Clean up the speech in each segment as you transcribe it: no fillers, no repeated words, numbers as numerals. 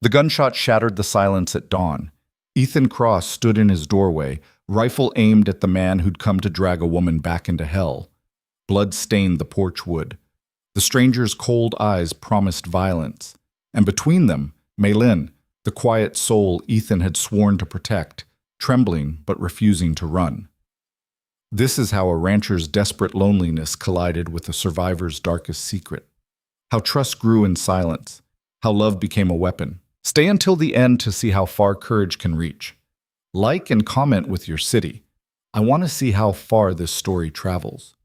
The gunshot shattered the silence at dawn. Ethan Cross stood in his doorway, rifle aimed at the man who'd come to drag a woman back into hell. Blood stained the porch wood. The stranger's cold eyes promised violence. And between them, Maylin, the quiet soul Ethan had sworn to protect, trembling but refusing to run. This is how a rancher's desperate loneliness collided with a survivor's darkest secret. How trust grew in silence. How love became a weapon. Stay until the end to see how far courage can reach. Like and comment with your city. I want to see how far this story travels.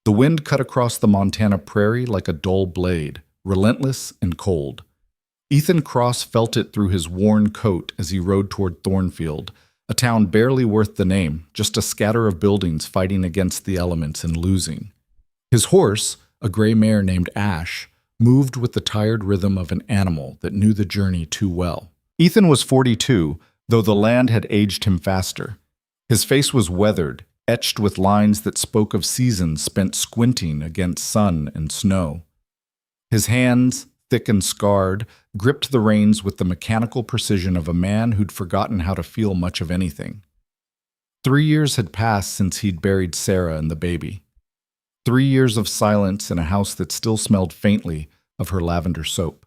The wind cut across the Montana prairie like a dull blade, relentless and cold. Ethan Cross felt it through his worn coat as he rode toward Thornfield, a town barely worth the name, just a scatter of buildings fighting against the elements and losing. His horse, a gray mare named Ash, moved with the tired rhythm of an animal that knew the journey too well. Ethan was 42, though the land had aged him faster. His face was weathered, etched with lines that spoke of seasons spent squinting against sun and snow. His hands, thick and scarred, gripped the reins with the mechanical precision of a man who'd forgotten how to feel much of anything. 3 years had passed since he'd buried Sarah and the baby. 3 years of silence in a house that still smelled faintly of her lavender soap,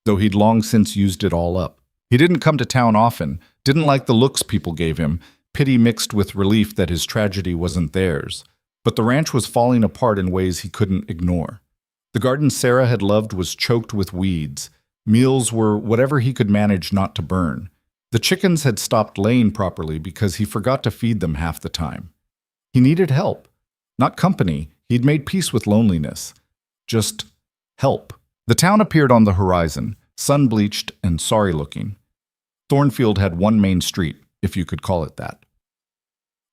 though he'd long since used it all up. He didn't come to town often, didn't like the looks people gave him, pity mixed with relief that his tragedy wasn't theirs. But the ranch was falling apart in ways he couldn't ignore. The garden Sarah had loved was choked with weeds. Meals were whatever he could manage not to burn. The chickens had stopped laying properly because he forgot to feed them half the time. He needed help. Not company. He'd made peace with loneliness. Just help. The town appeared on the horizon, sun-bleached and sorry-looking. Thornfield had one main street, if you could call it that.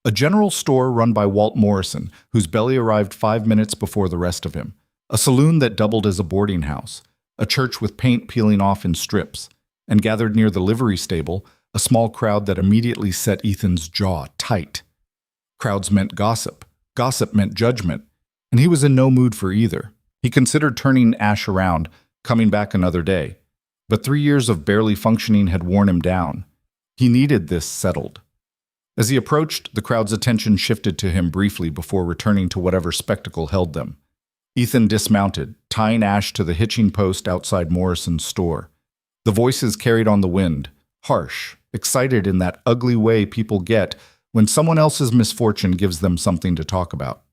A general store run by Walt Morrison, whose belly arrived 5 minutes before the rest of him. A saloon that doubled as a boarding house. A church with paint peeling off in strips. And gathered near the livery stable, a small crowd that immediately set Ethan's jaw tight. Crowds meant gossip. Gossip meant judgment. And he was in no mood for either. He considered turning Ash around, coming back another day. But 3 years of barely functioning had worn him down. He needed this settled. As he approached, the crowd's attention shifted to him briefly before returning to whatever spectacle held them. Ethan dismounted, tying Ash to the hitching post outside Morrison's store. The voices carried on the wind, harsh, excited in that ugly way people get when someone else's misfortune gives them something to talk about.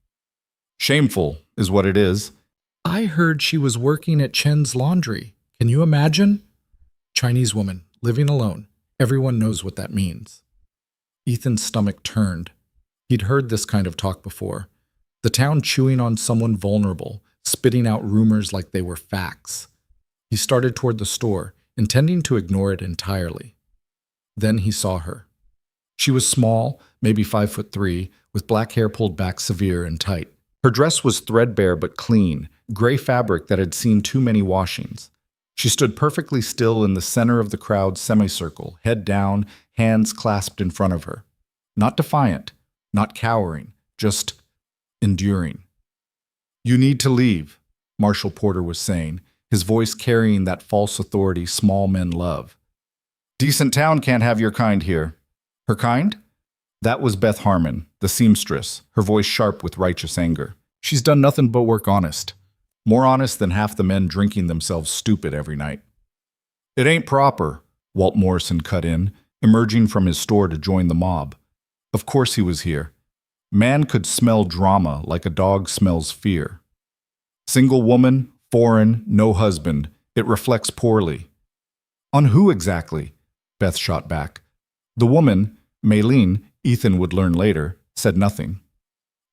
Shameful is what it is. I heard she was working at Chen's Laundry. Can you imagine? Chinese woman, living alone. Everyone knows what that means. Ethan's stomach turned. He'd heard this kind of talk before. The town chewing on someone vulnerable, spitting out rumors like they were facts. He started toward the store, intending to ignore it entirely. Then he saw her. She was small, maybe 5'3", with black hair pulled back severe and tight. Her dress was threadbare but clean, gray fabric that had seen too many washings. She stood perfectly still in the center of the crowd's semicircle, head down, hands clasped in front of her. Not defiant, not cowering, just enduring. "You need to leave," Marshall Porter was saying, his voice carrying that false authority small men love. "Decent town can't have your kind here." Her kind? That was Beth Harmon, the seamstress, her voice sharp with righteous anger. "She's done nothing but work honest. More honest than half the men drinking themselves stupid every night." "It ain't proper," Walt Morrison cut in, emerging from his store to join the mob. Of course he was here. Man could smell drama like a dog smells fear. Single woman, foreign, no husband. It reflects poorly. "On who exactly?" Beth shot back. The woman, Maylene, Ethan would learn later, said nothing.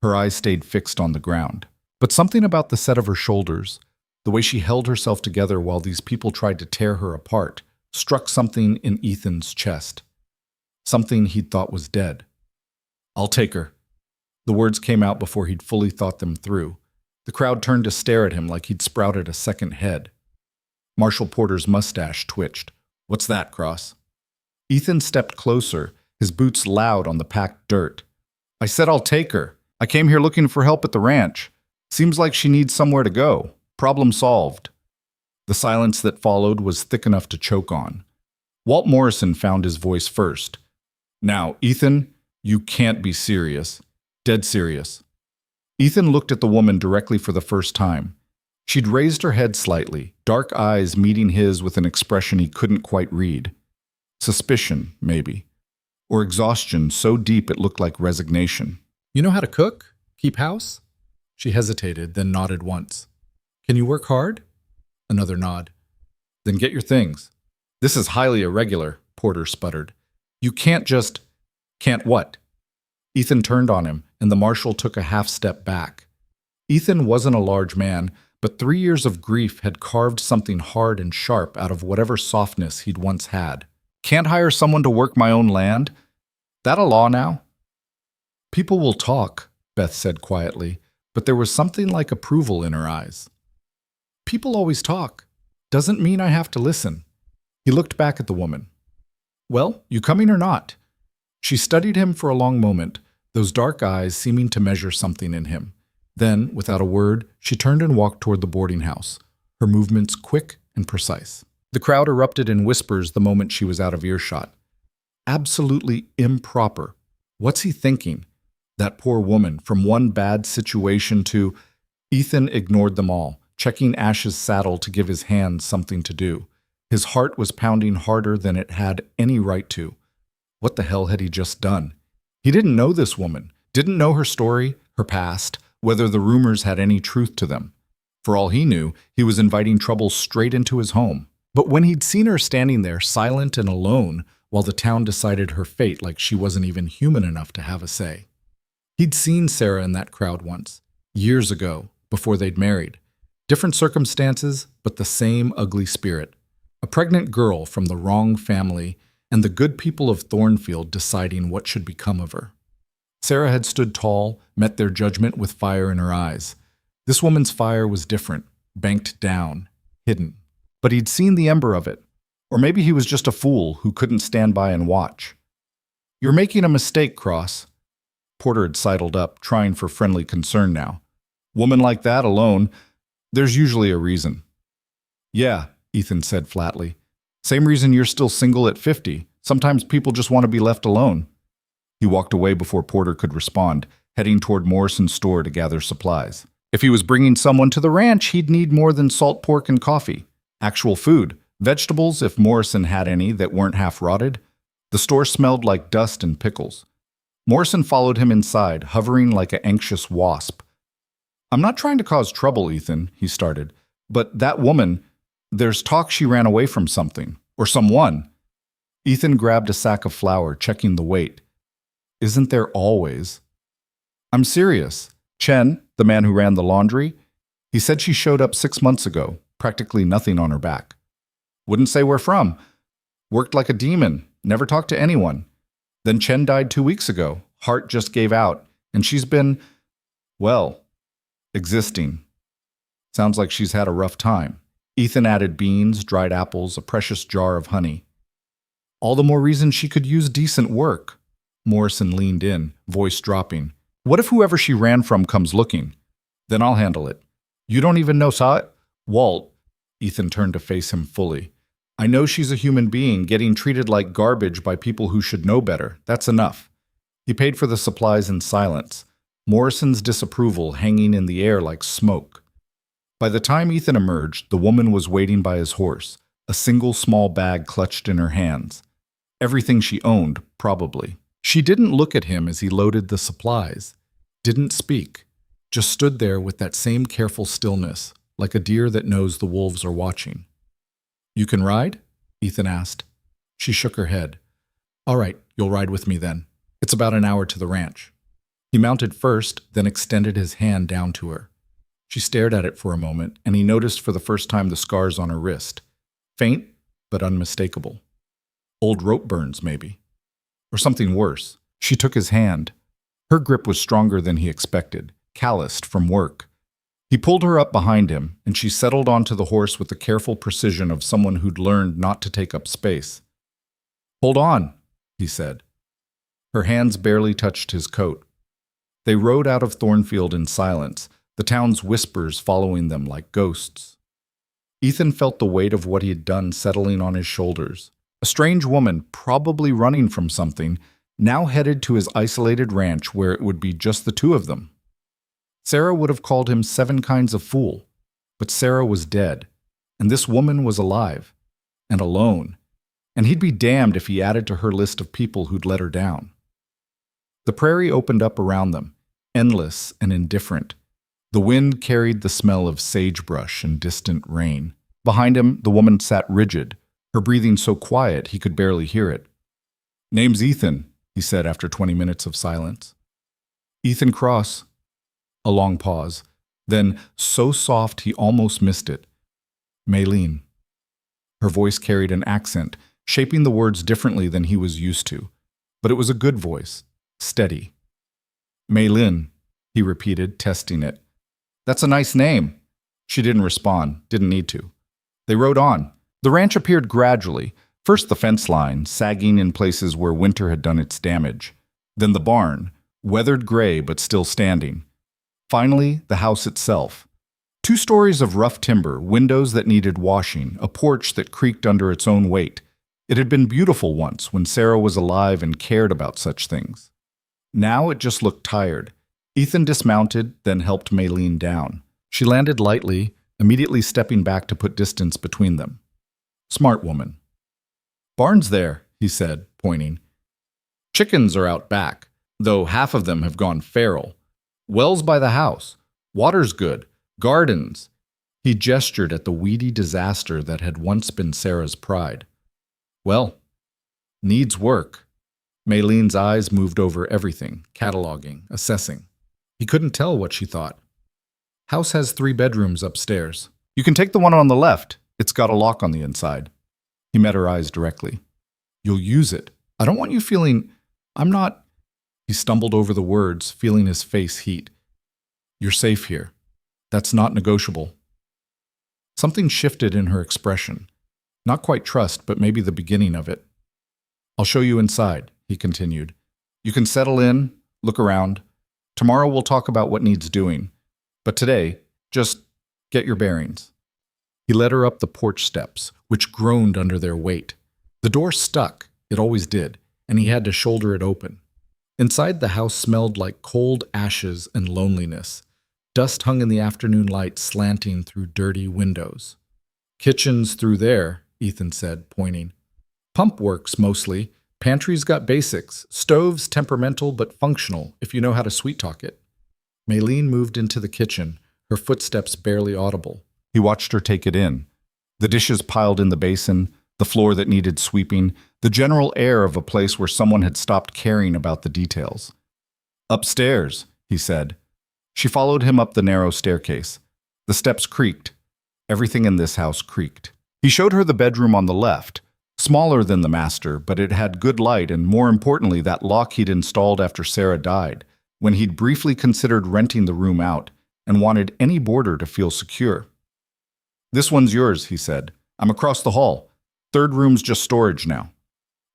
Her eyes stayed fixed on the ground. But something about the set of her shoulders, the way she held herself together while these people tried to tear her apart, struck something in Ethan's chest. Something he'd thought was dead. "I'll take her." The words came out before he'd fully thought them through. The crowd turned to stare at him like he'd sprouted a second head. Marshall Porter's mustache twitched. "What's that, Cross?" Ethan stepped closer, his boots loud on the packed dirt. "I said I'll take her. I came here looking for help at the ranch. Seems like she needs somewhere to go. Problem solved." The silence that followed was thick enough to choke on. Walt Morrison found his voice first. Now, Ethan, you can't be serious. Dead serious. Ethan looked at the woman directly for the first time. She'd raised her head slightly, dark eyes meeting his with an expression he couldn't quite read. Suspicion, maybe. Or exhaustion so deep it looked like resignation. You know how to cook? Keep house? She hesitated, then nodded once. Can you work hard? Another nod. Then get your things. This is highly irregular, Porter sputtered. You can't just... Can't what? Ethan turned on him, and the marshal took a half step back. Ethan wasn't a large man, but 3 years of grief had carved something hard and sharp out of whatever softness he'd once had. Can't hire someone to work my own land? That a law now? People will talk, Beth said quietly, but there was something like approval in her eyes. People always talk. Doesn't mean I have to listen. He looked back at the woman. Well, you coming or not? She studied him for a long moment, those dark eyes seeming to measure something in him. Then, without a word, she turned and walked toward the boarding house, her movements quick and precise. The crowd erupted in whispers the moment she was out of earshot. Absolutely improper. What's he thinking? That poor woman, from one bad situation to... Ethan ignored them all, checking Ash's saddle to give his hands something to do. His heart was pounding harder than it had any right to. What the hell had he just done? He didn't know this woman, didn't know her story, her past, whether the rumors had any truth to them. For all he knew, he was inviting trouble straight into his home. But when he'd seen her standing there, silent and alone, while the town decided her fate like she wasn't even human enough to have a say. He'd seen Sarah in that crowd once, years ago, before they'd married. Different circumstances, but the same ugly spirit. A pregnant girl from the wrong family, and the good people of Thornfield deciding what should become of her. Sarah had stood tall, met their judgment with fire in her eyes. This woman's fire was different, banked down, hidden. But he'd seen the ember of it. Or maybe he was just a fool who couldn't stand by and watch. You're making a mistake, Cross. Porter had sidled up, trying for friendly concern now. Woman like that alone, there's usually a reason. Yeah, Ethan said flatly. Same reason you're still single at 50. Sometimes people just want to be left alone. He walked away before Porter could respond, heading toward Morrison's store to gather supplies. If he was bringing someone to the ranch, he'd need more than salt pork and coffee. Actual food, vegetables if Morrison had any that weren't half rotted. The store smelled like dust and pickles. Morrison followed him inside, hovering like an anxious wasp. I'm not trying to cause trouble, Ethan, he started. But that woman, there's talk she ran away from something. Or someone. Ethan grabbed a sack of flour, checking the weight. Isn't there always? I'm serious. Chen, the man who ran the laundry, he said she showed up 6 months ago, practically nothing on her back. Wouldn't say where from. Worked like a demon, never talked to anyone. Then Chen died 2 weeks ago. Heart just gave out, and she's been, well, existing. Sounds like she's had a rough time. Ethan added beans, dried apples, a precious jar of honey. All the more reason she could use decent work. Morrison leaned in, voice dropping. What if whoever she ran from comes looking? Then I'll handle it. You don't even know, saw it? Walt. Ethan turned to face him fully. I know she's a human being getting treated like garbage by people who should know better. That's enough. He paid for the supplies in silence, Morrison's disapproval hanging in the air like smoke. By the time Ethan emerged, the woman was waiting by his horse, a single small bag clutched in her hands. Everything she owned, probably. She didn't look at him as he loaded the supplies, didn't speak, just stood there with that same careful stillness, like a deer that knows the wolves are watching. You can ride? Ethan asked. She shook her head. All right, you'll ride with me then. It's about an hour to the ranch. He mounted first, then extended his hand down to her. She stared at it for a moment, and he noticed for the first time the scars on her wrist. Faint, but unmistakable. Old rope burns, maybe. Or something worse. She took his hand. Her grip was stronger than he expected, calloused from work. He pulled her up behind him, and she settled onto the horse with the careful precision of someone who'd learned not to take up space. Hold on, he said. Her hands barely touched his coat. They rode out of Thornfield in silence, the town's whispers following them like ghosts. Ethan felt the weight of what he had done settling on his shoulders. A strange woman, probably running from something, now headed to his isolated ranch where it would be just the two of them. Sarah would have called him 7 kinds of fool, but Sarah was dead, and this woman was alive, and alone, and he'd be damned if he added to her list of people who'd let her down. The prairie opened up around them, endless and indifferent. The wind carried the smell of sagebrush and distant rain. Behind him, the woman sat rigid, her breathing so quiet he could barely hear it. "Name's Ethan," he said after 20 minutes of silence. "Ethan Cross." A long pause, then so soft he almost missed it. "Maylene." Her voice carried an accent, shaping the words differently than he was used to. But it was a good voice, steady. "Maylene," he repeated, testing it. "That's a nice name." She didn't respond, didn't need to. They rode on. The ranch appeared gradually, first the fence line, sagging in places where winter had done its damage. Then the barn, weathered gray but still standing. Finally, the house itself. 2 stories of rough timber, windows that needed washing, a porch that creaked under its own weight. It had been beautiful once when Sarah was alive and cared about such things. Now it just looked tired. Ethan dismounted, then helped Maylene down. She landed lightly, immediately stepping back to put distance between them. Smart woman. "Barn's there," he said, pointing. "Chickens are out back, though half of them have gone feral. Wells by the house. Water's good. Gardens." He gestured at the weedy disaster that had once been Sarah's pride. "Well, needs work." Maylene's eyes moved over everything, cataloging, assessing. He couldn't tell what she thought. "House has 3 bedrooms upstairs. You can take the one on the left. It's got a lock on the inside." He met her eyes directly. "You'll use it. I don't want you feeling... I'm not..." He stumbled over the words, feeling his face heat. "You're safe here. That's not negotiable." Something shifted in her expression. Not quite trust, but maybe the beginning of it. "I'll show you inside," he continued. "You can settle in, look around. Tomorrow we'll talk about what needs doing. But today, just get your bearings." He led her up the porch steps, which groaned under their weight. The door stuck, it always did, and he had to shoulder it open. Inside, the house smelled like cold ashes and loneliness. Dust hung in the afternoon light, slanting through dirty windows. "Kitchen's through there," Ethan said, pointing. "Pump works mostly. Pantry's got basics. Stove's temperamental but functional, if you know how to sweet-talk it." Maylene moved into the kitchen, her footsteps barely audible. He watched her take it in. The dishes piled in the basin, the floor that needed sweeping, the general air of a place where someone had stopped caring about the details. "Upstairs," he said. She followed him up the narrow staircase. The steps creaked. Everything in this house creaked. He showed her the bedroom on the left, smaller than the master, but it had good light and, more importantly, that lock he'd installed after Sarah died, when he'd briefly considered renting the room out and wanted any boarder to feel secure. "This one's yours," he said. "I'm across the hall. 3rd room's just storage now."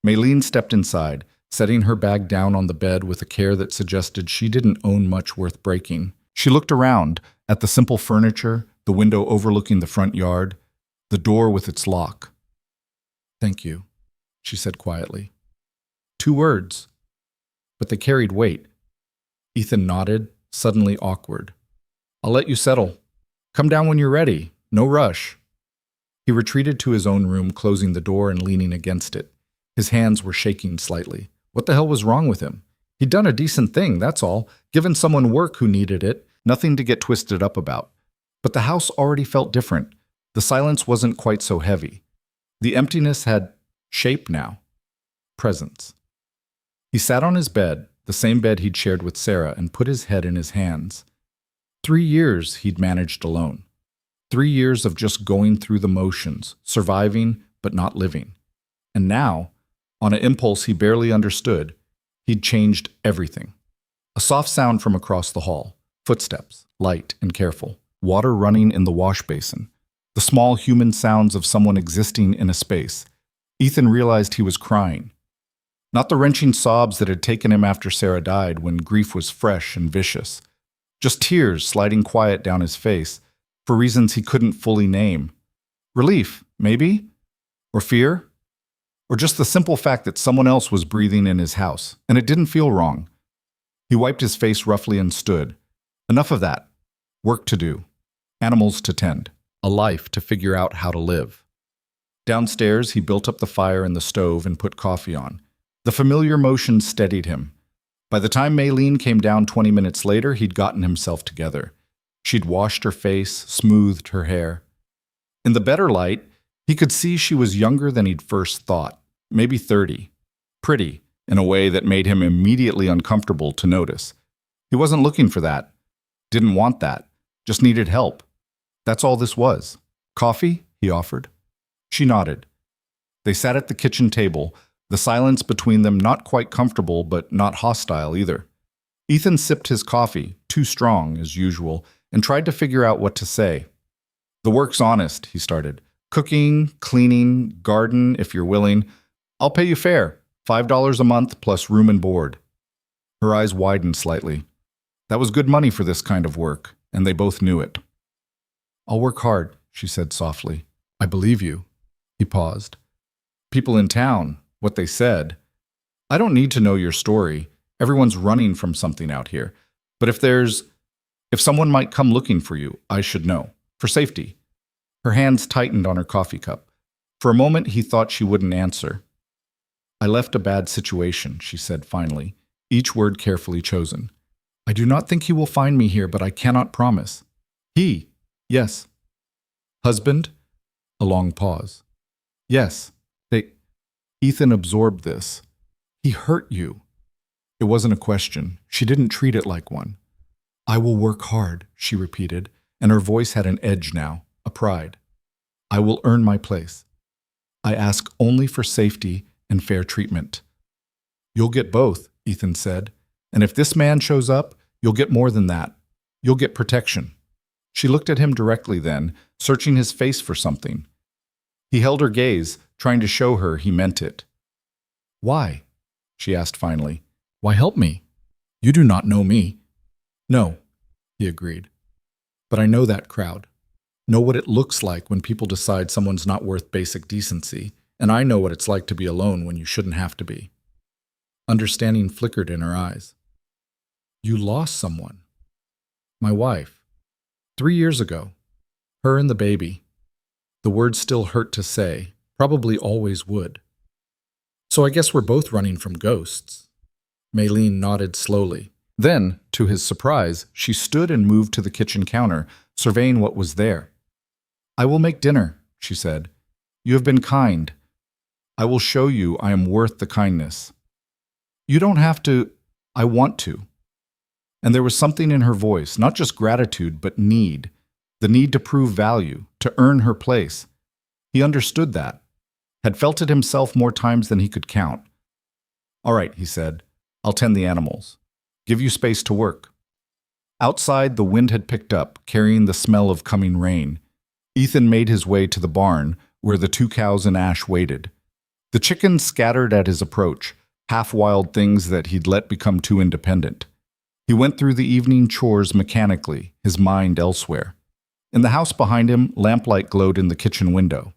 Maylene stepped inside, setting her bag down on the bed with a care that suggested she didn't own much worth breaking. She looked around, at the simple furniture, the window overlooking the front yard, the door with its lock. "Thank you," she said quietly. 2 words, but they carried weight. Ethan nodded, suddenly awkward. "I'll let you settle. Come down when you're ready. No rush." He retreated to his own room, closing the door and leaning against it. His hands were shaking slightly. What the hell was wrong with him? He'd done a decent thing, that's all, given someone work who needed it, nothing to get twisted up about. But the house already felt different. The silence wasn't quite so heavy. The emptiness had shape now. Presence. He sat on his bed, the same bed he'd shared with Sarah, and put his head in his hands. 3 years he'd managed alone. 3 years of just going through the motions, surviving but not living. And now, on an impulse he barely understood, he'd changed everything. A soft sound from across the hall. Footsteps, light and careful. Water running in the wash basin. The small human sounds of someone existing in a space. Ethan realized he was crying. Not the wrenching sobs that had taken him after Sarah died when grief was fresh and vicious. Just tears sliding quiet down his face, for reasons he couldn't fully name. Relief, maybe? Or fear? Or just the simple fact that someone else was breathing in his house, and it didn't feel wrong. He wiped his face roughly and stood. Enough of that. Work to do. Animals to tend. A life to figure out how to live. Downstairs, he built up the fire in the stove and put coffee on. The familiar motion steadied him. By the time Maylene came down 20 minutes later, he'd gotten himself together. She'd washed her face, smoothed her hair. In the better light, he could see she was younger than he'd first thought, maybe 30. Pretty, in a way that made him immediately uncomfortable to notice. He wasn't looking for that. Didn't want that. Just needed help. That's all this was. Coffee? He offered. She nodded. They sat at the kitchen table, the silence between them not quite comfortable but not hostile either. Ethan sipped his coffee, too strong as usual, and tried to figure out what to say. The work's honest, he started. Cooking, cleaning, garden, if you're willing. I'll pay you fair, $5 a month plus room and board. Her eyes widened slightly. That was good money for this kind of work, and they both knew it. I'll work hard, she said softly. I believe you. He paused. People in town, what they said. I don't need to know your story. Everyone's running from something out here. But if someone might come looking for you, I should know. For safety. Her hands tightened on her coffee cup. For a moment, he thought she wouldn't answer. I left a bad situation, she said finally, each word carefully chosen. I do not think he will find me here, but I cannot promise. He? Yes. Husband? A long pause. Yes. Ethan absorbed this. He hurt you. It wasn't a question. She didn't treat it like one. I will work hard, she repeated, and her voice had an edge now, a pride. I will earn my place. I ask only for safety and fair treatment. You'll get both, Ethan said, and if this man shows up, you'll get more than that. You'll get protection. She looked at him directly then, searching his face for something. He held her gaze, trying to show her he meant it. Why? She asked finally. Why help me? You do not know me. No, he agreed. But I know that crowd. Know what it looks like when people decide someone's not worth basic decency, and I know what it's like to be alone when you shouldn't have to be. Understanding flickered in her eyes. You lost someone. My wife. 3 years ago. Her and the baby. The words still hurt to say, probably always would. So I guess we're both running from ghosts. Maylene nodded slowly. Then, to his surprise, she stood and moved to the kitchen counter, surveying what was there. I will make dinner, she said. You have been kind. I will show you I am worth the kindness. You don't have to. I want to. And there was something in her voice, not just gratitude, but need. The need to prove value, to earn her place. He understood that, had felt it himself more times than he could count. All right, he said, I'll tend the animals. Give you space to work. Outside, the wind had picked up, carrying the smell of coming rain. Ethan made his way to the barn, where the 2 cows and Ash waited. The chickens scattered at his approach, half-wild things that he'd let become too independent. He went through the evening chores mechanically, his mind elsewhere. In the house behind him, lamplight glowed in the kitchen window.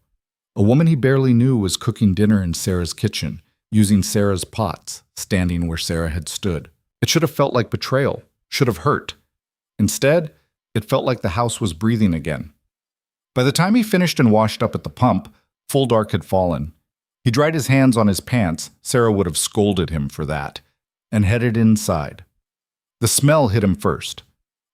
A woman he barely knew was cooking dinner in Sarah's kitchen, using Sarah's pots, standing where Sarah had stood. It should have felt like betrayal, should have hurt. Instead, it felt like the house was breathing again. By the time he finished and washed up at the pump, full dark had fallen. He dried his hands on his pants, Sarah would have scolded him for that, and headed inside. The smell hit him first,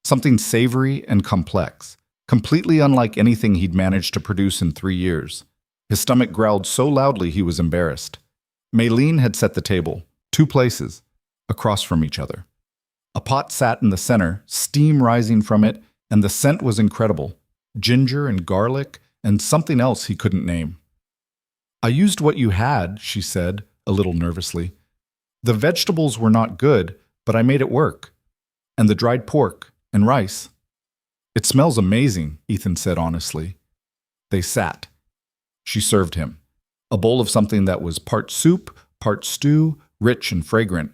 something savory and complex, completely unlike anything he'd managed to produce in 3 years. His stomach growled so loudly he was embarrassed. Maylene had set the table, 2 places, across from each other. A pot sat in the center, steam rising from it, and the scent was incredible. Ginger and garlic, and something else he couldn't name. I used what you had, she said, a little nervously. The vegetables were not good, but I made it work. And the dried pork and rice. It smells amazing, Ethan said honestly. They sat. She served him. A bowl of something that was part soup, part stew, rich and fragrant.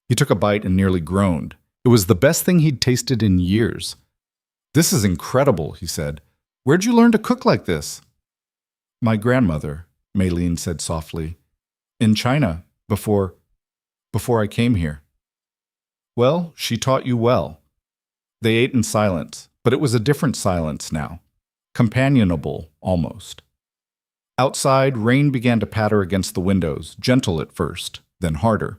He took a bite and nearly groaned. It was the best thing he'd tasted in years. This is incredible, he said. Where'd you learn to cook like this? My grandmother, Maylene said softly. In China, before I came here. Well, she taught you well. They ate in silence, but it was a different silence now. Companionable, almost. Outside, rain began to patter against the windows, gentle at first, then harder.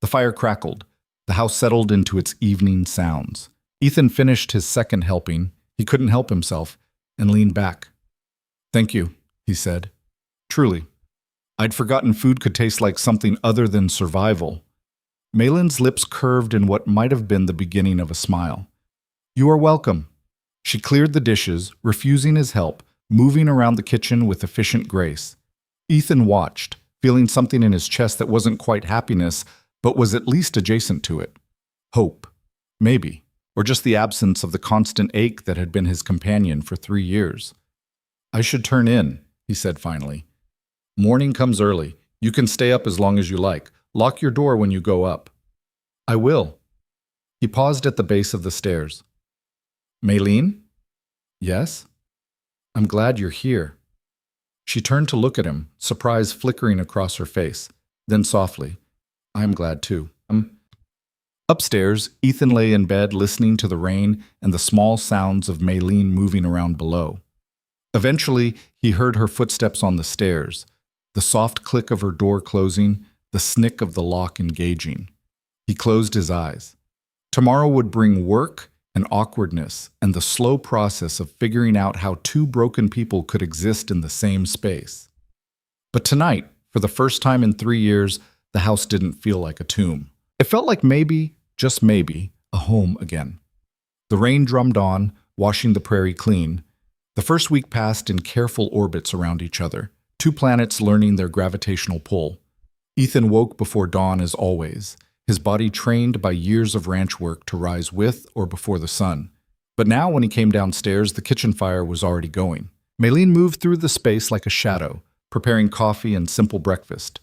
The fire crackled. The house settled into its evening sounds. Ethan finished his second helping. He couldn't help himself, and leaned back. Thank you, he said. Truly. I'd forgotten food could taste like something other than survival. Malin's lips curved in what might have been the beginning of a smile. You are welcome. She cleared the dishes, refusing his help, moving around the kitchen with efficient grace. Ethan watched, feeling something in his chest that wasn't quite happiness, but was at least adjacent to it. Hope. Maybe. Or just the absence of the constant ache that had been his companion for 3 years. I should turn in, he said finally. Morning comes early. You can stay up as long as you like. Lock your door when you go up. I will. He paused at the base of the stairs. Maylene? Yes? I'm glad you're here. She turned to look at him, surprise flickering across her face. Then softly, I'm glad too. Upstairs, Ethan lay in bed listening to the rain and the small sounds of Maylene moving around below. Eventually, he heard her footsteps on the stairs, the soft click of her door closing, the snick of the lock engaging. He closed his eyes. Tomorrow would bring work and awkwardness and the slow process of figuring out how two broken people could exist in the same space. But tonight, for the first time in 3 years, the house didn't feel like a tomb. It felt like maybe, just maybe, a home again. The rain drummed on, washing the prairie clean. The first week passed in careful orbits around each other, two planets learning their gravitational pull. Ethan woke before dawn as always, his body trained by years of ranch work to rise with or before the sun. But now when he came downstairs, the kitchen fire was already going. Maylene moved through the space like a shadow, preparing coffee and simple breakfast.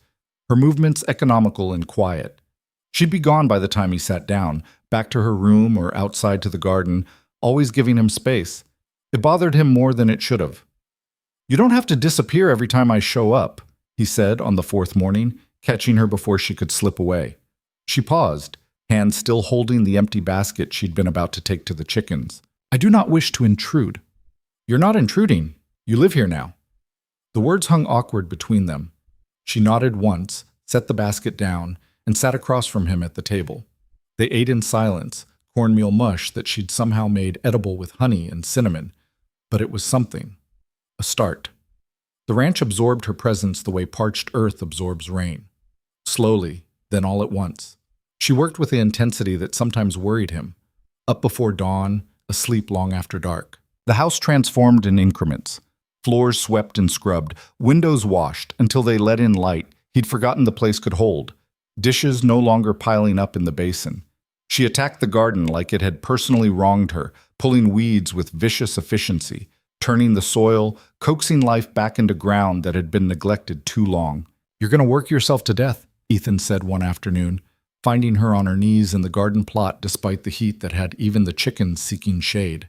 Her movements economical and quiet. She'd be gone by the time he sat down, back to her room or outside to the garden, always giving him space. It bothered him more than it should have. You don't have to disappear every time I show up, he said on the 4th morning, catching her before she could slip away. She paused, hands still holding the empty basket she'd been about to take to the chickens. I do not wish to intrude. You're not intruding. You live here now. The words hung awkward between them. She nodded once, set the basket down, and sat across from him at the table. They ate in silence, cornmeal mush that she'd somehow made edible with honey and cinnamon. But it was something. A start. The ranch absorbed her presence the way parched earth absorbs rain. Slowly, then all at once. She worked with the intensity that sometimes worried him. Up before dawn, asleep long after dark. The house transformed in increments. Floors swept and scrubbed, windows washed until they let in light he'd forgotten the place could hold. Dishes no longer piling up in the basin. She attacked the garden like it had personally wronged her, pulling weeds with vicious efficiency, turning the soil, coaxing life back into ground that had been neglected too long. You're going to work yourself to death, Ethan said one afternoon, finding her on her knees in the garden plot despite the heat that had even the chickens seeking shade.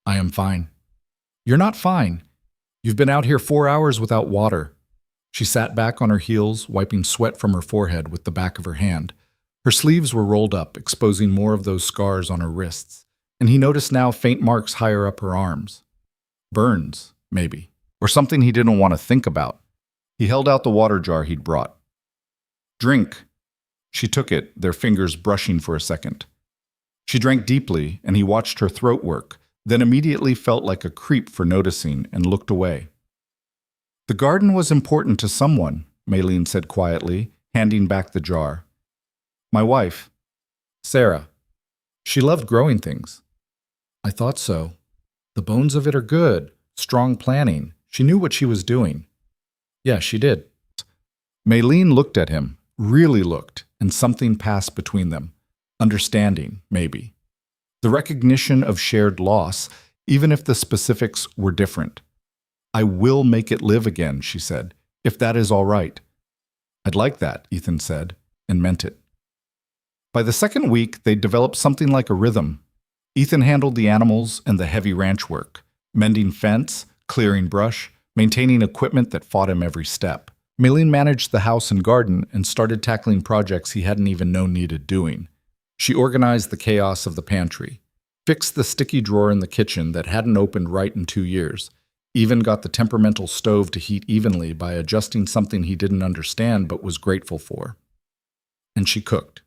I am fine. You're not fine. You've been out here 4 hours without water. She sat back on her heels, wiping sweat from her forehead with the back of her hand. Her sleeves were rolled up, exposing more of those scars on her wrists, and he noticed now faint marks higher up her arms. Burns, maybe, or something he didn't want to think about. He held out the water jar he'd brought. Drink. She took it, their fingers brushing for a second. She drank deeply, and he watched her throat work, then immediately felt like a creep for noticing and looked away. The garden was important to someone, Maylene said quietly, handing back the jar. My wife, Sarah. She loved growing things. I thought so. The bones of it are good, strong planning. She knew what she was doing. Yeah, she did. Maylene looked at him, really looked, and something passed between them. Understanding, maybe. The recognition of shared loss, even if the specifics were different. I will make it live again, she said, if that is all right. I'd like that, Ethan said, and meant it. By the second week, they'd developed something like a rhythm. Ethan handled the animals and the heavy ranch work, mending fence, clearing brush, maintaining equipment that fought him every step. Maylene managed the house and garden and started tackling projects he hadn't even known needed doing. She organized the chaos of the pantry, fixed the sticky drawer in the kitchen that hadn't opened right in 2 years, even got the temperamental stove to heat evenly by adjusting something he didn't understand but was grateful for. And she cooked.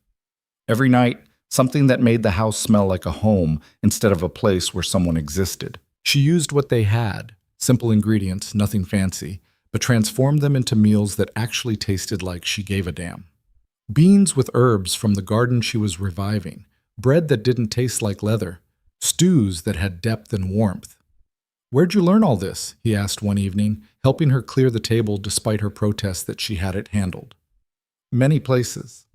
Every night, something that made the house smell like a home instead of a place where someone existed. She used what they had, simple ingredients, nothing fancy, but transformed them into meals that actually tasted like she gave a damn. Beans with herbs from the garden she was reviving, bread that didn't taste like leather, stews that had depth and warmth. "Where'd you learn all this?" he asked one evening, helping her clear the table despite her protest that she had it handled. "Many places."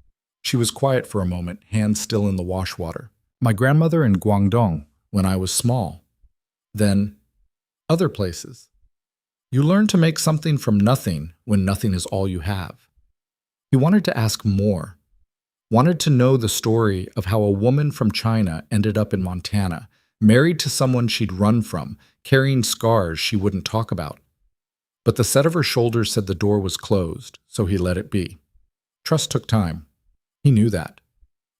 She was quiet for a moment, hands still in the wash water. "My grandmother in Guangdong, when I was small." Then, "Other places." "You learn to make something from nothing when nothing is all you have." He wanted to ask more, wanted to know the story of how a woman from China ended up in Montana, married to someone she'd run from, carrying scars she wouldn't talk about. But the set of her shoulders said the door was closed, so he let it be. Trust took time. He knew that.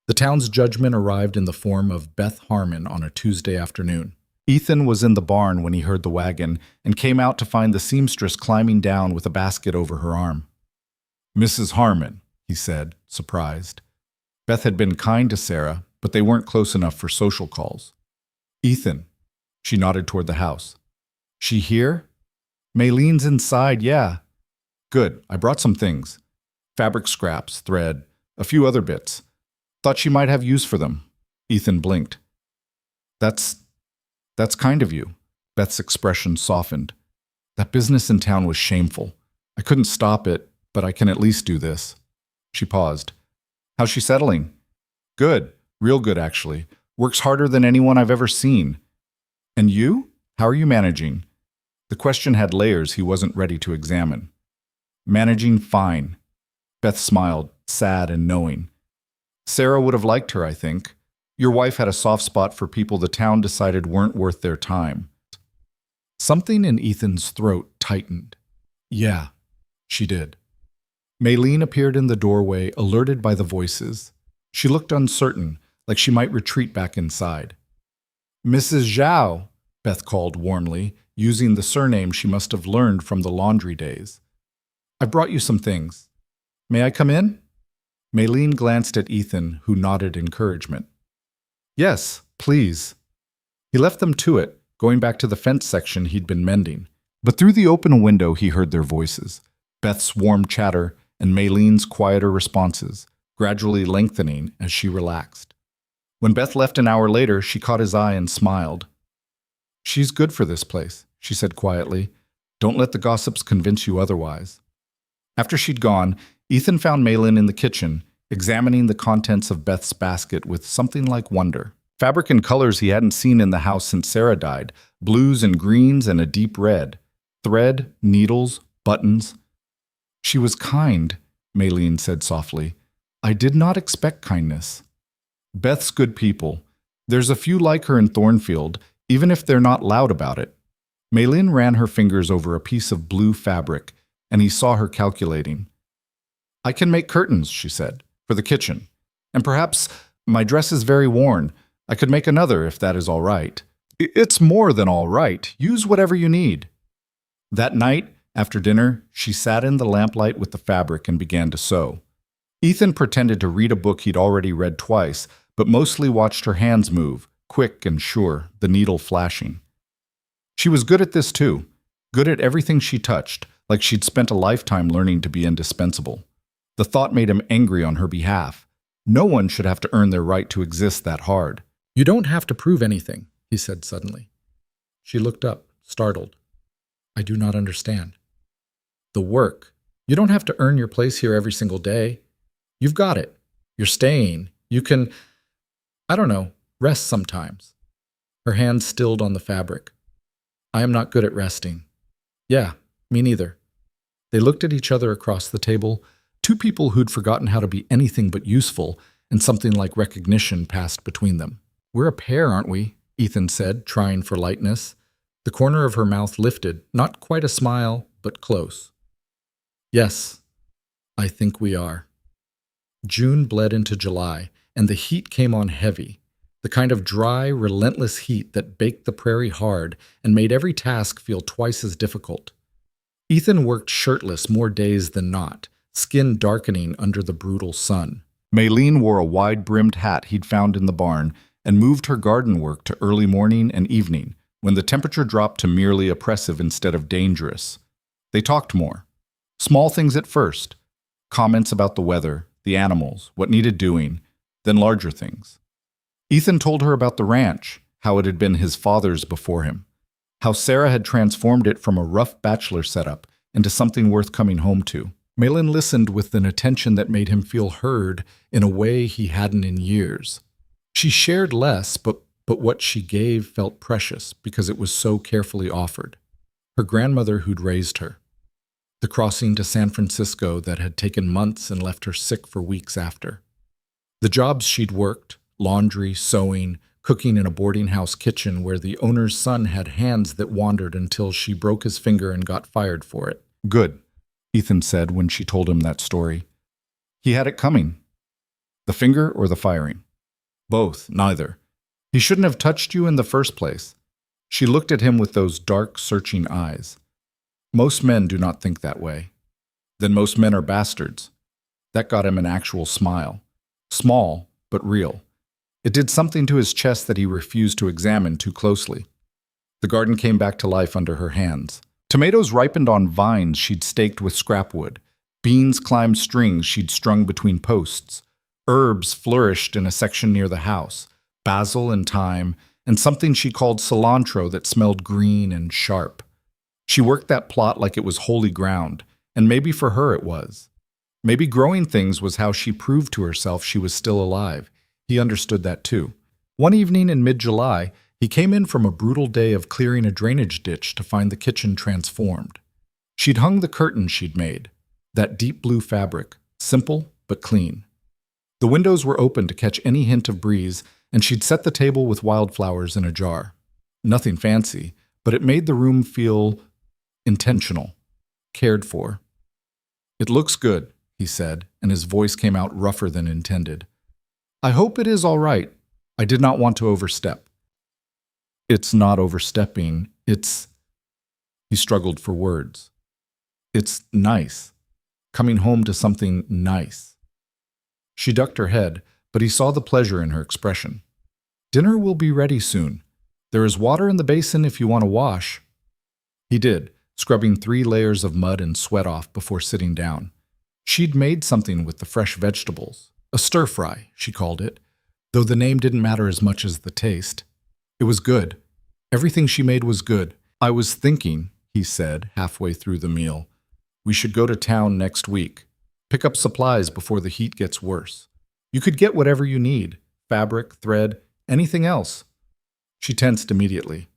The town's judgment arrived in the form of Beth Harmon on a Tuesday afternoon. Ethan was in the barn when he heard the wagon and came out to find the seamstress climbing down with a basket over her arm. "Mrs. Harmon," he said, surprised. Beth had been kind to Sarah, but they weren't close enough for social calls. "Ethan." She nodded toward the house. "She here?" "Maylene's inside, yeah." "Good, I brought some things. Fabric scraps, thread, a few other bits. Thought she might have use for them." Ethan blinked. That's kind of you." Beth's expression softened. "That business in town was shameful. I couldn't stop it, but I can at least do this." She paused. "How's she settling?" "Good. Real good, actually. Works harder than anyone I've ever seen." "And you? How are you managing?" The question had layers he wasn't ready to examine. "Managing fine." Beth smiled, sad and knowing. "Sarah would have liked her, I think. Your wife had a soft spot for people the town decided weren't worth their time." Something in Ethan's throat tightened. "Yeah, she did." Maylene appeared in the doorway, alerted by the voices. She looked uncertain, like she might retreat back inside. "Mrs. Zhao," Beth called warmly, using the surname she must have learned from the laundry days. "I've brought you some things. May I come in?" Maylene glanced at Ethan, who nodded encouragement. "Yes, please." He left them to it, going back to the fence section he'd been mending. But through the open window he heard their voices, Beth's warm chatter and Maylene's quieter responses, gradually lengthening as she relaxed. When Beth left an hour later, she caught his eye and smiled. "She's good for this place," she said quietly. "Don't let the gossips convince you otherwise." After she'd gone, Ethan found Maylene in the kitchen, examining the contents of Beth's basket with something like wonder. Fabric and colors he hadn't seen in the house since Sarah died, blues and greens and a deep red. Thread, needles, buttons. "She was kind," Maylene said softly. "I did not expect kindness." "Beth's good people. There's a few like her in Thornfield, even if they're not loud about it." Maylene ran her fingers over a piece of blue fabric, and he saw her calculating. "I can make curtains," she said, "for the kitchen. And perhaps my dress is very worn. I could make another if that is all right." "It's more than all right. Use whatever you need." That night, after dinner, she sat in the lamplight with the fabric and began to sew. Ethan pretended to read a book he'd already read twice, but mostly watched her hands move, quick and sure, the needle flashing. She was good at this too, good at everything she touched, like she'd spent a lifetime learning to be indispensable. The thought made him angry on her behalf. No one should have to earn their right to exist that hard. "You don't have to prove anything," he said suddenly. She looked up, startled. "I do not understand." "The work. You don't have to earn your place here every single day. You've got it. You're staying. You can, I don't know, rest sometimes." Her hands stilled on the fabric. "I am not good at resting." "Yeah, me neither." They looked at each other across the table, two people who'd forgotten how to be anything but useful, and something like recognition passed between them. "We're a pair, aren't we?" Ethan said, trying for lightness. The corner of her mouth lifted, not quite a smile, but close. Yes, I think we are. June bled into July, and the heat came on heavy, the kind of dry, relentless heat that baked the prairie hard and made every task feel twice as difficult. Ethan worked shirtless more days than not, skin darkening under the brutal sun. Maylene wore a wide-brimmed hat he'd found in the barn and moved her garden work to early morning and evening, when the temperature dropped to merely oppressive instead of dangerous. They talked more. Small things at first. Comments about the weather, the animals, what needed doing, then larger things. Ethan told her about the ranch, how it had been his father's before him, how Sarah had transformed it from a rough bachelor setup into something worth coming home to. Malin listened with an attention that made him feel heard in a way he hadn't in years. She shared less, but what she gave felt precious because it was so carefully offered. Her grandmother who'd raised her. The crossing to San Francisco that had taken months and left her sick for weeks after. The jobs she'd worked, laundry, sewing, cooking in a boarding house kitchen where the owner's son had hands that wandered until she broke his finger and got fired for it. Good, Ethan said when she told him that story. He had it coming. The finger or the firing? Both, neither. He shouldn't have touched you in the first place. She looked at him with those dark, searching eyes. Most men do not think that way. Then most men are bastards. That got him an actual smile. Small, but real. It did something to his chest that he refused to examine too closely. The garden came back to life under her hands. Tomatoes ripened on vines she'd staked with scrap wood. Beans climbed strings she'd strung between posts. Herbs flourished in a section near the house. Basil and thyme, and something she called cilantro that smelled green and sharp. She worked that plot like it was holy ground, and maybe for her it was. Maybe growing things was how she proved to herself she was still alive. He understood that too. One evening in mid-July, he came in from a brutal day of clearing a drainage ditch to find the kitchen transformed. She'd hung the curtains she'd made, that deep blue fabric, simple but clean. The windows were open to catch any hint of breeze, and she'd set the table with wildflowers in a jar. Nothing fancy, but it made the room feel intentional, cared for. "It looks good," he said, and his voice came out rougher than intended. "I hope it is all right. I did not want to overstep." "It's not overstepping. It's—" He struggled for words. "It's nice. Coming home to something nice." She ducked her head, but he saw the pleasure in her expression. "Dinner will be ready soon. There is water in the basin if you want to wash." He did, scrubbing 3 layers of mud and sweat off before sitting down. She'd made something with the fresh vegetables. A stir-fry, she called it, though the name didn't matter as much as the taste. It was good. Everything she made was good. "I was thinking," he said, halfway through the meal, "we should go to town next week. Pick up supplies before the heat gets worse. You could get whatever you need, fabric, thread, anything else." She tensed immediately.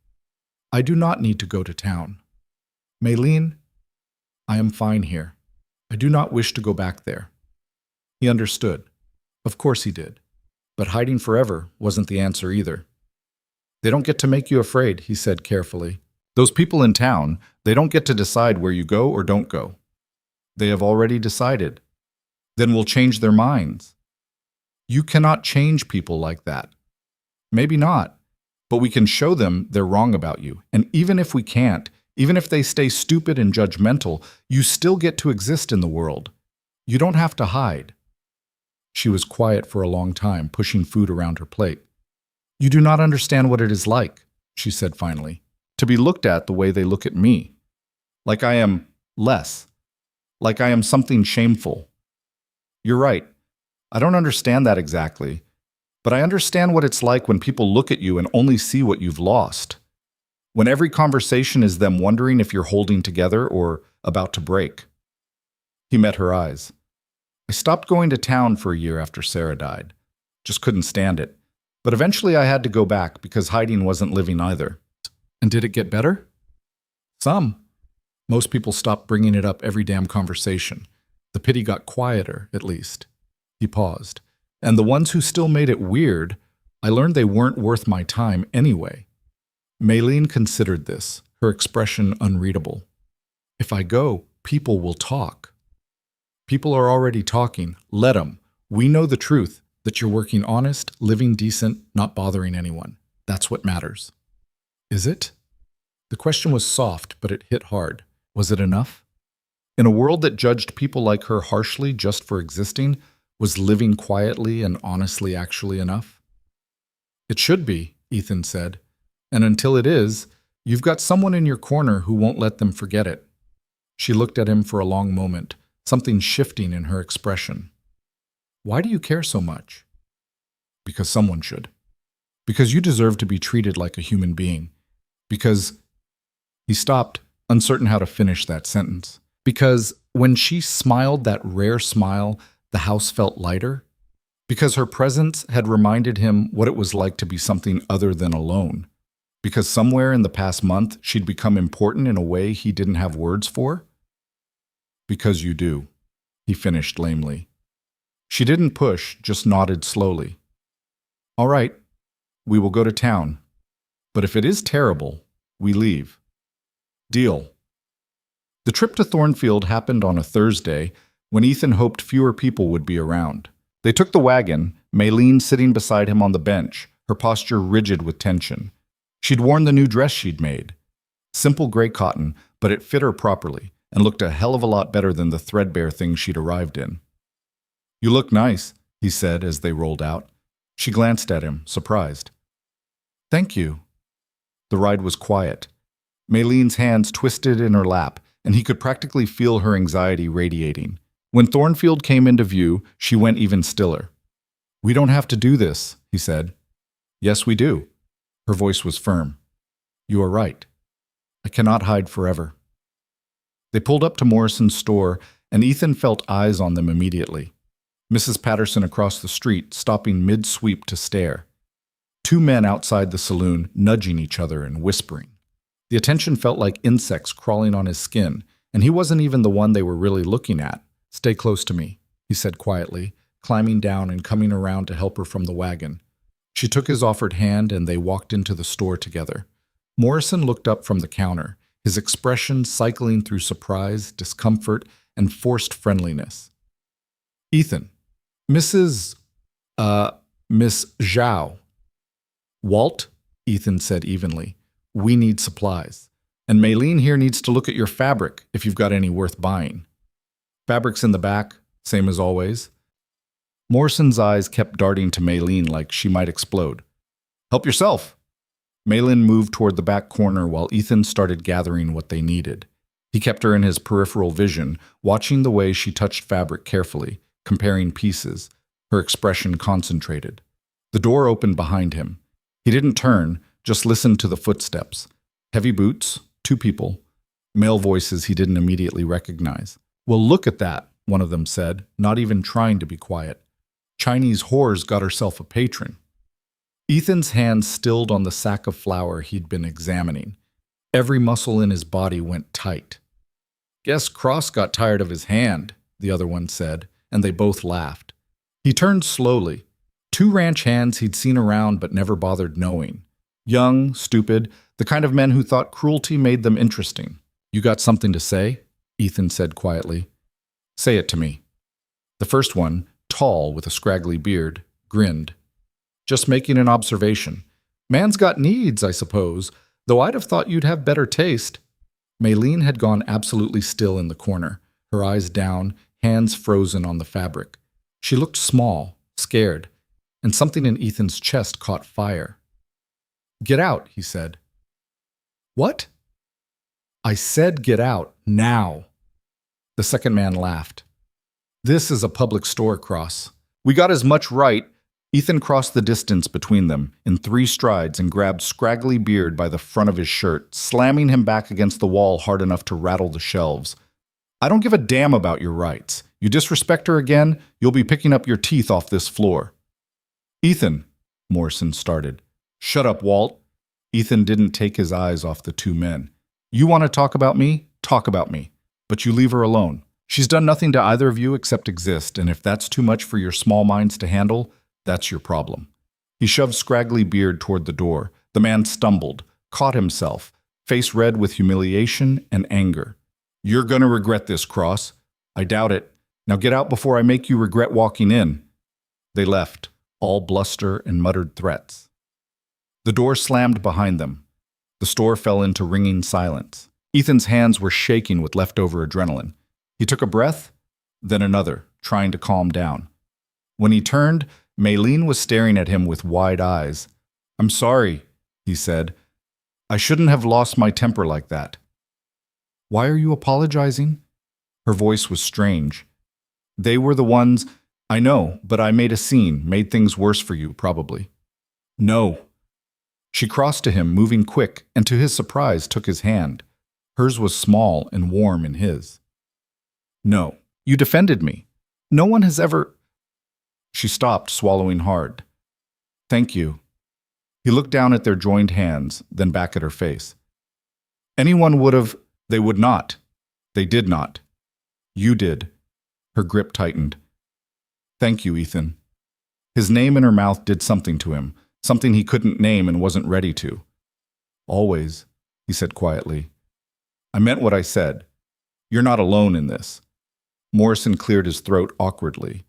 "I do not need to go to town. Maylene, I am fine here. I do not wish to go back there." He understood. Of course he did. But hiding forever wasn't the answer either. "They don't get to make you afraid," he said carefully. "Those people in town, they don't get to decide where you go or don't go. They have already decided. Then we'll change their minds. You cannot change people like that. Maybe not, but we can show them they're wrong about you. And even if we can't, even if they stay stupid and judgmental, you still get to exist in the world. You don't have to hide." She was quiet for a long time, pushing food around her plate. "You do not understand what it is like," she said finally, "to be looked at the way they look at me. Like I am less. Like I am something shameful. You're right. I don't understand that exactly, but I understand what it's like when people look at you and only see what you've lost. When every conversation is them wondering if you're holding together or about to break." He met her eyes. "I stopped going to town for a year after Sarah died. Just couldn't stand it. But eventually I had to go back because hiding wasn't living either." "And did it get better?" "Some. Most people stopped bringing it up every damn conversation. The pity got quieter, at least." He paused. "And the ones who still made it weird, I learned they weren't worth my time anyway. Maylene considered this, her expression unreadable. If I go, people will talk. People are already talking. Let 'em. We know the truth, that you're working honest, living decent, not bothering anyone. That's what matters. Is it? The question was soft, but it hit hard. Was it enough? In a world that judged people like her harshly just for existing, was living quietly and honestly actually enough? It should be, Ethan said. And until it is, you've got someone in your corner who won't let them forget it. She looked at him for a long moment, something shifting in her expression. Why do you care so much? Because someone should. Because you deserve to be treated like a human being. Because... He stopped, uncertain how to finish that sentence. Because when she smiled that rare smile, the house felt lighter. Because her presence had reminded him what it was like to be something other than alone. Because somewhere in the past month, she'd become important in a way he didn't have words for? Because you do, he finished lamely. She didn't push, just nodded slowly. All right, we will go to town. But if it is terrible, we leave. Deal. The trip to Thornfield happened on a Thursday when Ethan hoped fewer people would be around. They took the wagon, Maylene sitting beside him on the bench, her posture rigid with tension. She'd worn the new dress she'd made. Simple gray cotton, but it fit her properly and looked a hell of a lot better than the threadbare thing she'd arrived in. You look nice, he said as they rolled out. She glanced at him, surprised. Thank you. The ride was quiet. Maylene's hands twisted in her lap, and he could practically feel her anxiety radiating. When Thornfield came into view, she went even stiller. We don't have to do this, he said. Yes, we do. Her voice was firm. You are right. I cannot hide forever. They pulled up to Morrison's store, and Ethan felt eyes on them immediately. Mrs. Patterson across the street, stopping mid-sweep to stare. Two men outside the saloon, nudging each other and whispering. The attention felt like insects crawling on his skin, and he wasn't even the one they were really looking at. Stay close to me, he said quietly, climbing down and coming around to help her from the wagon. She took his offered hand and they walked into the store together. Morrison looked up from the counter, his expression cycling through surprise, discomfort, and forced friendliness. Ethan, Miss Zhao. Walt, Ethan said evenly. We need supplies. And Maylene here needs to look at your fabric if you've got any worth buying. Fabric's in the back, same as always. Morrison's eyes kept darting to Maylene like she might explode. Help yourself. Maylene moved toward the back corner while Ethan started gathering what they needed. He kept her in his peripheral vision, watching the way she touched fabric carefully, comparing pieces, her expression concentrated. The door opened behind him. He didn't turn, just listened to the footsteps. Heavy boots, two people, male voices he didn't immediately recognize. Well, look at that, one of them said, not even trying to be quiet. Chinese whore's got herself a patron. Ethan's hand stilled on the sack of flour he'd been examining. Every muscle in his body went tight. Guess Cross got tired of his hand, the other one said, and they both laughed. He turned slowly. Two ranch hands he'd seen around but never bothered knowing. Young, stupid, the kind of men who thought cruelty made them interesting. You got something to say? Ethan said quietly. Say it to me. The first one, tall with a scraggly beard, grinned. Just making an observation. Man's got needs, I suppose, though I'd have thought you'd have better taste. Maylene had gone absolutely still in the corner, her eyes down, hands frozen on the fabric. She looked small, scared, and something in Ethan's chest caught fire. Get out, he said. What? I said get out, now. The second man laughed. This is a public store, Cross. We got as much right. Ethan crossed the distance between them in 3 strides and grabbed Scraggly Beard by the front of his shirt, slamming him back against the wall hard enough to rattle the shelves. I don't give a damn about your rights. You disrespect her again, you'll be picking up your teeth off this floor. Ethan, Morrison started. Shut up, Walt. Ethan didn't take his eyes off the two men. You want to talk about me? Talk about me. But you leave her alone. She's done nothing to either of you except exist, and if that's too much for your small minds to handle, that's your problem. He shoved Scraggly Beard toward the door. The man stumbled, caught himself, face red with humiliation and anger. "You're gonna regret this, Cross." "I doubt it. Now get out before I make you regret walking in." They left, all bluster and muttered threats. The door slammed behind them. The store fell into ringing silence. Ethan's hands were shaking with leftover adrenaline. He took a breath, then another, trying to calm down. When he turned, Maylene was staring at him with wide eyes. "I'm sorry," he said. "I shouldn't have lost my temper like that." "Why are you apologizing?" Her voice was strange. "They were the ones—" "I know, but I made a scene, made things worse for you, probably." "No." She crossed to him, moving quick, and to his surprise took his hand. Hers was small and warm in his. "No. You defended me. No one has ever—" She stopped, swallowing hard. "Thank you." He looked down at their joined hands, then back at her face. "Anyone would have—" "They would not. They did not. You did." Her grip tightened. "Thank you, Ethan." His name in her mouth did something to him, something he couldn't name and wasn't ready to. "Always," he said quietly. "I meant what I said. You're not alone in this." Morrison cleared his throat awkwardly.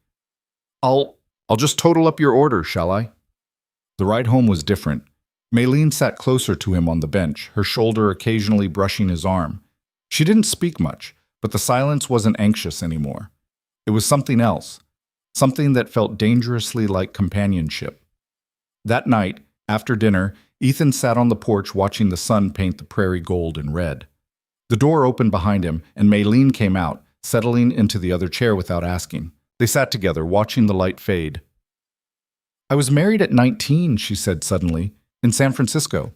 I'll just total up your order, shall I?" The ride home was different. Maylene sat closer to him on the bench, her shoulder occasionally brushing his arm. She didn't speak much, but the silence wasn't anxious anymore. It was something else, something that felt dangerously like companionship. That night, after dinner, Ethan sat on the porch watching the sun paint the prairie gold and red. The door opened behind him, and Maylene came out, settling into the other chair without asking. They sat together, watching the light fade. "I was married at 19, she said suddenly, in San Francisco.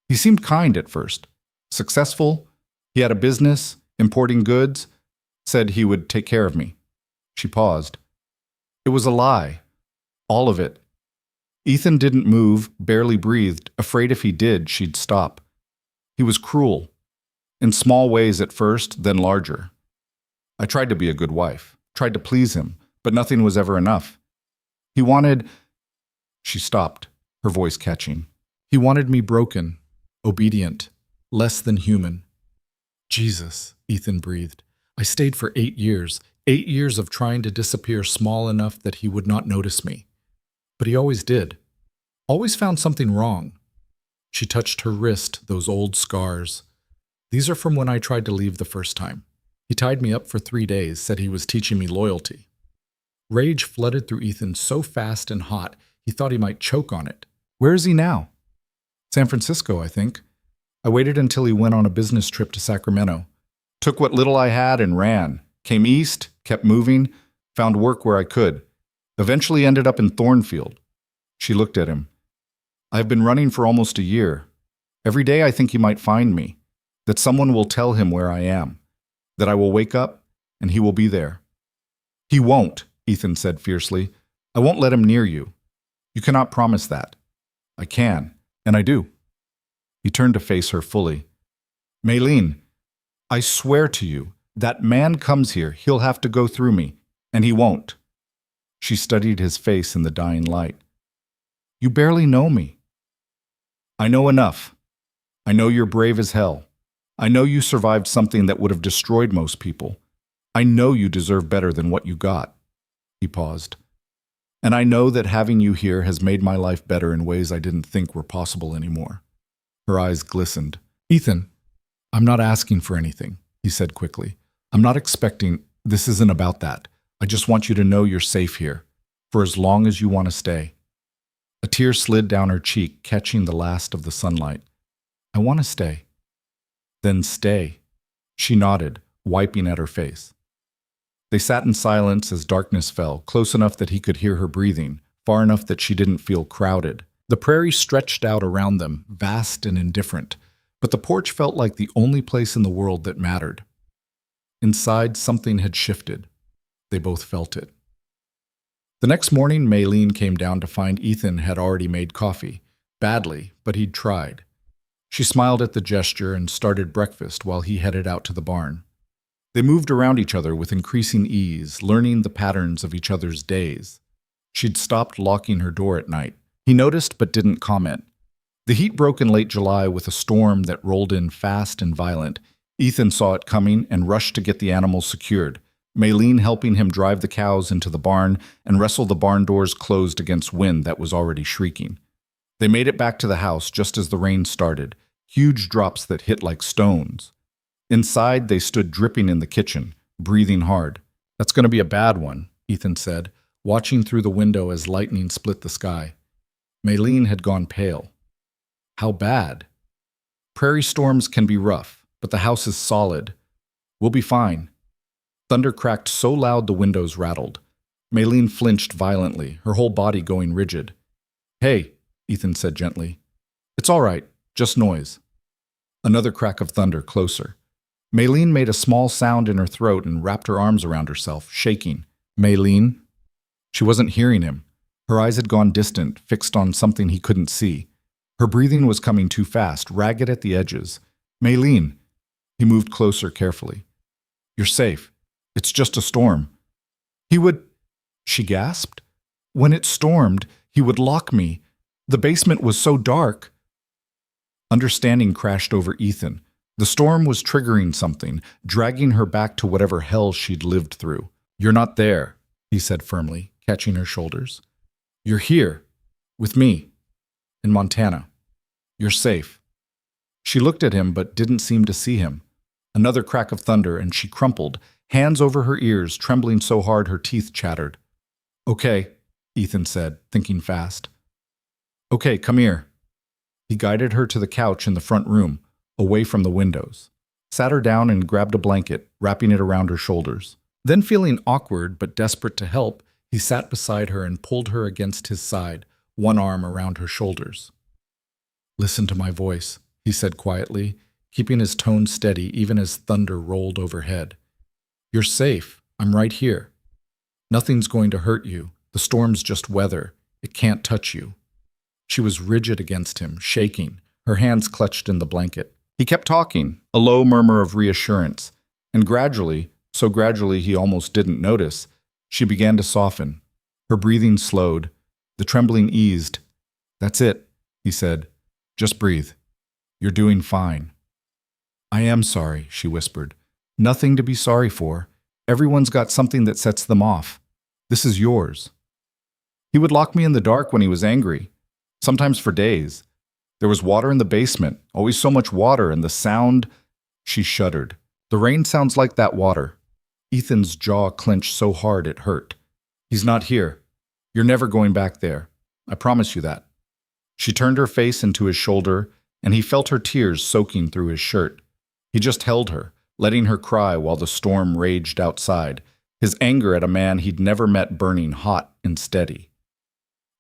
He seemed kind at first. Successful. He had a business, importing goods. Said he would take care of me." She paused. "It was a lie. All of it." Ethan didn't move, barely breathed, afraid if he did, she'd stop. He was cruel. In small ways at first, then larger. "I tried to be a good wife, tried to please him, but nothing was ever enough. He wanted—" She stopped, her voice catching. "He wanted me broken, obedient, less than human." "Jesus," Ethan breathed. "I stayed for 8 years, 8 years of trying to disappear small enough that he would not notice me. But he always did. Always found something wrong." She touched her wrist, those old scars. "These are from when I tried to leave the first time. He tied me up for 3 days, said he was teaching me loyalty." Rage flooded through Ethan so fast and hot, he thought he might choke on it. "Where is he now?" "San Francisco, I think. I waited until he went on a business trip to Sacramento. Took what little I had and ran. Came east, kept moving, found work where I could. Eventually ended up in Thornfield." She looked at him. "I've been running for almost a year. Every day I think he might find me, that someone will tell him where I am, that I will wake up and he will be there." "He won't," Ethan said fiercely. "I won't let him near you. You cannot promise that." "I can, and I do." He turned to face her fully. "Maylene, I swear to you, that man comes here, he'll have to go through me, and he won't." She studied his face in the dying light. "You barely know me." "I know enough. I know you're brave as hell. I know you survived something that would have destroyed most people. I know you deserve better than what you got." He paused. "And I know that having you here has made my life better in ways I didn't think were possible anymore." Her eyes glistened. "Ethan, I'm not asking for anything," he said quickly. "I'm not expecting. This isn't about that. I just want you to know you're safe here, for as long as you want to stay." A tear slid down her cheek, catching the last of the sunlight. "I want to stay." "Then stay." She nodded, wiping at her face. They sat in silence as darkness fell, close enough that he could hear her breathing, far enough that she didn't feel crowded. The prairie stretched out around them, vast and indifferent, but the porch felt like the only place in the world that mattered. Inside, something had shifted. They both felt it. The next morning, Maylene came down to find Ethan had already made coffee. Badly, but he'd tried. She smiled at the gesture and started breakfast while he headed out to the barn. They moved around each other with increasing ease, learning the patterns of each other's days. She'd stopped locking her door at night. He noticed but didn't comment. The heat broke in late July with a storm that rolled in fast and violent. Ethan saw it coming and rushed to get the animals secured, Maylene helping him drive the cows into the barn and wrestle the barn doors closed against wind that was already shrieking. They made it back to the house just as the rain started, huge drops that hit like stones. Inside, they stood dripping in the kitchen, breathing hard. "That's going to be a bad one," Ethan said, watching through the window as lightning split the sky. Maylene had gone pale. "How bad?" "Prairie storms can be rough, but the house is solid. We'll be fine." Thunder cracked so loud the windows rattled. Maylene flinched violently, her whole body going rigid. "Hey," Ethan said gently. "It's all right, just noise." Another crack of thunder, closer. Maylene made a small sound in her throat and wrapped her arms around herself, shaking. "Maylene?" She wasn't hearing him. Her eyes had gone distant, fixed on something he couldn't see. Her breathing was coming too fast, ragged at the edges. "Maylene!" He moved closer carefully. "You're safe. It's just a storm." "He would—" She gasped. "When it stormed, he would lock me. The basement was so dark." Understanding crashed over Ethan. The storm was triggering something, dragging her back to whatever hell she'd lived through. "You're not there," he said firmly, catching her shoulders. "You're here, with me, in Montana. You're safe." She looked at him but didn't seem to see him. Another crack of thunder and she crumpled, hands over her ears, trembling so hard her teeth chattered. "Okay," Ethan said, thinking fast. "Okay, come here." He guided her to the couch in the front room, away from the windows, sat her down and grabbed a blanket, wrapping it around her shoulders. Then, feeling awkward but desperate to help, he sat beside her and pulled her against his side, one arm around her shoulders. "Listen to my voice," he said quietly, keeping his tone steady even as thunder rolled overhead. "You're safe. I'm right here. Nothing's going to hurt you. The storm's just weather. It can't touch you." She was rigid against him, shaking, her hands clutched in the blanket. He kept talking, a low murmur of reassurance, and gradually, so gradually he almost didn't notice, she began to soften. Her breathing slowed. The trembling eased. "That's it," he said. "Just breathe. You're doing fine." "I am sorry," she whispered. "Nothing to be sorry for. Everyone's got something that sets them off. This is yours." He would lock me in the dark when he was angry, sometimes for days. There was water in the basement, always so much water, and the sound— She shuddered. "The rain sounds like that water." Ethan's jaw clenched so hard it hurt. "He's not here. You're never going back there. I promise you that." She turned her face into his shoulder, and he felt her tears soaking through his shirt. He just held her, letting her cry while the storm raged outside, his anger at a man he'd never met burning hot and steady.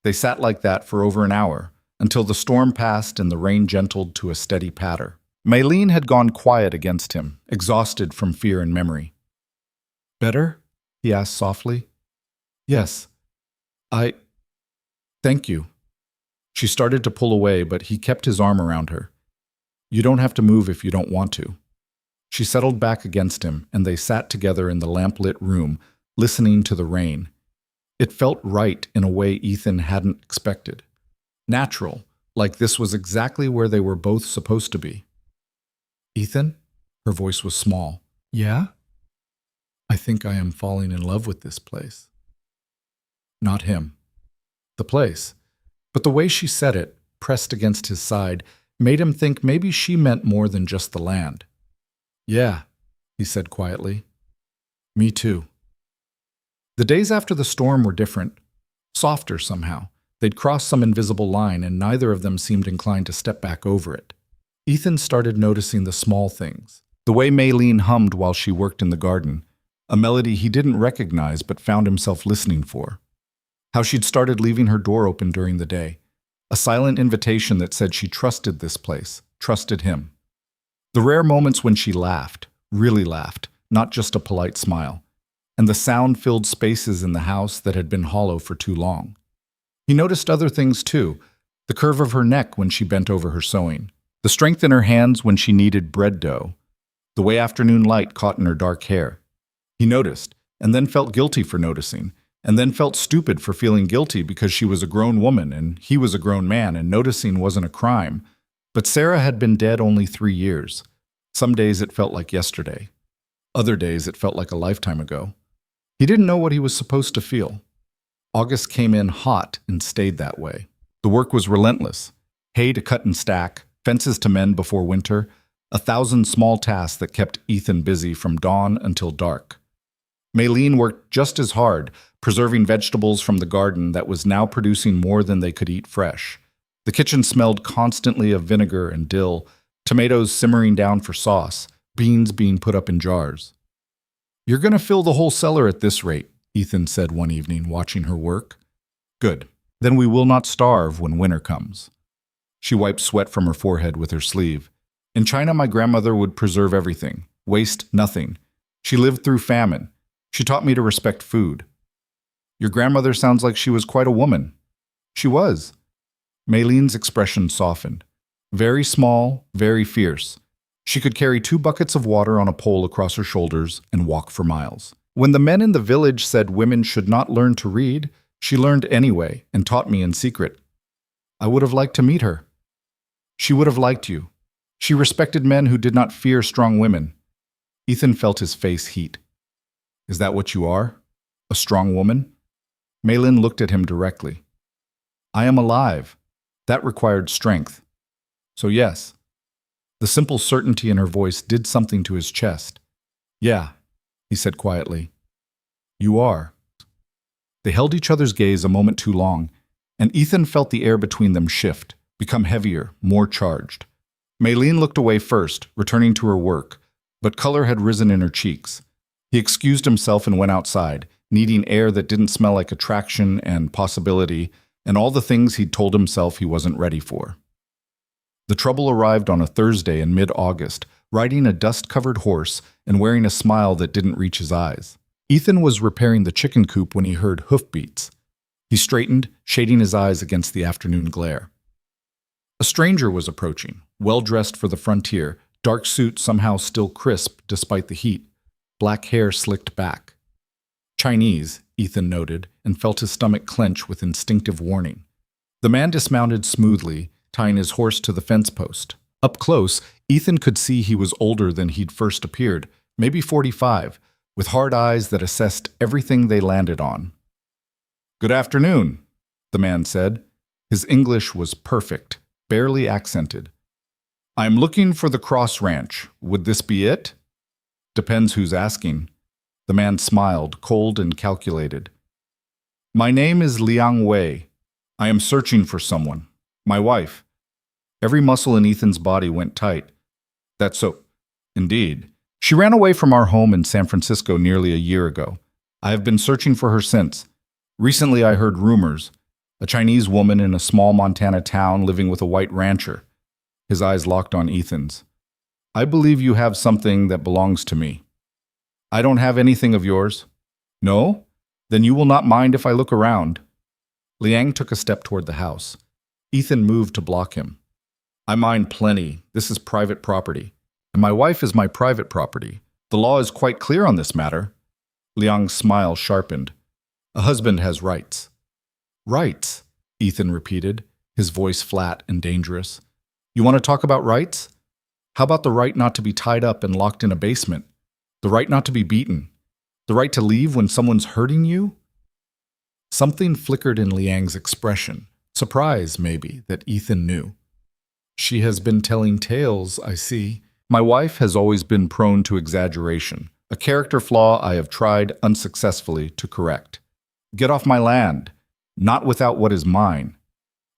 They sat like that for over an hour, until the storm passed and the rain gentled to a steady patter. Maylene had gone quiet against him, exhausted from fear and memory. "Better?" he asked softly. "Yes. Thank you." She started to pull away, but he kept his arm around her. "You don't have to move if you don't want to." She settled back against him, and they sat together in the lamp-lit room, listening to the rain. It felt right in a way Ethan hadn't expected. Natural, like this was exactly where they were both supposed to be. "Ethan?" Her voice was small. "Yeah?" "I think I am falling in love with this place." Not him. The place. But the way she said it, pressed against his side, made him think maybe she meant more than just the land. "Yeah," he said quietly. "Me too." The days after the storm were different, softer somehow. They'd crossed some invisible line, and neither of them seemed inclined to step back over it. Ethan started noticing the small things. The way Maylene hummed while she worked in the garden, a melody he didn't recognize but found himself listening for. How she'd started leaving her door open during the day, a silent invitation that said she trusted this place, trusted him. The rare moments when she laughed, really laughed, not just a polite smile, and the sound-filled spaces in the house that had been hollow for too long. He noticed other things too, the curve of her neck when she bent over her sewing, the strength in her hands when she kneaded bread dough, the way afternoon light caught in her dark hair. He noticed, and then felt guilty for noticing, and then felt stupid for feeling guilty because she was a grown woman and he was a grown man and noticing wasn't a crime. But Sarah had been dead only 3 years. Some days it felt like yesterday. Other days it felt like a lifetime ago. He didn't know what he was supposed to feel. August came in hot and stayed that way. The work was relentless. Hay to cut and stack, fences to mend before winter, 1,000 small tasks that kept Ethan busy from dawn until dark. Maylene worked just as hard, preserving vegetables from the garden that was now producing more than they could eat fresh. The kitchen smelled constantly of vinegar and dill, tomatoes simmering down for sauce, beans being put up in jars. "You're going to fill the whole cellar at this rate," Ethan said one evening, watching her work. "Good. Then we will not starve when winter comes." She wiped sweat from her forehead with her sleeve. "In China, my grandmother would preserve everything, waste nothing. She lived through famine. She taught me to respect food." "Your grandmother sounds like she was quite a woman." "She was." Maylene's expression softened. Very small, very fierce. She could carry 2 buckets of water on a pole across her shoulders and walk for miles. When the men in the village said women should not learn to read, she learned anyway and taught me in secret. I would have liked to meet her. She would have liked you. She respected men who did not fear strong women. Ethan felt his face heat. "Is that what you are? A strong woman?" Maylene looked at him directly. "I am alive. That required strength. So yes." The simple certainty in her voice did something to his chest. "Yeah," he said quietly. "You are." They held each other's gaze a moment too long, and Ethan felt the air between them shift, become heavier, more charged. Maylene looked away first, returning to her work, but color had risen in her cheeks. He excused himself and went outside, needing air that didn't smell like attraction and possibility, and all the things he'd told himself he wasn't ready for. The trouble arrived on a Thursday in mid-August, riding a dust-covered horse and wearing a smile that didn't reach his eyes. Ethan was repairing the chicken coop when he heard hoofbeats. He straightened, shading his eyes against the afternoon glare. A stranger was approaching, well-dressed for the frontier, dark suit somehow still crisp despite the heat, black hair slicked back. Chinese, Ethan noted, and felt his stomach clench with instinctive warning. The man dismounted smoothly, tying his horse to the fence post. Up close, Ethan could see he was older than he'd first appeared, maybe 45, with hard eyes that assessed everything they landed on. "Good afternoon," the man said. His English was perfect, barely accented. "I'm looking for the Cross Ranch. Would this be it?" "Depends who's asking." The man smiled, cold and calculated. "My name is Liang Wei. I am searching for someone. My wife." Every muscle in Ethan's body went tight. "That's so. Indeed. She ran away from our home in San Francisco nearly a year ago. I have been searching for her since. Recently I heard rumors. A Chinese woman in a small Montana town living with a white rancher." His eyes locked on Ethan's. "I believe you have something that belongs to me." "I don't have anything of yours." "No? Then you will not mind if I look around." Liang took a step toward the house. Ethan moved to block him. "I mind plenty. This is private property. And my wife is my private property. The law is quite clear on this matter." Liang's smile sharpened. "A husband has rights." "Rights?" Ethan repeated, his voice flat and dangerous. "You want to talk about rights? How about the right not to be tied up and locked in a basement? The right not to be beaten? The right to leave when someone's hurting you?" Something flickered in Liang's expression. Surprise, maybe, that Ethan knew. "She has been telling tales, I see. My wife has always been prone to exaggeration, a character flaw I have tried unsuccessfully to correct. Get off my land, not without what is mine.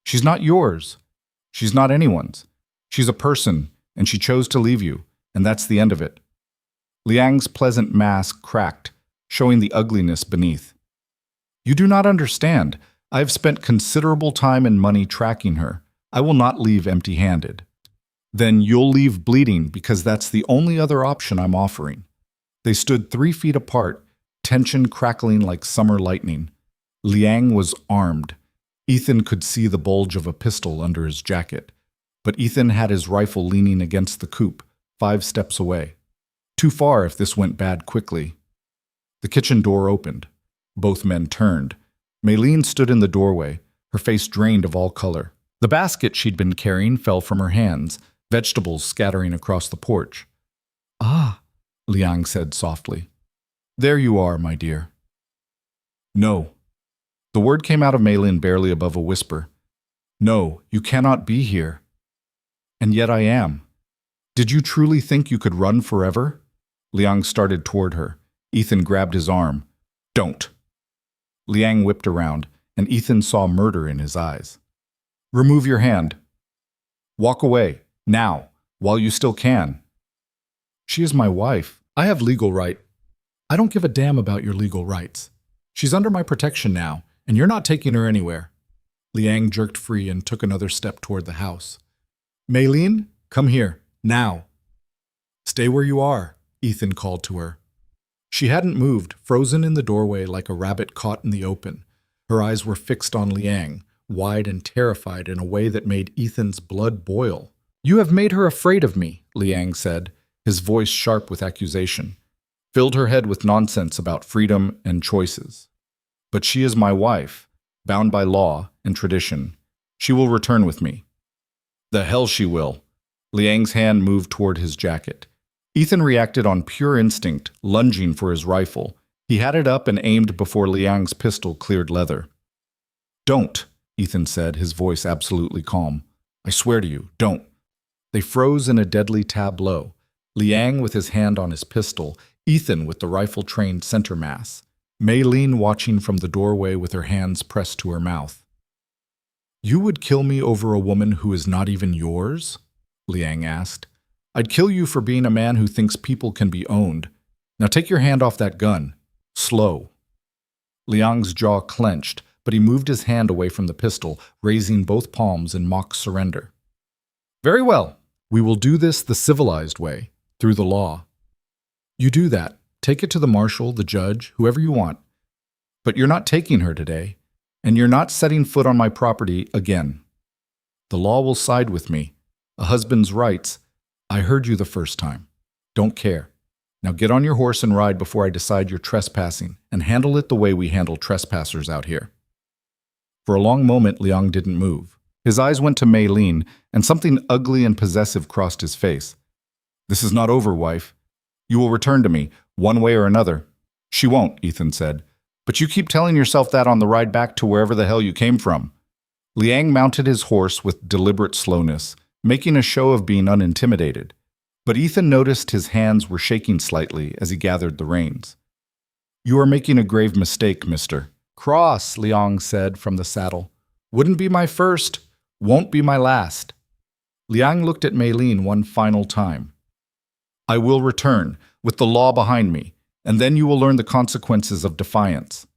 She's not yours. She's not anyone's. She's a person, and she chose to leave you, and that's the end of it." Liang's pleasant mask cracked, showing the ugliness beneath. "You do not understand. I have spent considerable time and money tracking her. I will not leave empty-handed." "Then you'll leave bleeding because that's the only other option I'm offering." They stood 3 feet apart, tension crackling like summer lightning. Liang was armed. Ethan could see the bulge of a pistol under his jacket, but Ethan had his rifle leaning against the coop, 5 steps away. Too far if this went bad quickly. The kitchen door opened. Both men turned. Maylene stood in the doorway, her face drained of all color. The basket she'd been carrying fell from her hands, vegetables scattering across the porch. "Ah," Liang said softly. "There you are, my dear." "No." The word came out of Maylin barely above a whisper. "No, you cannot be here." "And yet I am. Did you truly think you could run forever?" Liang started toward her. Ethan grabbed his arm. "Don't." Liang whipped around, and Ethan saw murder in his eyes. "Remove your hand. Walk away, now, while you still can." "She is my wife. I have legal right." "I don't give a damn about your legal rights. She's under my protection now, and you're not taking her anywhere." Liang jerked free and took another step toward the house. "Maylene, come here, now." "Stay where you are," Ethan called to her. She hadn't moved, frozen in the doorway like a rabbit caught in the open. Her eyes were fixed on Liang, wide and terrified in a way that made Ethan's blood boil. "You have made her afraid of me," Liang said, his voice sharp with accusation. "Filled her head with nonsense about freedom and choices. But she is my wife, bound by law and tradition. She will return with me." "The hell she will." Liang's hand moved toward his jacket. Ethan reacted on pure instinct, lunging for his rifle. He had it up and aimed before Liang's pistol cleared leather. "Don't," Ethan said, his voice absolutely calm. "I swear to you, don't." They froze in a deadly tableau. Liang with his hand on his pistol, Ethan with the rifle-trained center mass. Maylene watching from the doorway with her hands pressed to her mouth. "You would kill me over a woman who is not even yours?" Liang asked. "I'd kill you for being a man who thinks people can be owned. Now take your hand off that gun. Slow." Liang's jaw clenched, but he moved his hand away from the pistol, raising both palms in mock surrender. "Very well. We will do this the civilized way, through the law. You do that. Take it to the marshal, the judge, whoever you want. But you're not taking her today, and you're not setting foot on my property again. The law will side with me. A husband's rights. I heard you the first time. Don't care. Now get on your horse and ride before I decide you're trespassing, and handle it the way we handle trespassers out here." For a long moment, Liang didn't move. His eyes went to Maylene, and something ugly and possessive crossed his face. "This is not over, wife. You will return to me, one way or another." "She won't," Ethan said. "But you keep telling yourself that on the ride back to wherever the hell you came from." Liang mounted his horse with deliberate slowness, making a show of being unintimidated. But Ethan noticed his hands were shaking slightly as he gathered the reins. "You are making a grave mistake, mister." "Cross," Liang said from the saddle. "Wouldn't be my first, won't be my last." Liang looked at Maylene one final time. "I will return, with the law behind me, and then you will learn the consequences of defiance."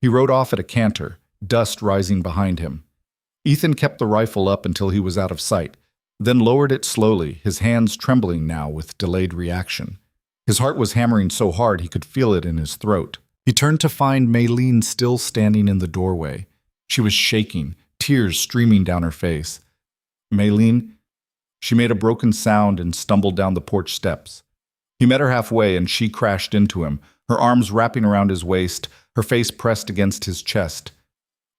He rode off at a canter, dust rising behind him. Ethan kept the rifle up until he was out of sight, then lowered it slowly, his hands trembling now with delayed reaction. His heart was hammering so hard he could feel it in his throat. He turned to find Maylene still standing in the doorway. She was shaking, tears streaming down her face. "Maylene?" She made a broken sound and stumbled down the porch steps. He met her halfway and she crashed into him, her arms wrapping around his waist, her face pressed against his chest.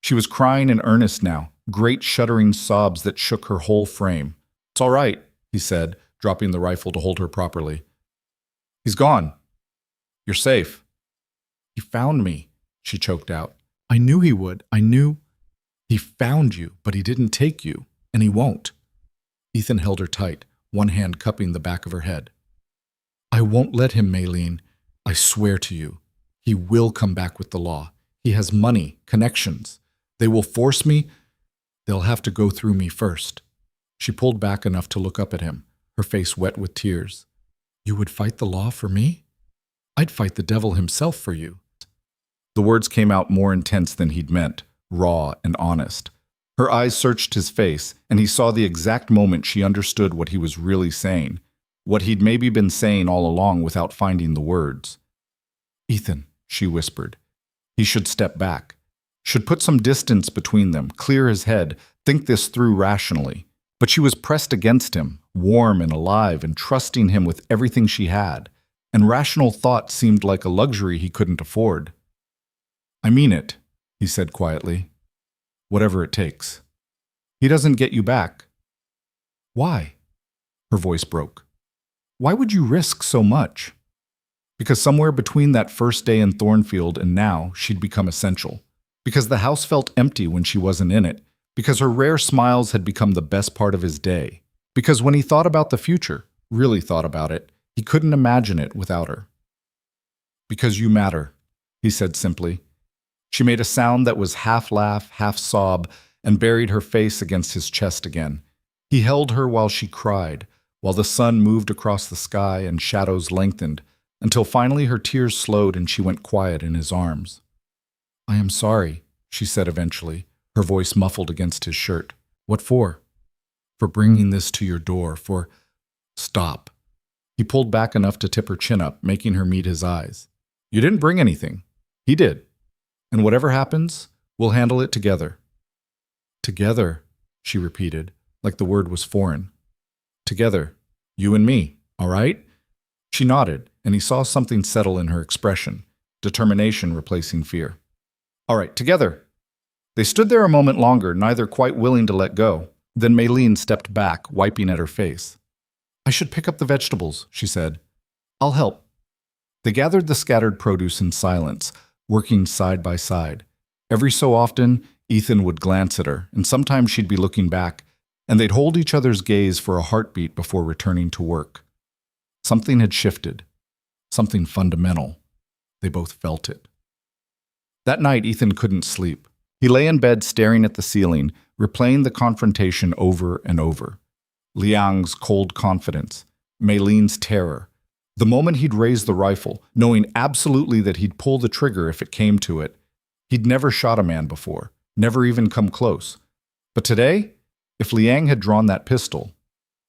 She was crying in earnest now, great shuddering sobs that shook her whole frame. "It's all right," he said, dropping the rifle to hold her properly. "He's gone. You're safe." "He found me," she choked out. "I knew he would. I knew." "He found you, but he didn't take you, and he won't." Ethan held her tight, one hand cupping the back of her head. "I won't let him, Maylene. I swear to you. He will come back with the law. He has money, connections. They will force me. They'll have to go through me first." She pulled back enough to look up at him, her face wet with tears. "You would fight the law for me? I'd fight the devil himself for you." The words came out more intense than he'd meant, raw and honest. Her eyes searched his face, and he saw the exact moment she understood what he was really saying, what he'd maybe been saying all along without finding the words. "Ethan," she whispered. He should step back, should put some distance between them, clear his head, think this through rationally. But she was pressed against him, warm and alive and trusting him with everything she had, and rational thought seemed like a luxury he couldn't afford. I mean it, he said quietly. Whatever it takes. He doesn't get you back. Why? Her voice broke. Why would you risk so much? Because somewhere between that first day in Thornfield and now, she'd become essential. Because the house felt empty when she wasn't in it. Because her rare smiles had become the best part of his day. Because when he thought about the future, really thought about it, he couldn't imagine it without her. Because you matter, he said simply. She made a sound that was half laugh, half sob, and buried her face against his chest again. He held her while she cried, while the sun moved across the sky and shadows lengthened, until finally her tears slowed and she went quiet in his arms. I am sorry, she said eventually, her voice muffled against his shirt. What for? For bringing this to your door, for... Stop. He pulled back enough to tip her chin up, making her meet his eyes. You didn't bring anything. He did. And whatever happens, we'll handle it together. Together, she repeated, like the word was foreign. Together, you and me, all right? She nodded, and he saw something settle in her expression, determination replacing fear. All right, together. They stood there a moment longer, neither quite willing to let go. Then Maylene stepped back, wiping at her face. I should pick up the vegetables, she said. I'll help. They gathered the scattered produce in silence, working side by side. Every so often, Ethan would glance at her, and sometimes she'd be looking back, and they'd hold each other's gaze for a heartbeat before returning to work. Something had shifted. Something fundamental. They both felt it. That night, Ethan couldn't sleep. He lay in bed staring at the ceiling, replaying the confrontation over and over. Liang's cold confidence, Maylene's terror. The moment he'd raise the rifle, knowing absolutely that he'd pull the trigger if it came to it. He'd never shot a man before, never even come close. But today, if Liang had drawn that pistol,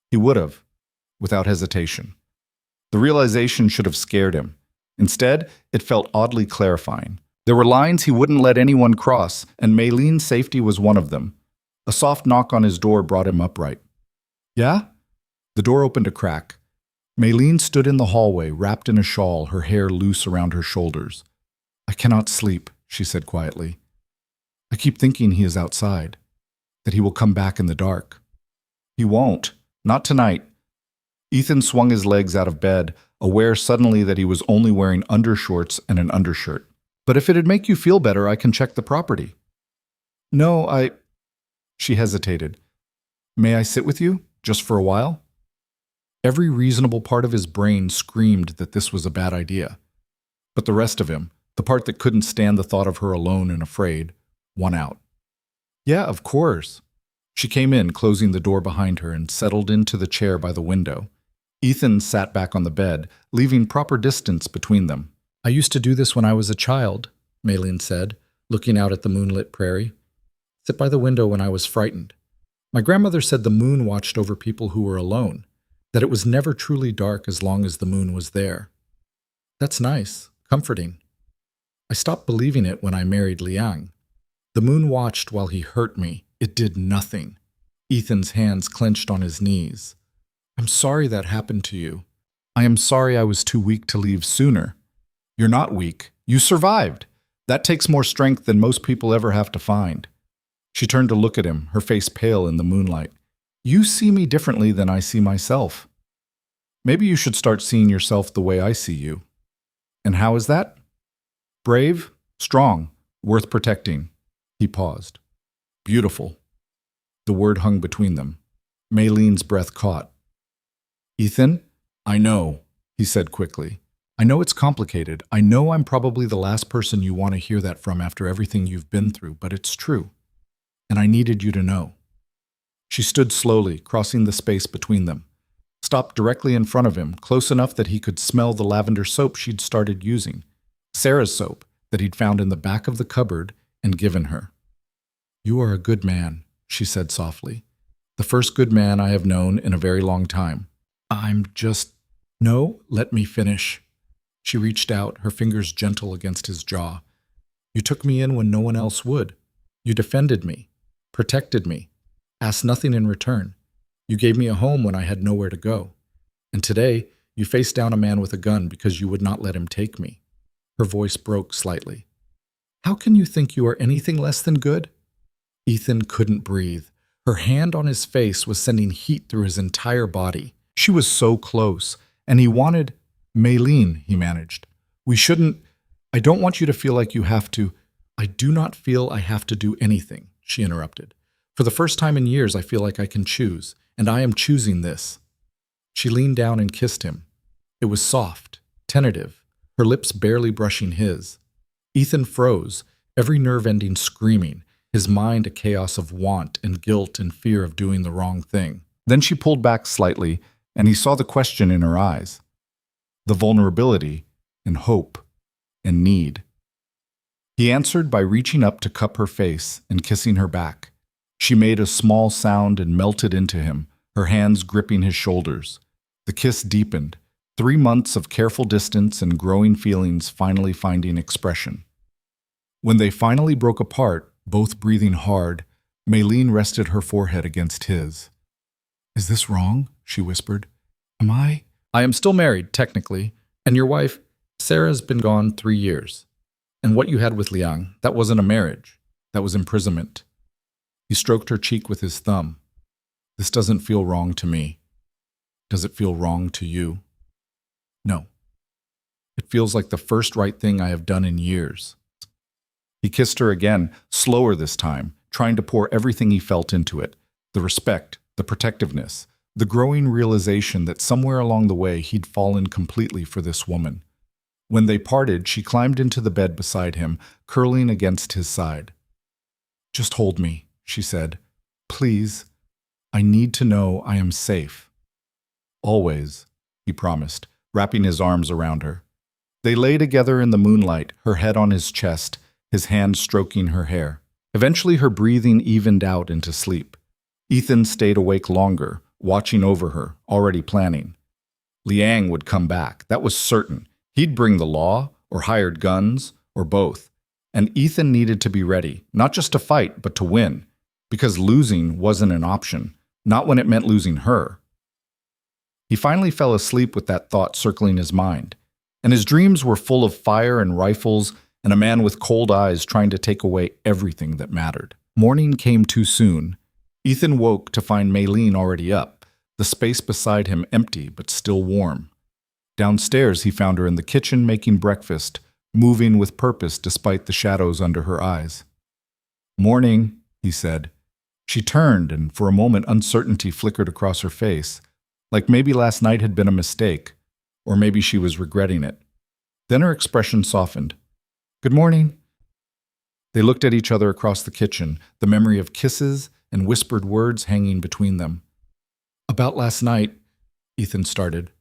he would have, without hesitation. The realization should have scared him. Instead, it felt oddly clarifying. There were lines he wouldn't let anyone cross, and Maylene's safety was one of them. A soft knock on his door brought him upright. Yeah? The door opened a crack. Maylene stood in the hallway, wrapped in a shawl, her hair loose around her shoulders. I cannot sleep, she said quietly. I keep thinking he is outside, that he will come back in the dark. He won't. Not tonight. Ethan swung his legs out of bed, aware suddenly that he was only wearing undershorts and an undershirt. But if it'd make you feel better, I can check the property. No, She hesitated. May I sit with you, just for a while? Every reasonable part of his brain screamed that this was a bad idea. But the rest of him, the part that couldn't stand the thought of her alone and afraid, won out. Yeah, of course. She came in, closing the door behind her, and settled into the chair by the window. Ethan sat back on the bed, leaving proper distance between them. I used to do this when I was a child, Maylene said, looking out at the moonlit prairie. Sit by the window when I was frightened. My grandmother said the moon watched over people who were alone, that it was never truly dark as long as the moon was there. That's nice, comforting. I stopped believing it when I married Liang. The moon watched while he hurt me. It did nothing. Ethan's hands clenched on his knees. I'm sorry that happened to you. I am sorry I was too weak to leave sooner. You're not weak. You survived. That takes more strength than most people ever have to find. She turned to look at him, her face pale in the moonlight. You see me differently than I see myself. Maybe you should start seeing yourself the way I see you. And how is that? Brave, strong, worth protecting. He paused. Beautiful. The word hung between them. Maylene's breath caught. Ethan, I know, he said quickly. I know it's complicated. I know I'm probably the last person you want to hear that from after everything you've been through, but it's true. And I needed you to know. She stood slowly, crossing the space between them, stopped directly in front of him, close enough that he could smell the lavender soap she'd started using, Sarah's soap that he'd found in the back of the cupboard and given her. You are a good man, she said softly. The first good man I have known in a very long time. No, let me finish. She reached out, her fingers gentle against his jaw. You took me in when no one else would. You defended me, protected me, asked nothing in return. You gave me a home when I had nowhere to go. And today, you faced down a man with a gun because you would not let him take me. Her voice broke slightly. How can you think you are anything less than good? Ethan couldn't breathe. Her hand on his face was sending heat through his entire body. She was so close, and he wanted, Maylene, he managed. I don't want you to feel like you have to. I do not feel I have to do anything, she interrupted. For the first time in years, I feel like I can choose, and I am choosing this. She leaned down and kissed him. It was soft, tentative, her lips barely brushing his. Ethan froze, every nerve ending screaming, his mind a chaos of want and guilt and fear of doing the wrong thing. Then she pulled back slightly, and he saw the question in her eyes. The vulnerability and hope and need. He answered by reaching up to cup her face and kissing her back. She made a small sound and melted into him, her hands gripping his shoulders. The kiss deepened, 3 months of careful distance and growing feelings finally finding expression. When they finally broke apart, both breathing hard, Maylene rested her forehead against his. "Is this wrong?" she whispered. I am still married, technically, and your wife, Sarah's been gone 3 years. And what you had with Liang, that wasn't a marriage. That was imprisonment." He stroked her cheek with his thumb. "This doesn't feel wrong to me. Does it feel wrong to you?" "No. It feels like the first right thing I have done in years." He kissed her again, slower this time, trying to pour everything he felt into it. The respect, the protectiveness, the growing realization that somewhere along the way he'd fallen completely for this woman. When they parted, she climbed into the bed beside him, curling against his side. "Just hold me," she said. "Please. I need to know I am safe." "Always," he promised, wrapping his arms around her. They lay together in the moonlight, her head on his chest, his hand stroking her hair. Eventually her breathing evened out into sleep. Ethan stayed awake longer, watching over her, already planning. Liang would come back, that was certain. He'd bring the law, or hired guns, or both. And Ethan needed to be ready, not just to fight, but to win. Because losing wasn't an option, not when it meant losing her. He finally fell asleep with that thought circling his mind. And his dreams were full of fire and rifles, and a man with cold eyes trying to take away everything that mattered. Morning came too soon. Ethan woke to find Maylene already up, the space beside him empty but still warm. Downstairs he found her in the kitchen making breakfast, moving with purpose despite the shadows under her eyes. "Morning," he said. She turned, and for a moment uncertainty flickered across her face, like maybe last night had been a mistake, or maybe she was regretting it. Then her expression softened. "Good morning." They looked at each other across the kitchen, the memory of kisses and whispered words hanging between them. "About last night," Ethan started.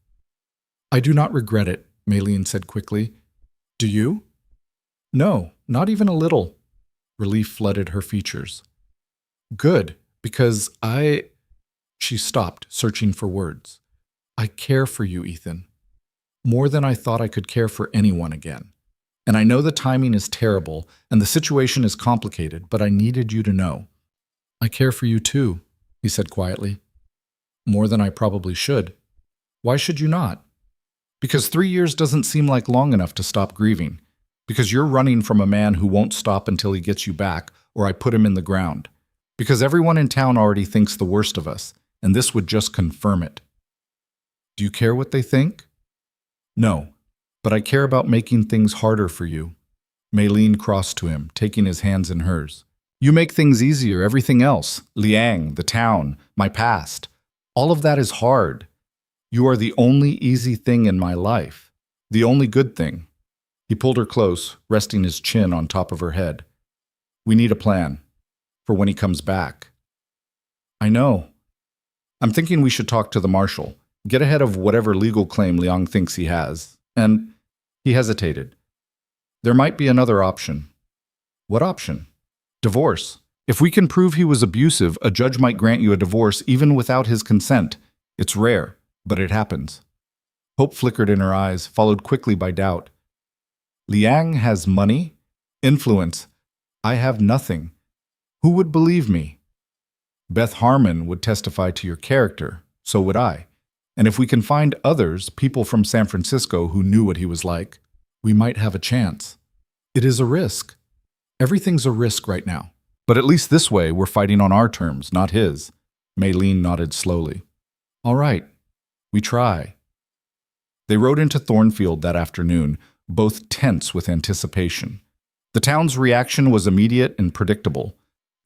"I do not regret it," Maylene said quickly. "Do you?" "No, not even a little." Relief flooded her features. "Good, because She stopped, searching for words. "I care for you, Ethan. More than I thought I could care for anyone again. And I know the timing is terrible, and the situation is complicated, but I needed you to know." "I care for you too," he said quietly. "More than I probably should." "Why should you not?" "Because 3 years doesn't seem like long enough to stop grieving. Because you're running from a man who won't stop until he gets you back, or I put him in the ground. Because everyone in town already thinks the worst of us, and this would just confirm it." "Do you care what they think?" "No, but I care about making things harder for you." Maylene crossed to him, taking his hands in hers. "You make things easier, everything else. Liang, the town, my past. All of that is hard. You are the only easy thing in my life. The only good thing." He pulled her close, resting his chin on top of her head. "We need a plan. For when he comes back." "I know. I'm thinking we should talk to the marshal. Get ahead of whatever legal claim Liang thinks he has. And..." He hesitated. "There might be another option." "What option?" "Divorce. If we can prove he was abusive, a judge might grant you a divorce even without his consent. It's rare, but it happens." Hope flickered in her eyes, followed quickly by doubt. "Liang has money, influence. I have nothing. Who would believe me? Beth Harmon would testify to your character, so would I. And if we can find others, people from San Francisco who knew what he was like, we might have a chance. It is a risk." Everything's a risk right now. But at least this way, we're fighting on our terms, not his. Maylene nodded slowly. All right, we try. They rode into Thornfield that afternoon, both tense with anticipation. The town's reaction was immediate and predictable.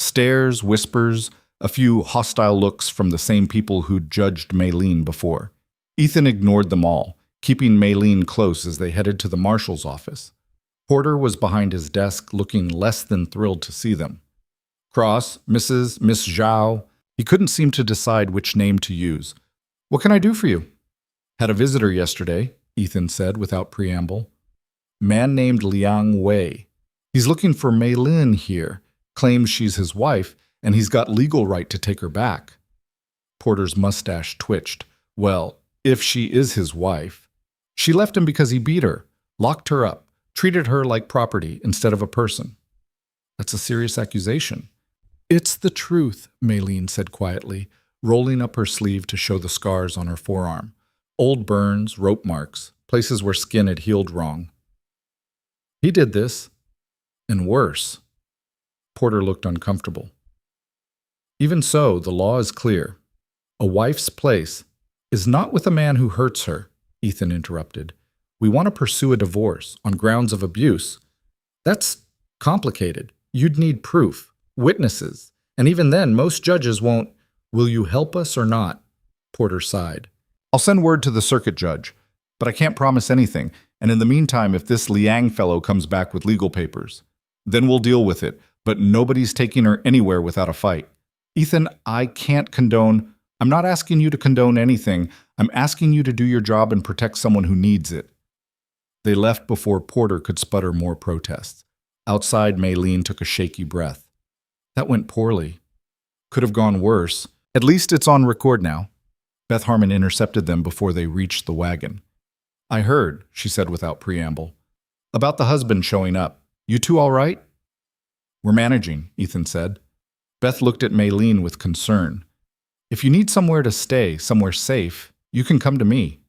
Stares, whispers, a few hostile looks from the same people who'd judged Maylene before. Ethan ignored them all, keeping Maylene close as they headed to the marshal's office. Porter was behind his desk, looking less than thrilled to see them. Cross, Mrs., Miss Zhao. He couldn't seem to decide which name to use. What can I do for you? Had a visitor yesterday, Ethan said without preamble. Man named Liang Wei. He's looking for Maylene here, claims she's his wife, and he's got legal right to take her back. Porter's mustache twitched. Well, if she is his wife. She left him because he beat her, locked her up, treated her like property instead of a person. That's a serious accusation. It's the truth, Maylene said quietly, rolling up her sleeve to show the scars on her forearm. Old burns, rope marks, places where skin had healed wrong. He did this, and worse. Porter looked uncomfortable. Even so, the law is clear. A wife's place is not with a man who hurts her, Ethan interrupted. We want to pursue a divorce on grounds of abuse. That's complicated. You'd need proof, witnesses, and even then, most judges won't. Will you help us or not? Porter sighed. I'll send word to the circuit judge, but I can't promise anything, and in the meantime, if this Liang fellow comes back with legal papers, then we'll deal with it, but nobody's taking her anywhere without a fight. Ethan, I can't condone. I'm not asking you to condone anything. I'm asking you to do your job and protect someone who needs it. They left before Porter could sputter more protests. Outside, Maylene took a shaky breath. That went poorly. Could have gone worse. At least it's on record now. Beth Harmon intercepted them before they reached the wagon. I heard, she said without preamble, about the husband showing up. You two all right? We're managing, Ethan said. Beth looked at Maylene with concern. If you need somewhere to stay, somewhere safe, you can come to me.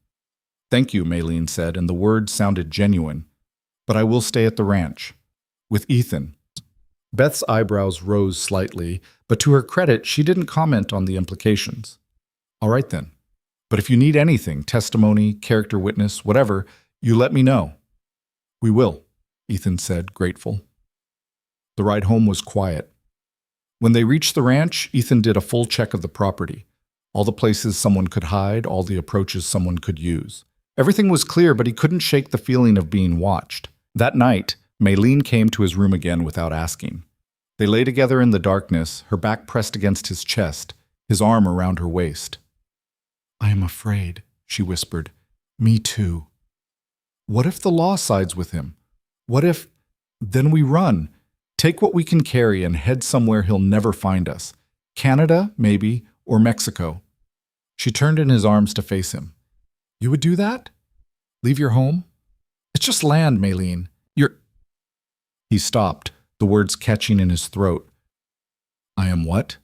Thank you, Maylene said, and the words sounded genuine. But I will stay at the ranch. With Ethan. Beth's eyebrows rose slightly, but to her credit, she didn't comment on the implications. All right then. But if you need anything, testimony, character witness, whatever, you let me know. We will, Ethan said, grateful. The ride home was quiet. When they reached the ranch, Ethan did a full check of the property. All the places someone could hide, all the approaches someone could use. Everything was clear, but he couldn't shake the feeling of being watched. That night, Maylene came to his room again without asking. They lay together in the darkness, her back pressed against his chest, his arm around her waist. I am afraid, she whispered. Me too. What if the law sides with him? What if... Then we run. Take what we can carry and head somewhere he'll never find us. Canada, maybe, or Mexico. She turned in his arms to face him. You would do that? Leave your home? It's just land, Maylene. You're... He stopped, the words catching in his throat. I am what?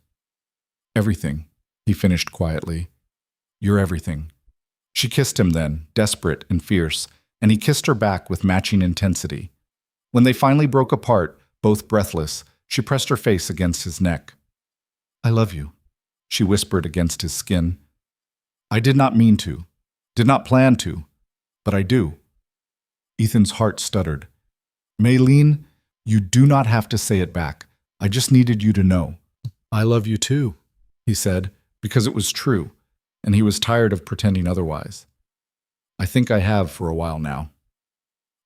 Everything, he finished quietly. You're everything. She kissed him then, desperate and fierce, and he kissed her back with matching intensity. When they finally broke apart, both breathless, she pressed her face against his neck. I love you, she whispered against his skin. I did not mean to, did not plan to, but I do. Ethan's heart stuttered. Maylene, you do not have to say it back. I just needed you to know. I love you too, he said, because it was true, and he was tired of pretending otherwise. I think I have for a while now.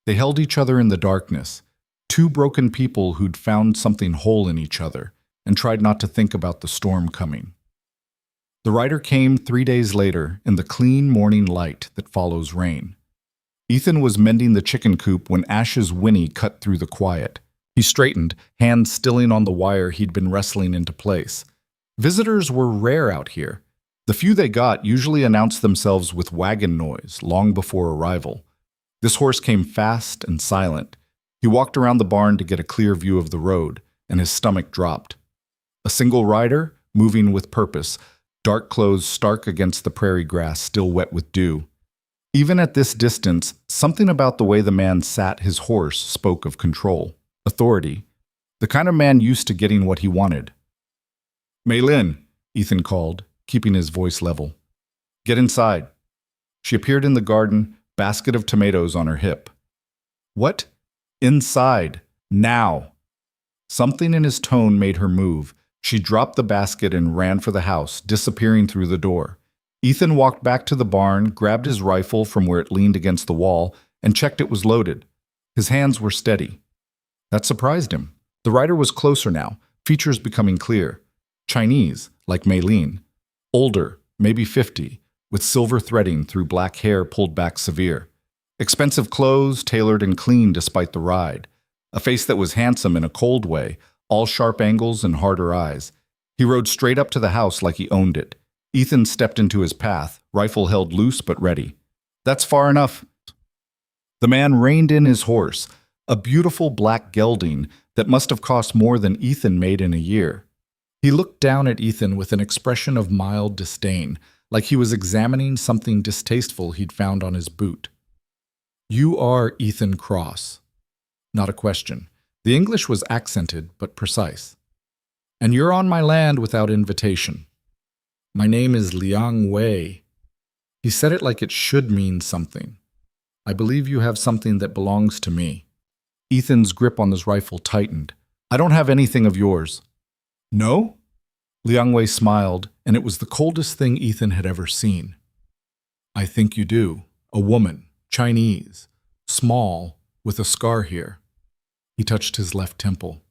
They held each other in the darkness, two broken people who'd found something whole in each other and tried not to think about the storm coming. The rider came 3 days later in the clean morning light that follows rain. Ethan was mending the chicken coop when Ash's whinny cut through the quiet. He straightened, hands stilling on the wire he'd been wrestling into place. Visitors were rare out here. The few they got usually announced themselves with wagon noise long before arrival. This horse came fast and silent. He walked around the barn to get a clear view of the road, and his stomach dropped. A single rider, moving with purpose, dark clothes stark against the prairie grass still wet with dew. Even at this distance, something about the way the man sat his horse spoke of control, authority. The kind of man used to getting what he wanted. Maylin, Ethan called, keeping his voice level. Get inside. She appeared in the garden, basket of tomatoes on her hip. What? Inside. Now. Something in his tone made her move. She dropped the basket and ran for the house, disappearing through the door. Ethan walked back to the barn, grabbed his rifle from where it leaned against the wall, and checked it was loaded. His hands were steady. That surprised him. The rider was closer now, features becoming clear. Chinese, like Maylin. Older, maybe 50, with silver threading through black hair pulled back severe. Expensive clothes, tailored and clean despite the ride. A face that was handsome in a cold way, all sharp angles and harder eyes. He rode straight up to the house like he owned it. Ethan stepped into his path, rifle held loose but ready. That's far enough. The man reined in his horse, a beautiful black gelding that must have cost more than Ethan made in a year. He looked down at Ethan with an expression of mild disdain, like he was examining something distasteful he'd found on his boot. You are Ethan Cross. Not a question. The English was accented but precise. And you're on my land without invitation. My name is Liang Wei. He said it like it should mean something. I believe you have something that belongs to me. Ethan's grip on his rifle tightened. I don't have anything of yours. No? Liang Wei smiled, and it was the coldest thing Ethan had ever seen. I think you do. A woman, Chinese, small, with a scar here. He touched his left temple.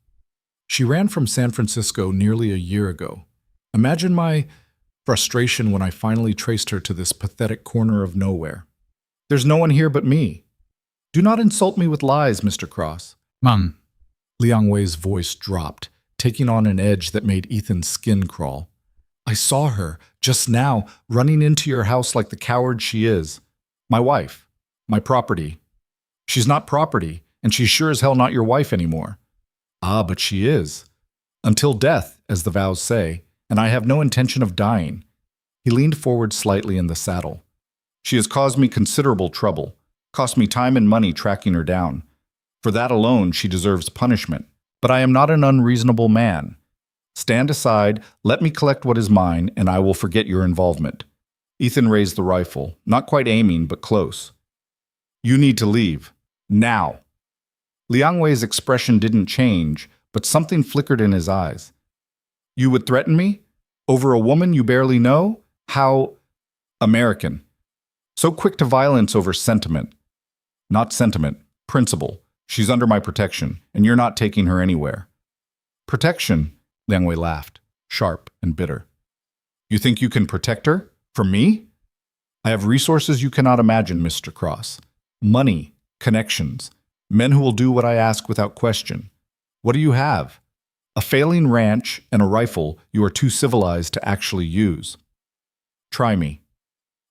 She ran from San Francisco nearly a year ago. Imagine my frustration when I finally traced her to this pathetic corner of nowhere. There's no one here but me. Do not insult me with lies, Mr. Cross. Mom. Liang Wei's voice dropped, taking on an edge that made Ethan's skin crawl. I saw her, just now, running into your house like the coward she is. My wife. My property. She's not property, and she's sure as hell not your wife anymore. Ah, but she is. Until death, as the vows say, and I have no intention of dying. He leaned forward slightly in the saddle. She has caused me considerable trouble, cost me time and money tracking her down. For that alone, she deserves punishment. But I am not an unreasonable man. Stand aside, let me collect what is mine, and I will forget your involvement. Ethan raised the rifle, not quite aiming, but close. You need to leave. Now. Liang Wei's expression didn't change, but something flickered in his eyes. You would threaten me? Over a woman you barely know? How American. So quick to violence over sentiment. Not sentiment, principle. She's under my protection, and you're not taking her anywhere. Protection? Liang Wei laughed, sharp and bitter. You think you can protect her? From me? I have resources you cannot imagine, Mr. Cross. Money, connections, men who will do what I ask without question. What do you have? A failing ranch and a rifle you are too civilized to actually use. Try me.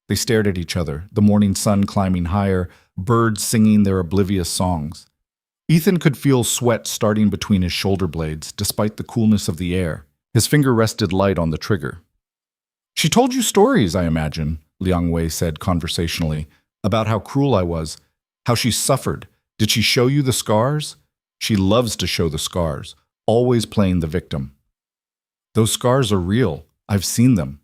They stared at each other, the morning sun climbing higher, birds singing their oblivious songs. Ethan could feel sweat starting between his shoulder blades, despite the coolness of the air. His finger rested light on the trigger. She told you stories, I imagine, Liang Wei said conversationally, about how cruel I was, how she suffered. Did she show you the scars? She loves to show the scars, always playing the victim. Those scars are real. I've seen them.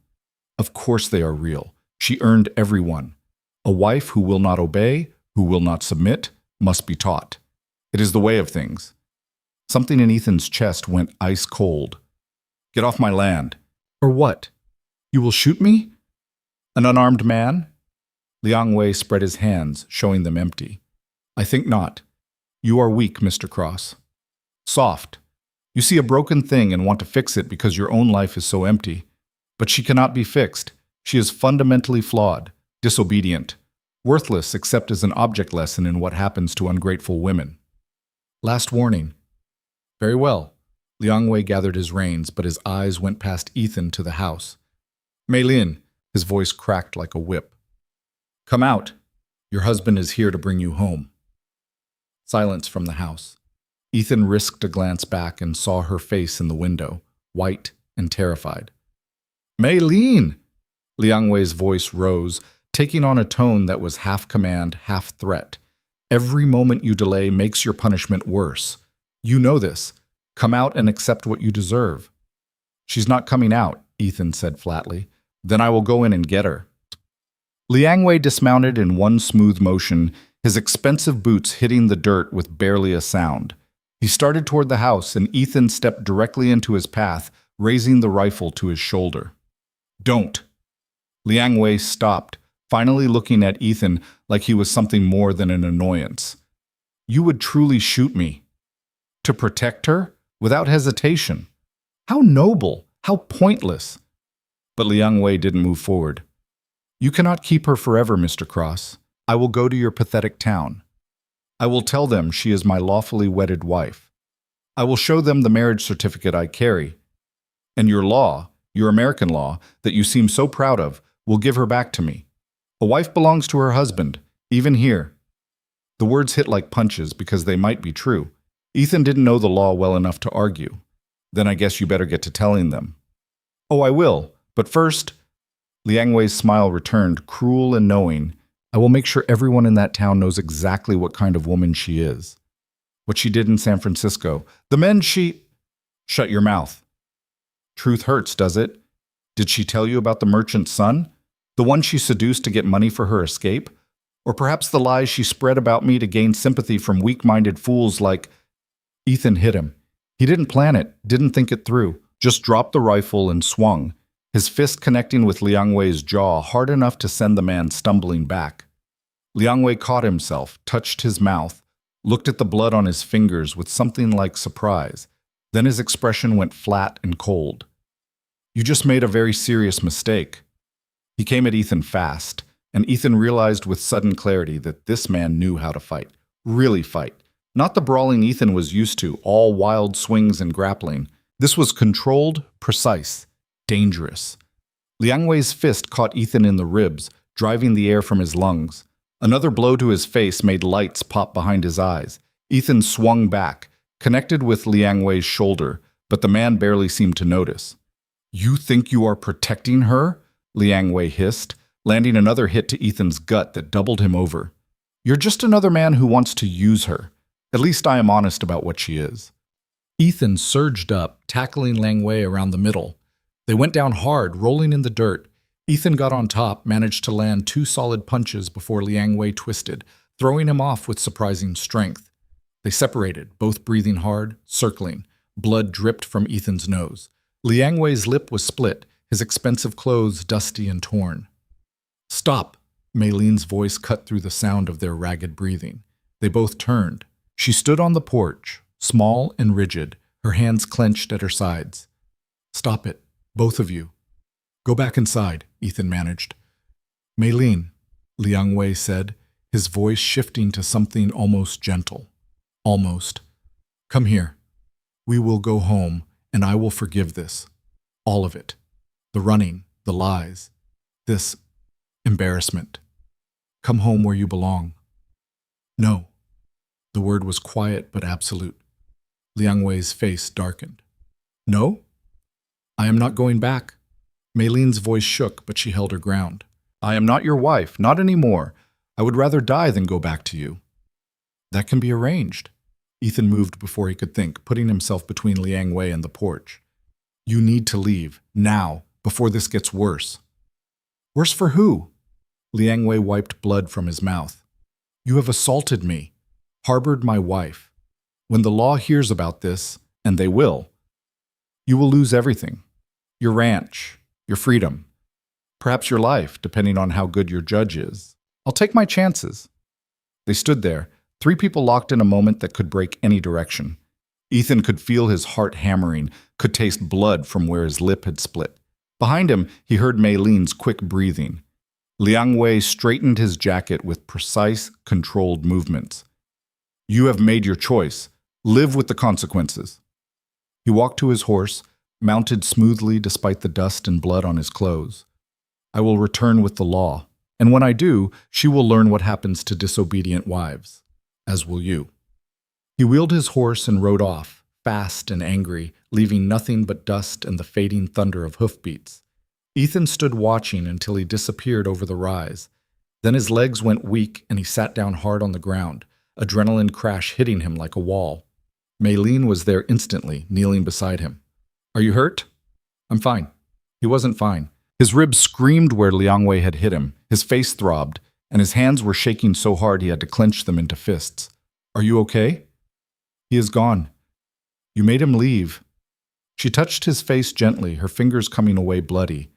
Of course they are real. She earned every one. A wife who will not obey, who will not submit, must be taught. It is the way of things. Something in Ethan's chest went ice cold. Get off my land. Or what? You will shoot me? An unarmed man? Liang Wei spread his hands, showing them empty. I think not. You are weak, Mr. Cross. Soft. You see a broken thing and want to fix it because your own life is so empty. But she cannot be fixed. She is fundamentally flawed, disobedient, worthless except as an object lesson in what happens to ungrateful women. Last warning. Very well. Liang Wei gathered his reins, but his eyes went past Ethan to the house. Maylin, his voice cracked like a whip. Come out. Your husband is here to bring you home. Silence from the house. Ethan risked a glance back and saw her face in the window, white and terrified. Maylin! Liang Wei's voice rose, taking on a tone that was half command, half threat. Every moment you delay makes your punishment worse. You know this. Come out and accept what you deserve. She's not coming out, Ethan said flatly. Then I will go in and get her. Liang Wei dismounted in one smooth motion, his expensive boots hitting the dirt with barely a sound. He started toward the house, and Ethan stepped directly into his path, raising the rifle to his shoulder. Don't! Liang Wei stopped, finally looking at Ethan like he was something more than an annoyance. You would truly shoot me. To protect her? Without hesitation. How noble! How pointless! But Liang Wei didn't move forward. You cannot keep her forever, Mr. Cross. I will go to your pathetic town. I will tell them she is my lawfully wedded wife. I will show them the marriage certificate I carry. And your law, your American law, that you seem so proud of, will give her back to me. A wife belongs to her husband, even here. The words hit like punches because they might be true. Ethan didn't know the law well enough to argue. Then I guess you better get to telling them. Oh, I will. But first, Liang Wei's smile returned, cruel and knowing. I will make sure everyone in that town knows exactly what kind of woman she is. What she did in San Francisco. The men she... Shut your mouth. Truth hurts, does it? Did she tell you about the merchant's son? The one she seduced to get money for her escape? Or perhaps the lies she spread about me to gain sympathy from weak-minded fools like... Ethan hit him. He didn't plan it, didn't think it through, just dropped the rifle and swung, his fist connecting with Liang Wei's jaw hard enough to send the man stumbling back. Liang Wei caught himself, touched his mouth, looked at the blood on his fingers with something like surprise. Then his expression went flat and cold. You just made a very serious mistake. He came at Ethan fast, and Ethan realized with sudden clarity that this man knew how to fight, really fight. Not the brawling Ethan was used to, all wild swings and grappling. This was controlled, precise, dangerous. Liang Wei's fist caught Ethan in the ribs, driving the air from his lungs. Another blow to his face made lights pop behind his eyes. Ethan swung back, connected with Liang Wei's shoulder, but the man barely seemed to notice. You think you are protecting her? Liang Wei hissed, landing another hit to Ethan's gut that doubled him over. You're just another man who wants to use her. At least I am honest about what she is. Ethan surged up, tackling Liang Wei around the middle. They went down hard, rolling in the dirt. Ethan got on top, managed to land 2 solid punches before Liang Wei twisted, throwing him off with surprising strength. They separated, both breathing hard, circling. Blood dripped from Ethan's nose. Liang Wei's lip was split, his expensive clothes dusty and torn. Stop! Maylene's voice cut through the sound of their ragged breathing. They both turned. She stood on the porch, small and rigid, her hands clenched at her sides. Stop it, both of you. Go back inside, Ethan managed. Maylene, Liang Wei said, his voice shifting to something almost gentle. Almost. Come here. We will go home, and I will forgive this. All of it. The running, the lies, this embarrassment. Come home where you belong. No. The word was quiet but absolute. Liang Wei's face darkened. No? I am not going back. Maylene's voice shook, but she held her ground. I am not your wife, not anymore. I would rather die than go back to you. That can be arranged. Ethan moved before he could think, putting himself between Liang Wei and the porch. You need to leave, now, before this gets worse. Worse for who? Liang Wei wiped blood from his mouth. You have assaulted me, harbored my wife. When the law hears about this, and they will, you will lose everything. Your ranch, your freedom, perhaps your life, depending on how good your judge is. I'll take my chances. They stood there, 3 people locked in a moment that could break any direction. Ethan could feel his heart hammering, could taste blood from where his lip had split. Behind him, he heard Maylene's quick breathing. Liang Wei straightened his jacket with precise, controlled movements. You have made your choice. Live with the consequences. He walked to his horse, mounted smoothly despite the dust and blood on his clothes. I will return with the law, and when I do, she will learn what happens to disobedient wives, as will you. He wheeled his horse and rode off, fast and angry, leaving nothing but dust and the fading thunder of hoofbeats. Ethan stood watching until he disappeared over the rise. Then his legs went weak and he sat down hard on the ground, adrenaline crash hitting him like a wall. Maylene was there instantly, kneeling beside him. "Are you hurt?" "I'm fine." He wasn't fine. His ribs screamed where Liangwei had hit him, his face throbbed, and his hands were shaking so hard he had to clench them into fists. "Are you okay?" "He is gone. You made him leave." She touched his face gently, her fingers coming away bloody.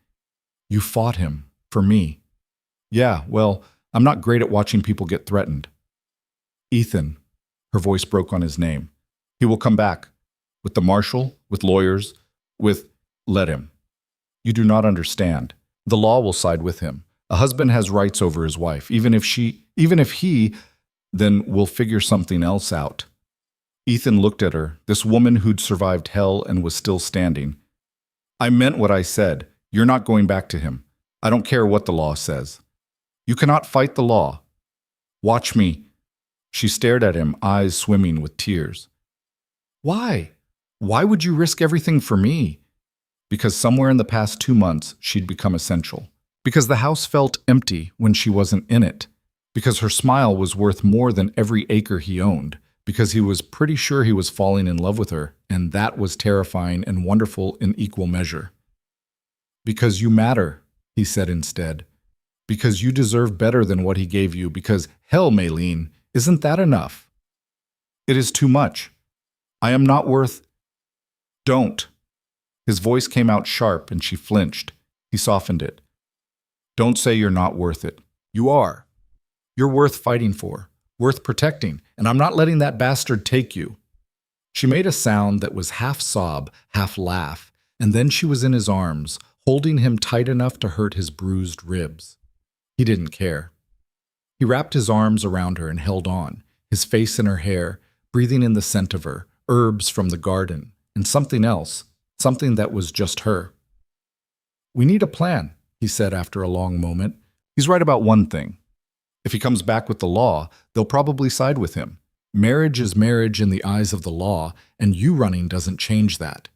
"You fought him. For me." "Yeah, well, I'm not great at watching people get threatened." "Ethan." Her voice broke on his name. "He will come back. With the marshal, with lawyers, with... Let him. You do not understand. The law will side with him. A husband has rights over his wife, even if he, then we'll figure something else out." Ethan looked at her, this woman who'd survived hell and was still standing. "I meant what I said. You're not going back to him. I don't care what the law says. You cannot fight the law. Watch me." She stared at him, eyes swimming with tears. "Why? Why would you risk everything for me?" Because somewhere in the past 2 months, she'd become essential. Because the house felt empty when she wasn't in it. Because her smile was worth more than every acre he owned. Because he was pretty sure he was falling in love with her, and that was terrifying and wonderful in equal measure. "Because you matter," he said instead. "Because you deserve better than what he gave you. Because, hell, Maylene, isn't that enough?" "It is too much. I am not worth..." "Don't." His voice came out sharp and she flinched. He softened it. "Don't say you're not worth it. You are. You're worth fighting for, worth protecting, and I'm not letting that bastard take you." She made a sound that was half sob, half laugh, and then she was in his arms, holding him tight enough to hurt his bruised ribs. He didn't care. He wrapped his arms around her and held on, his face in her hair, breathing in the scent of her, herbs from the garden, and something else, something that was just her. "We need a plan," he said after a long moment. "He's right about one thing. If he comes back with the law, they'll probably side with him. Marriage is marriage in the eyes of the law, and you running doesn't change that.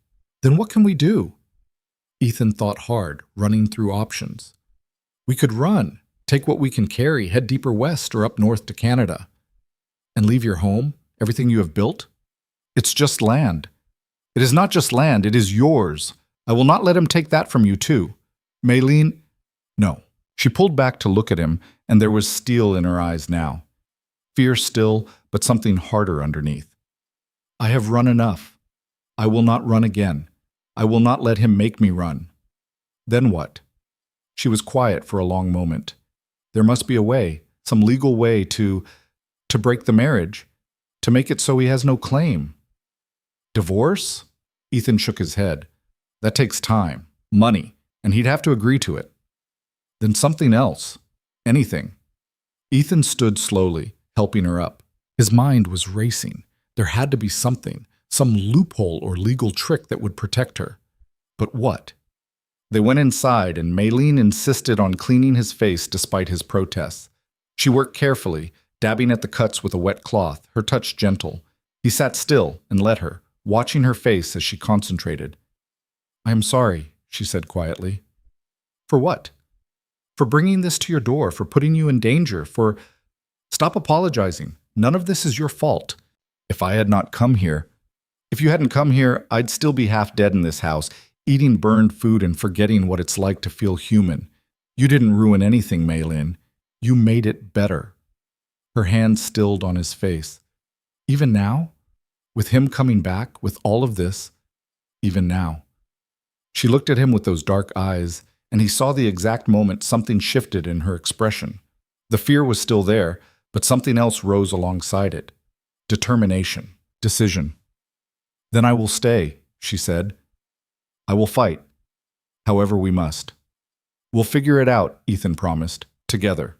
Then what can we do?" Ethan thought hard, running through options. "We could run, take what we can carry, head deeper west or up north to Canada." "And leave your home, everything you have built?" "It's just land." "It is not just land, it is yours. I will not let him take that from you too." "Maylene..." "No." She pulled back to look at him, and there was steel in her eyes now. Fear still, but something harder underneath. "I have run enough. I will not run again. I will not let him make me run." "Then what?" She was quiet for a long moment. There must be a way, some legal way to break the marriage, to make it so he has no claim. "Divorce?" Ethan shook his head. "That takes time, money, and he'd have to agree to it." "Then something else. Anything." Ethan stood slowly, helping her up. His mind was racing. There had to be something, some loophole or legal trick that would protect her. But what? They went inside, and Maylene insisted on cleaning his face despite his protests. She worked carefully, dabbing at the cuts with a wet cloth, her touch gentle. He sat still and let her, watching her face as she concentrated. "I am sorry," she said quietly. "For what?" "For bringing this to your door, for putting you in danger, for..." "Stop apologizing. None of this is your fault. If I had not come here..." "If you hadn't come here, I'd still be half dead in this house, eating burned food and forgetting what it's like to feel human. You didn't ruin anything, Maylene. You made it better." Her hand stilled on his face. "Even now? With him coming back, with all of this? Even now?" She looked at him with those dark eyes, and he saw the exact moment something shifted in her expression. The fear was still there, but something else rose alongside it. Determination, decision. "Then I will stay," she said. "I will fight, however we must. We'll figure it out," Ethan promised, "together."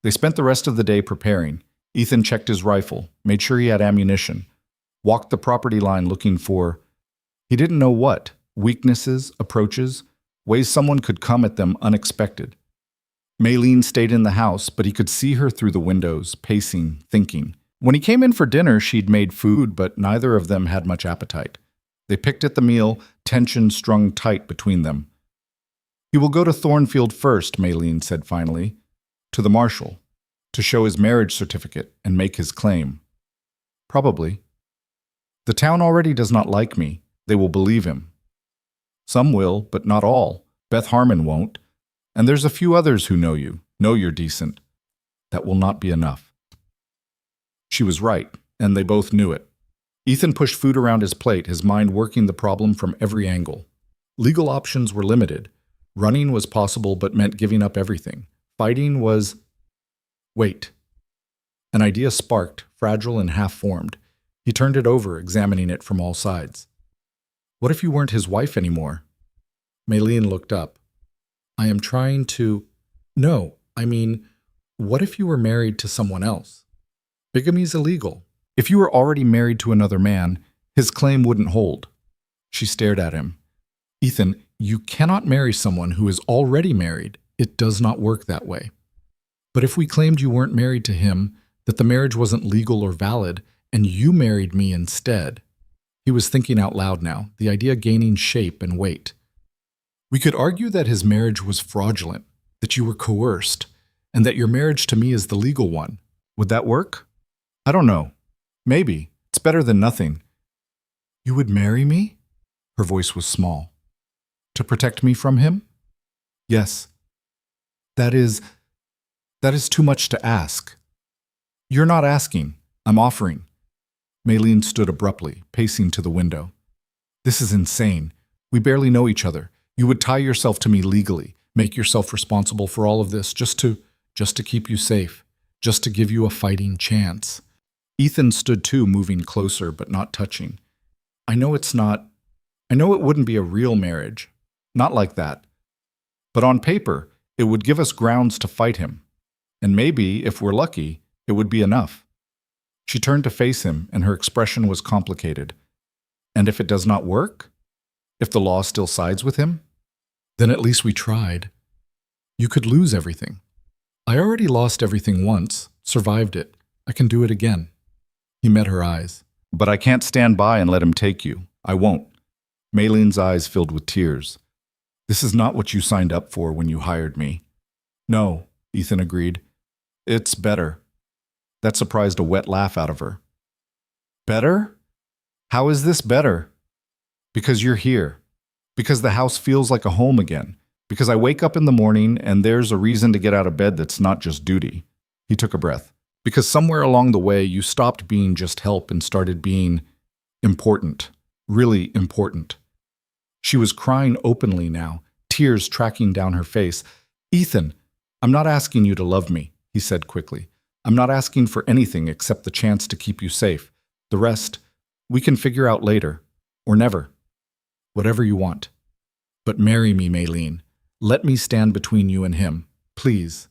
They spent the rest of the day preparing. Ethan checked his rifle, made sure he had ammunition, walked the property line looking for, he didn't know what, weaknesses, approaches, ways someone could come at them unexpected. Maylene stayed in the house, but he could see her through the windows, pacing, thinking. When he came in for dinner, she'd made food, but neither of them had much appetite. They picked at the meal, tension strung tight between them. "He will go to Thornfield first," Maylene said finally, "to the marshal, to show his marriage certificate and make his claim." "Probably." The town already does not like me. They will believe him. Some will, but not all. Beth Harmon won't. And there's a few others who know you're decent. That will not be enough. She was right, and they both knew it. Ethan pushed food around his plate, his mind working the problem from every angle. Legal options were limited. Running was possible but meant giving up everything. Fighting was... Wait. An idea sparked, fragile and half-formed. He turned it over, examining it from all sides. What if you weren't his wife anymore? Maylene looked up. I am trying to... No, I mean, what if you were married to someone else? Bigamy's illegal. If you were already married to another man, his claim wouldn't hold. She stared at him. Ethan, you cannot marry someone who is already married. It does not work that way. But if we claimed you weren't married to him, that the marriage wasn't legal or valid, and you married me instead. He was thinking out loud now, the idea gaining shape and weight. We could argue that his marriage was fraudulent, that you were coerced, and that your marriage to me is the legal one. Would that work? I don't know. Maybe. It's better than nothing. You would marry me? Her voice was small. To protect me from him? Yes. That is too much to ask. You're not asking. I'm offering. Maylene stood abruptly, pacing to the window. This is insane. We barely know each other. You would tie yourself to me legally, make yourself responsible for all of this just to keep you safe, just to give you a fighting chance. Ethan stood too, moving closer but not touching. I know it wouldn't be a real marriage. Not like that. But on paper, it would give us grounds to fight him. And maybe, if we're lucky, it would be enough. She turned to face him, and her expression was complicated. And if it does not work? If the law still sides with him? Then at least we tried. You could lose everything. I already lost everything once, survived it. I can do it again. He met her eyes. But I can't stand by and let him take you. I won't. Maylene's eyes filled with tears. This is not what you signed up for when you hired me. No, Ethan agreed. It's better. That surprised a wet laugh out of her. Better? How is this better? Because you're here. Because the house feels like a home again. Because I wake up in the morning and there's a reason to get out of bed that's not just duty. He took a breath. Because somewhere along the way you stopped being just help and started being important. Really important. She was crying openly now, tears tracking down her face. Ethan, I'm not asking you to love me, he said quickly. I'm not asking for anything except the chance to keep you safe. The rest, we can figure out later. Or never. Whatever you want. But marry me, Maylene. Let me stand between you and him. Please.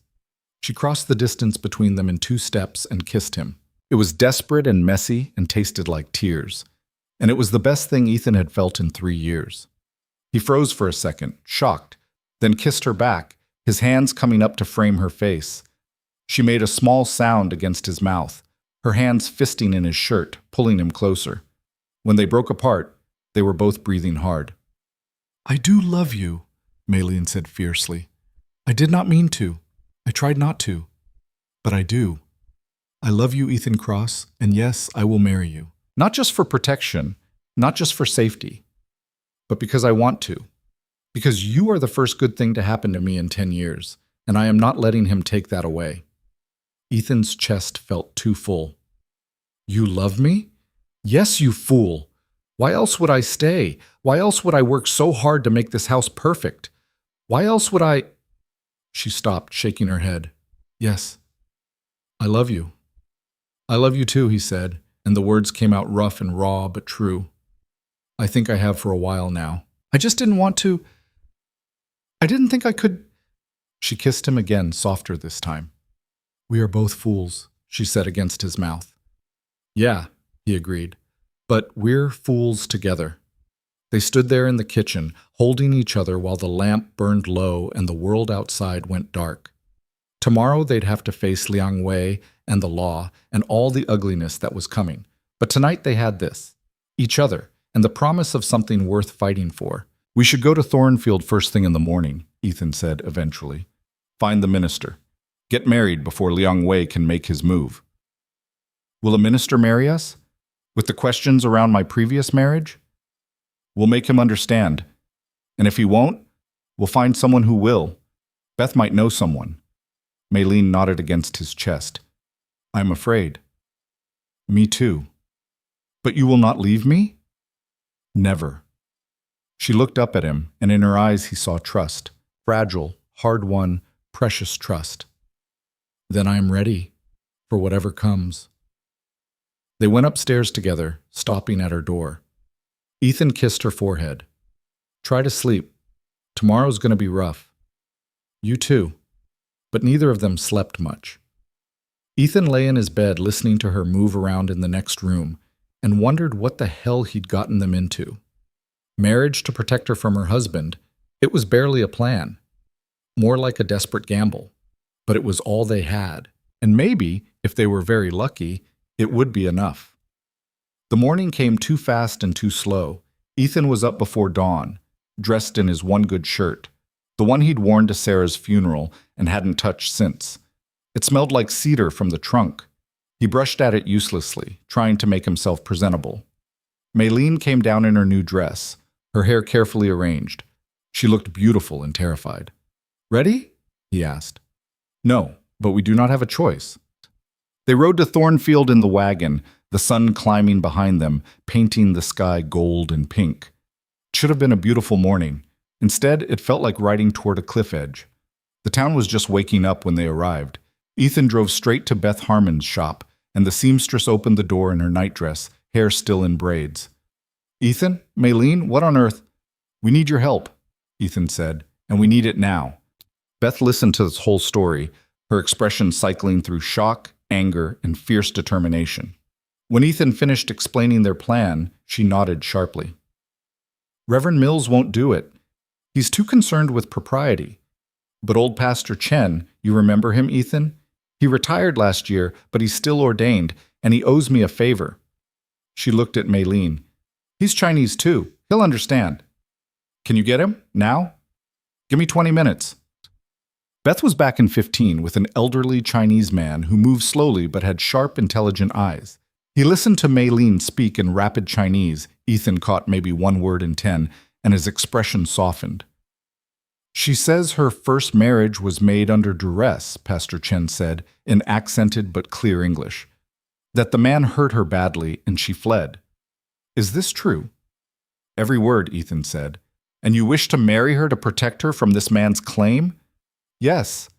She crossed the distance between them in 2 steps and kissed him. It was desperate and messy and tasted like tears. And it was the best thing Ethan had felt in 3 years. He froze for a second, shocked, then kissed her back, his hands coming up to frame her face. She made a small sound against his mouth, her hands fisting in his shirt, pulling him closer. When they broke apart, they were both breathing hard. I do love you, Maylene said fiercely. I did not mean to. I tried not to. But I do. I love you, Ethan Cross, and yes, I will marry you. Not just for protection, not just for safety, but because I want to. Because you are the first good thing to happen to me in 10 years, and I am not letting him take that away. Ethan's chest felt too full. You love me? Yes, you fool. Why else would I stay? Why else would I work so hard to make this house perfect? Why else would I... She stopped, shaking her head. Yes, I love you. I love you too, he said, and the words came out rough and raw but true. I think I have for a while now. I just didn't want to... I didn't think I could... She kissed him again, softer this time. We are both fools, she said against his mouth. Yeah, he agreed. But we're fools together. They stood there in the kitchen, holding each other while the lamp burned low and the world outside went dark. Tomorrow they'd have to face Liang Wei and the law and all the ugliness that was coming. But tonight they had this, each other, and the promise of something worth fighting for. We should go to Thornfield first thing in the morning, Ethan said eventually. Find the minister. Get married before Liang Wei can make his move. Will a minister marry us? With the questions around my previous marriage? We'll make him understand. And if he won't, we'll find someone who will. Beth might know someone. Maylene nodded against his chest. I'm afraid. Me too. But you will not leave me? Never. She looked up at him, and in her eyes he saw trust. Fragile, hard-won, precious trust. Then I am ready for whatever comes. They went upstairs together, stopping at her door. Ethan kissed her forehead. Try to sleep. Tomorrow's going to be rough. You too. But neither of them slept much. Ethan lay in his bed listening to her move around in the next room and wondered what the hell he'd gotten them into. Marriage to protect her from her husband, it was barely a plan. More like a desperate gamble. But it was all they had. And maybe, if they were very lucky, it would be enough. The morning came too fast and too slow. Ethan was up before dawn, dressed in his one good shirt, the one he'd worn to Sarah's funeral and hadn't touched since. It smelled like cedar from the trunk. He brushed at it uselessly, trying to make himself presentable. Maylene came down in her new dress, her hair carefully arranged. She looked beautiful and terrified. Ready? He asked. No, but we do not have a choice. They rode to Thornfield in the wagon, the sun climbing behind them, painting the sky gold and pink. It should have been a beautiful morning. Instead, it felt like riding toward a cliff edge. The town was just waking up when they arrived. Ethan drove straight to Beth Harmon's shop, and the seamstress opened the door in her nightdress, hair still in braids. Ethan, Maylene, what on earth? We need your help, Ethan said, and we need it now. Beth listened to this whole story, her expression cycling through shock, anger, and fierce determination. When Ethan finished explaining their plan, she nodded sharply. Reverend Mills won't do it. He's too concerned with propriety. But old Pastor Chen, you remember him, Ethan? He retired last year, but he's still ordained, and he owes me a favor. She looked at Maylene. He's Chinese too. He'll understand. Can you get him? Now? Give me 20 minutes. Beth was back in 15 with an elderly Chinese man who moved slowly but had sharp, intelligent eyes. He listened to Maylene speak in rapid Chinese. Ethan caught maybe one word in 10, and his expression softened. She says her first marriage was made under duress, Pastor Chen said, in accented but clear English. That the man hurt her badly and she fled. Is this true? Every word, Ethan said. And you wish to marry her to protect her from this man's claim? Yes.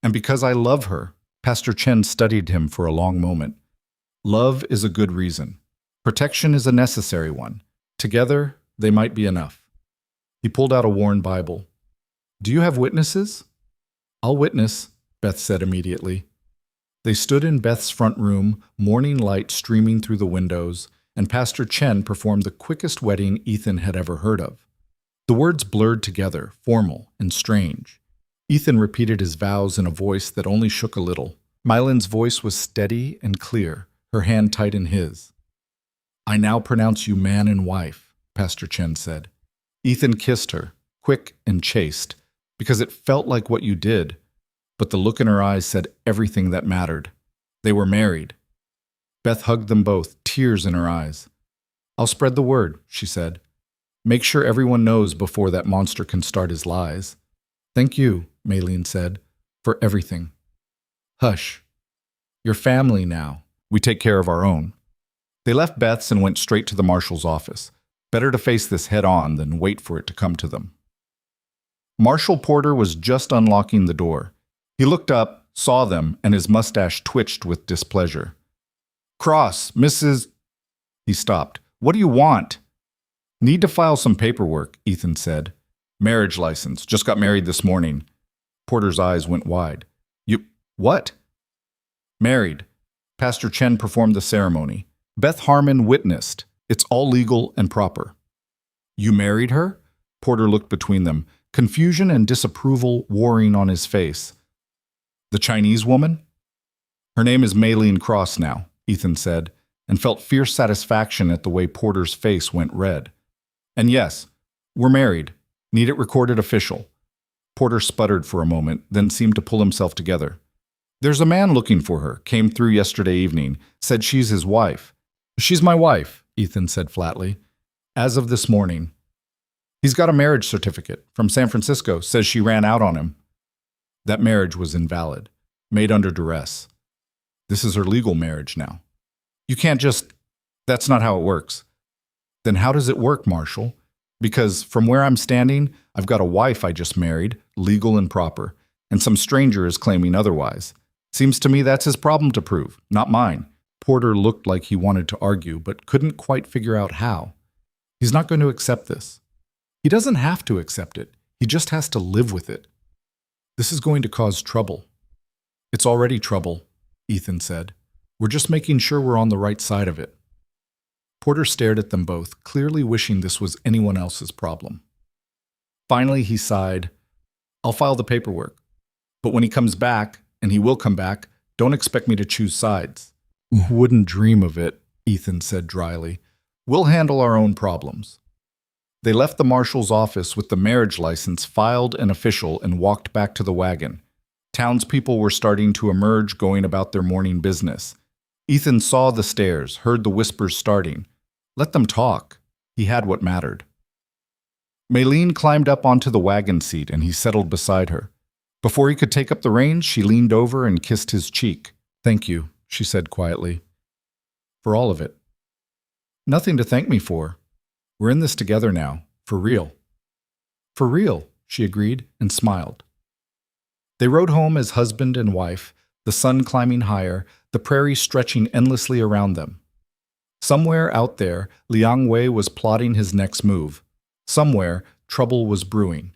And because I love her, Pastor Chen studied him for a long moment. Love is a good reason. Protection is a necessary one. Together, they might be enough. He pulled out a worn Bible. Do you have witnesses? I'll witness, Beth said immediately. They stood in Beth's front room, morning light streaming through the windows, and Pastor Chen performed the quickest wedding Ethan had ever heard of. The words blurred together, formal and strange. Ethan repeated his vows in a voice that only shook a little. Mylin's voice was steady and clear, her hand tight in his. I now pronounce you man and wife, Pastor Chen said. Ethan kissed her, quick and chaste, because it felt like what you did, but the look in her eyes said everything that mattered. They were married. Beth hugged them both, tears in her eyes. I'll spread the word, she said. Make sure everyone knows before that monster can start his lies. Thank you, Maylene said, for everything. Hush. You're family now. We take care of our own. They left Beth's and went straight to the marshal's office. Better to face this head on than wait for it to come to them. Marshal Porter was just unlocking the door. He looked up, saw them, and his mustache twitched with displeasure. Cross, Mrs. He stopped. What do you want? Need to file some paperwork, Ethan said. Marriage license. Just got married this morning. Porter's eyes went wide. You, what? Married. Pastor Chen performed the ceremony. Beth Harmon witnessed. It's all legal and proper. You married her? Porter looked between them, confusion and disapproval warring on his face. The Chinese woman? Her name is Maylene Cross now, Ethan said, and felt fierce satisfaction at the way Porter's face went red. And yes, we're married. Need it recorded official. Porter sputtered for a moment, then seemed to pull himself together. There's a man looking for her, came through yesterday evening, said she's his wife. She's my wife, Ethan said flatly. As of this morning. He's got a marriage certificate from San Francisco, says she ran out on him. That marriage was invalid, made under duress. This is her legal marriage now. You can't just... That's not how it works. Then how does it work, Marshall? Because from where I'm standing, I've got a wife I just married, legal and proper, and some stranger is claiming otherwise. Seems to me that's his problem to prove, not mine. Porter looked like he wanted to argue, but couldn't quite figure out how. He's not going to accept this. He doesn't have to accept it. He just has to live with it. This is going to cause trouble. It's already trouble, Ethan said. We're just making sure we're on the right side of it. Porter stared at them both, clearly wishing this was anyone else's problem. Finally, he sighed. I'll file the paperwork. But when he comes back, and he will come back, don't expect me to choose sides. Wouldn't dream of it, Ethan said dryly. We'll handle our own problems. They left the marshal's office with the marriage license filed and official and walked back to the wagon. Townspeople were starting to emerge, going about their morning business. Ethan saw the stares, heard the whispers starting. Let them talk. He had what mattered. Maylene climbed up onto the wagon seat and he settled beside her. Before he could take up the reins, she leaned over and kissed his cheek. Thank you, she said quietly. For all of it. Nothing to thank me for. We're in this together now, for real. For real, she agreed and smiled. They rode home as husband and wife, the sun climbing higher, the prairie stretching endlessly around them. Somewhere out there, Liang Wei was plotting his next move. Somewhere, trouble was brewing.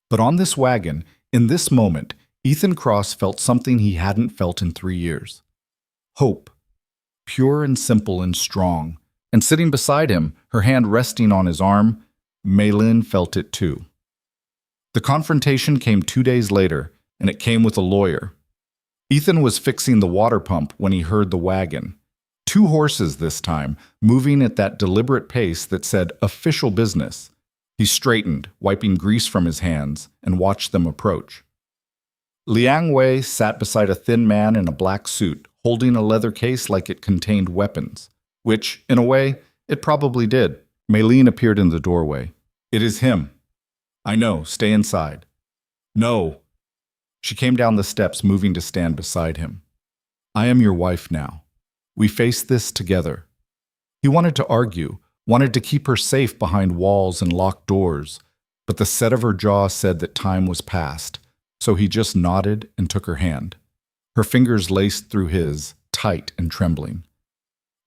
But on this wagon, in this moment, Ethan Cross felt something he hadn't felt in 3 years. Hope. Pure and simple and strong. And sitting beside him, her hand resting on his arm, Maylin felt it too. The confrontation came 2 days later, and it came with a lawyer. Ethan was fixing the water pump when he heard the wagon. 2 horses this time, moving at that deliberate pace that said official business. He straightened, wiping grease from his hands, and watched them approach. Liang Wei sat beside a thin man in a black suit, holding a leather case like it contained weapons. Which, in a way, it probably did. Maylene appeared in the doorway. It is him. I know, stay inside. No. She came down the steps, moving to stand beside him. I am your wife now. We face this together. He wanted to argue, wanted to keep her safe behind walls and locked doors, but the set of her jaw said that time was past, so he just nodded and took her hand. Her fingers laced through his, tight and trembling.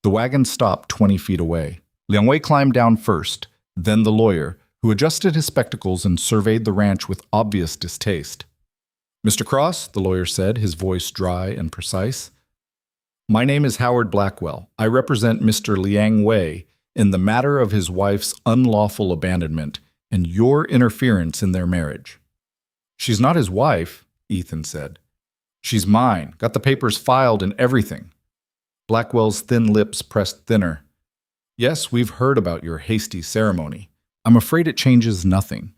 The wagon stopped 20 feet away. Liang Wei climbed down first, then the lawyer, who adjusted his spectacles and surveyed the ranch with obvious distaste. Mr. Cross, the lawyer said, his voice dry and precise. My name is Howard Blackwell. I represent Mr. Liang Wei in the matter of his wife's unlawful abandonment and your interference in their marriage. She's not his wife, Ethan said. She's mine, got the papers filed and everything. Blackwell's thin lips pressed thinner. Yes, we've heard about your hasty ceremony. I'm afraid it changes nothing.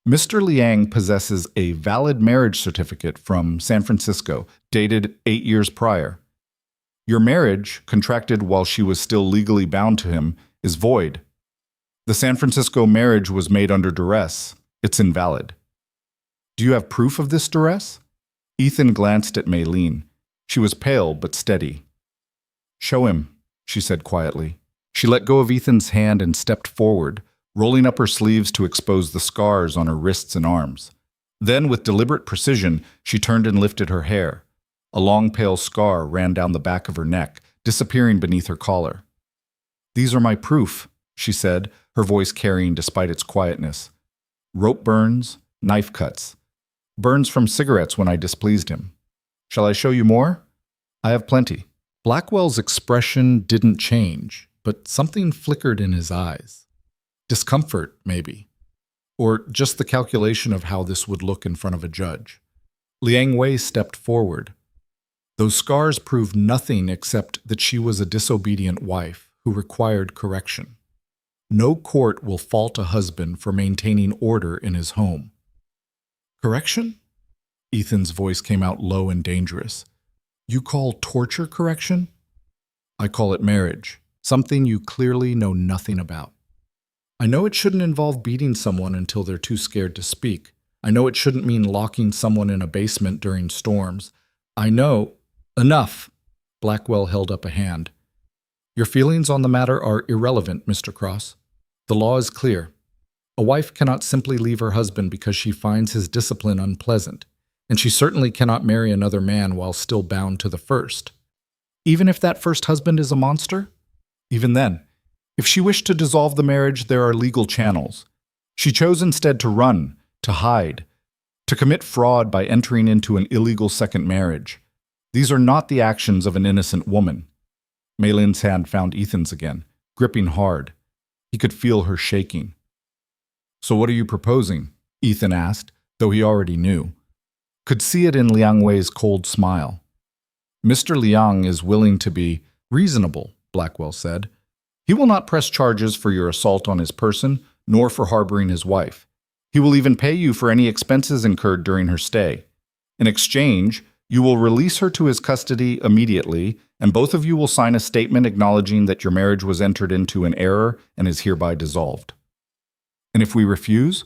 Mr. Liang possesses a valid marriage certificate from San Francisco, dated 8 years prior. Your marriage, contracted while she was still legally bound to him, is void. The San Francisco marriage was made under duress. It's invalid. Do you have proof of this duress? Ethan glanced at Maylene. She was pale but steady. Show him, she said quietly. She let go of Ethan's hand and stepped forward, rolling up her sleeves to expose the scars on her wrists and arms. Then, with deliberate precision, she turned and lifted her hair. A long pale scar ran down the back of her neck, disappearing beneath her collar. These are my proof, she said, her voice carrying despite its quietness. Rope burns, knife cuts. Burns from cigarettes when I displeased him. Shall I show you more? I have plenty. Blackwell's expression didn't change, but something flickered in his eyes. Discomfort, maybe. Or just the calculation of how this would look in front of a judge. Liang Wei stepped forward. Those scars proved nothing except that she was a disobedient wife who required correction. No court will fault a husband for maintaining order in his home. Correction? Ethan's voice came out low and dangerous. You call torture correction? I call it marriage, something you clearly know nothing about. I know it shouldn't involve beating someone until they're too scared to speak. I know it shouldn't mean locking someone in a basement during storms. I know— Enough! Blackwell held up a hand. Your feelings on the matter are irrelevant, Mr. Cross. The law is clear. A wife cannot simply leave her husband because she finds his discipline unpleasant, and she certainly cannot marry another man while still bound to the first. Even if that first husband is a monster? Even then, if she wished to dissolve the marriage, there are legal channels. She chose instead to run, to hide, to commit fraud by entering into an illegal second marriage. These are not the actions of an innocent woman. Maylin's hand found Ethan's again, gripping hard. He could feel her shaking. So what are you proposing? Ethan asked, though he already knew. Could see it in Liang Wei's cold smile. Mr. Liang is willing to be reasonable, Blackwell said. He will not press charges for your assault on his person, nor for harboring his wife. He will even pay you for any expenses incurred during her stay. In exchange, you will release her to his custody immediately, and both of you will sign a statement acknowledging that your marriage was entered into in error and is hereby dissolved. And if we refuse,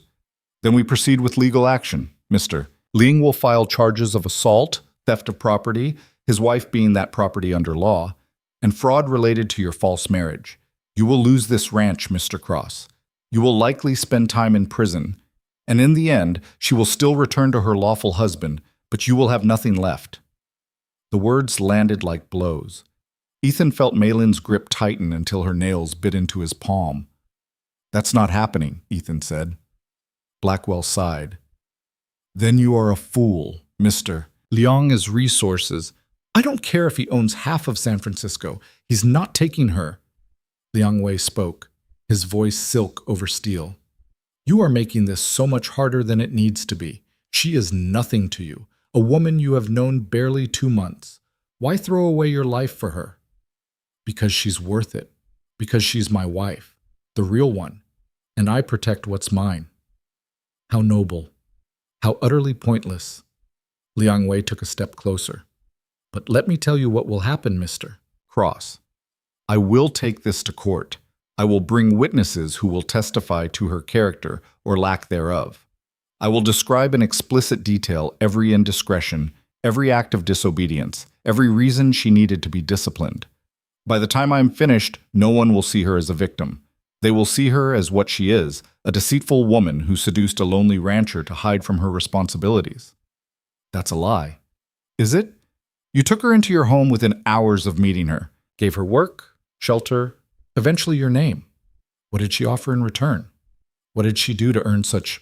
then we proceed with legal action, Mr. Ling will file charges of assault, theft of property, his wife being that property under law, and fraud related to your false marriage. You will lose this ranch, Mr. Cross. You will likely spend time in prison, and in the end, she will still return to her lawful husband, but you will have nothing left. The words landed like blows. Ethan felt Maylin's grip tighten until her nails bit into his palm. That's not happening, Ethan said. Blackwell sighed. Then you are a fool, Mr. Liang is resources. I don't care if he owns half of San Francisco. He's not taking her. Liang Wei spoke, his voice silk over steel. You are making this so much harder than it needs to be. She is nothing to you, a woman you have known barely 2 months. Why throw away your life for her? Because she's worth it. Because she's my wife, the real one, and I protect what's mine. How noble. How utterly pointless. Liang Wei took a step closer. But let me tell you what will happen, Mr. Cross. I will take this to court. I will bring witnesses who will testify to her character or lack thereof. I will describe in explicit detail every indiscretion, every act of disobedience, every reason she needed to be disciplined. By the time I am finished, no one will see her as a victim. They will see her as what she is, a deceitful woman who seduced a lonely rancher to hide from her responsibilities. That's a lie. Is it? You took her into your home within hours of meeting her, gave her work, shelter, eventually your name. What did she offer in return? What did she do to earn such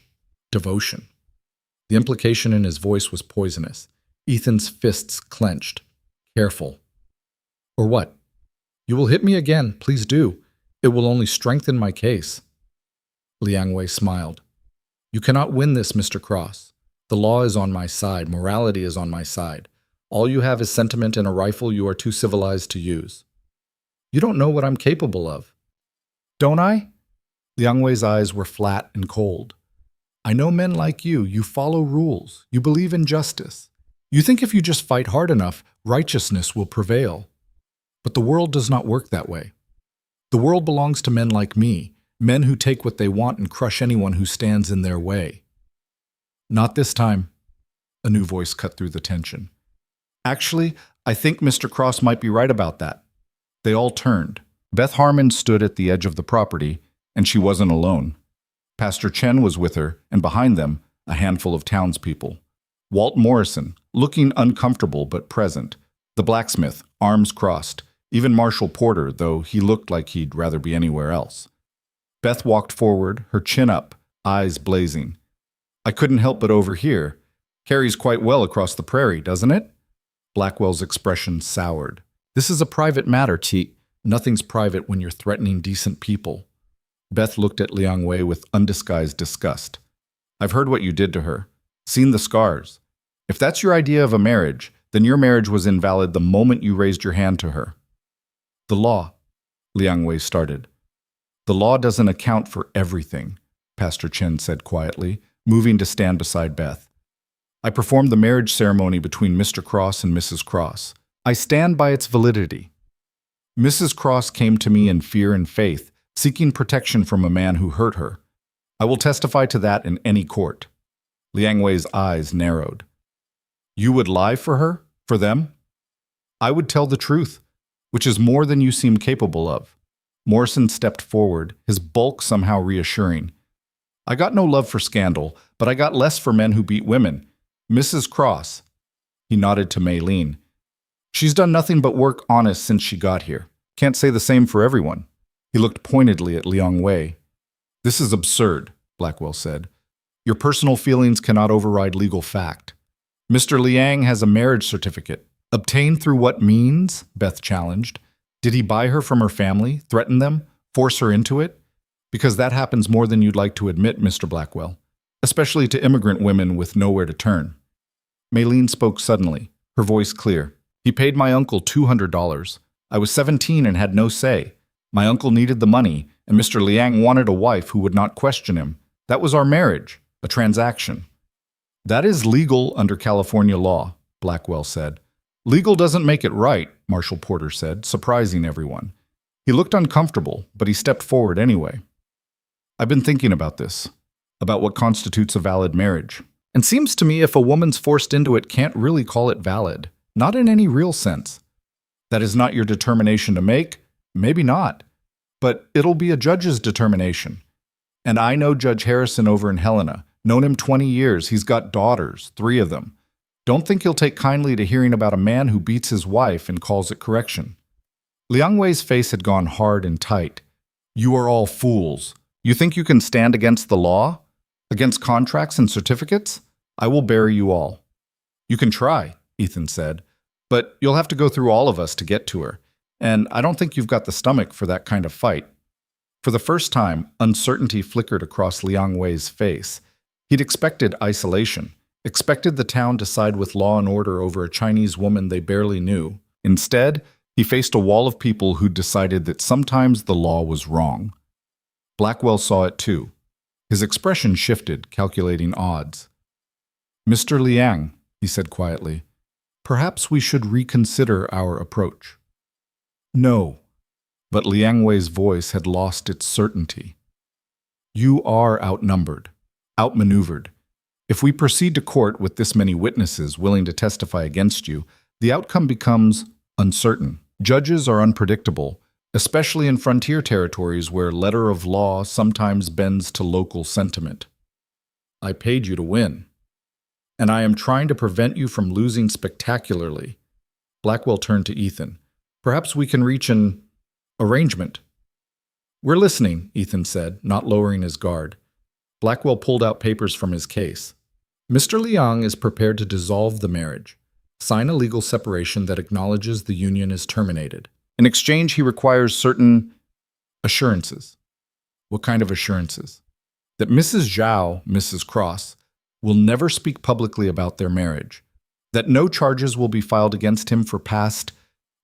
devotion? The implication in his voice was poisonous. Ethan's fists clenched. Careful. Or what? You will hit me again, please do. It will only strengthen my case. Liang Wei smiled. You cannot win this, Mr. Cross. The law is on my side. Morality is on my side. All you have is sentiment and a rifle you are too civilized to use. You don't know what I'm capable of. Don't I? Liang Wei's eyes were flat and cold. I know men like you. You follow rules. You believe in justice. You think if you just fight hard enough, righteousness will prevail. But the world does not work that way. The world belongs to men like me, men who take what they want and crush anyone who stands in their way. Not this time. A new voice cut through the tension. Actually, I think Mr. Cross might be right about that. They all turned. Beth Harmon stood at the edge of the property, and she wasn't alone. Pastor Chen was with her, and behind them, a handful of townspeople. Walt Morrison, looking uncomfortable but present. The blacksmith, arms crossed. Even Marshal Porter, though he looked like he'd rather be anywhere else. Beth walked forward, her chin up, eyes blazing. I couldn't help but overhear. Carries quite well across the prairie, doesn't it? Blackwell's expression soured. This is a private matter, T. Nothing's private when you're threatening decent people. Beth looked at Liang Wei with undisguised disgust. I've heard what you did to her. Seen the scars. If that's your idea of a marriage, then your marriage was invalid the moment you raised your hand to her. The law, Liang Wei started. The law doesn't account for everything, Pastor Chen said quietly, moving to stand beside Beth. I performed the marriage ceremony between Mr. Cross and Mrs. Cross. I stand by its validity. Mrs. Cross came to me in fear and faith, seeking protection from a man who hurt her. I will testify to that in any court. Liang Wei's eyes narrowed. You would lie for her? For them? I would tell the truth, which is more than you seem capable of. Morrison stepped forward, his bulk somehow reassuring. I got no love for scandal, but I got less for men who beat women. Mrs. Cross. He nodded to Maylene. She's done nothing but work honest since she got here. Can't say the same for everyone. He looked pointedly at Liang Wei. This is absurd, Blackwell said. Your personal feelings cannot override legal fact. Mr. Liang has a marriage certificate. Obtained through what means? Beth challenged. Did he buy her from her family, threaten them, force her into it? Because that happens more than you'd like to admit, Mr. Blackwell, especially to immigrant women with nowhere to turn. Maylene spoke suddenly, her voice clear. He paid my uncle $200. I was 17 and had no say. My uncle needed the money, and Mr. Liang wanted a wife who would not question him. That was our marriage, a transaction. That is legal under California law, Blackwell said. Legal doesn't make it right, Marshal Porter said, surprising everyone. He looked uncomfortable, but he stepped forward anyway. I've been thinking about this, about what constitutes a valid marriage. And seems to me if a woman's forced into it, can't really call it valid. Not in any real sense. That is not your determination to make? Maybe not. But it'll be a judge's determination. And I know Judge Harrison over in Helena. Known him 20 years. He's got daughters, 3 of them. Don't think he'll take kindly to hearing about a man who beats his wife and calls it correction. Liang Wei's face had gone hard and tight. You are all fools. You think you can stand against the law? Against contracts and certificates? I will bury you all. You can try, Ethan said, but you'll have to go through all of us to get to her, and I don't think you've got the stomach for that kind of fight. For the first time, uncertainty flickered across Liang Wei's face. He'd expected isolation, expected the town to side with law and order over a Chinese woman they barely knew. Instead, he faced a wall of people who'd decided that sometimes the law was wrong. Blackwell saw it too. His expression shifted, calculating odds. Mr. Liang, he said quietly, perhaps we should reconsider our approach. No, but Liang Wei's voice had lost its certainty. You are outnumbered, outmaneuvered. If we proceed to court with this many witnesses willing to testify against you, the outcome becomes uncertain. Judges are unpredictable, especially in frontier territories where letter of law sometimes bends to local sentiment. I paid you to win, and I am trying to prevent you from losing spectacularly. Blackwell turned to Ethan. Perhaps we can reach an arrangement. We're listening, Ethan said, not lowering his guard. Blackwell pulled out papers from his case. Mr. Liang is prepared to dissolve the marriage, sign a legal separation that acknowledges the union is terminated. In exchange, he requires certain assurances. What kind of assurances? That Mrs. Zhao, Mrs. Cross, will never speak publicly about their marriage, that no charges will be filed against him for past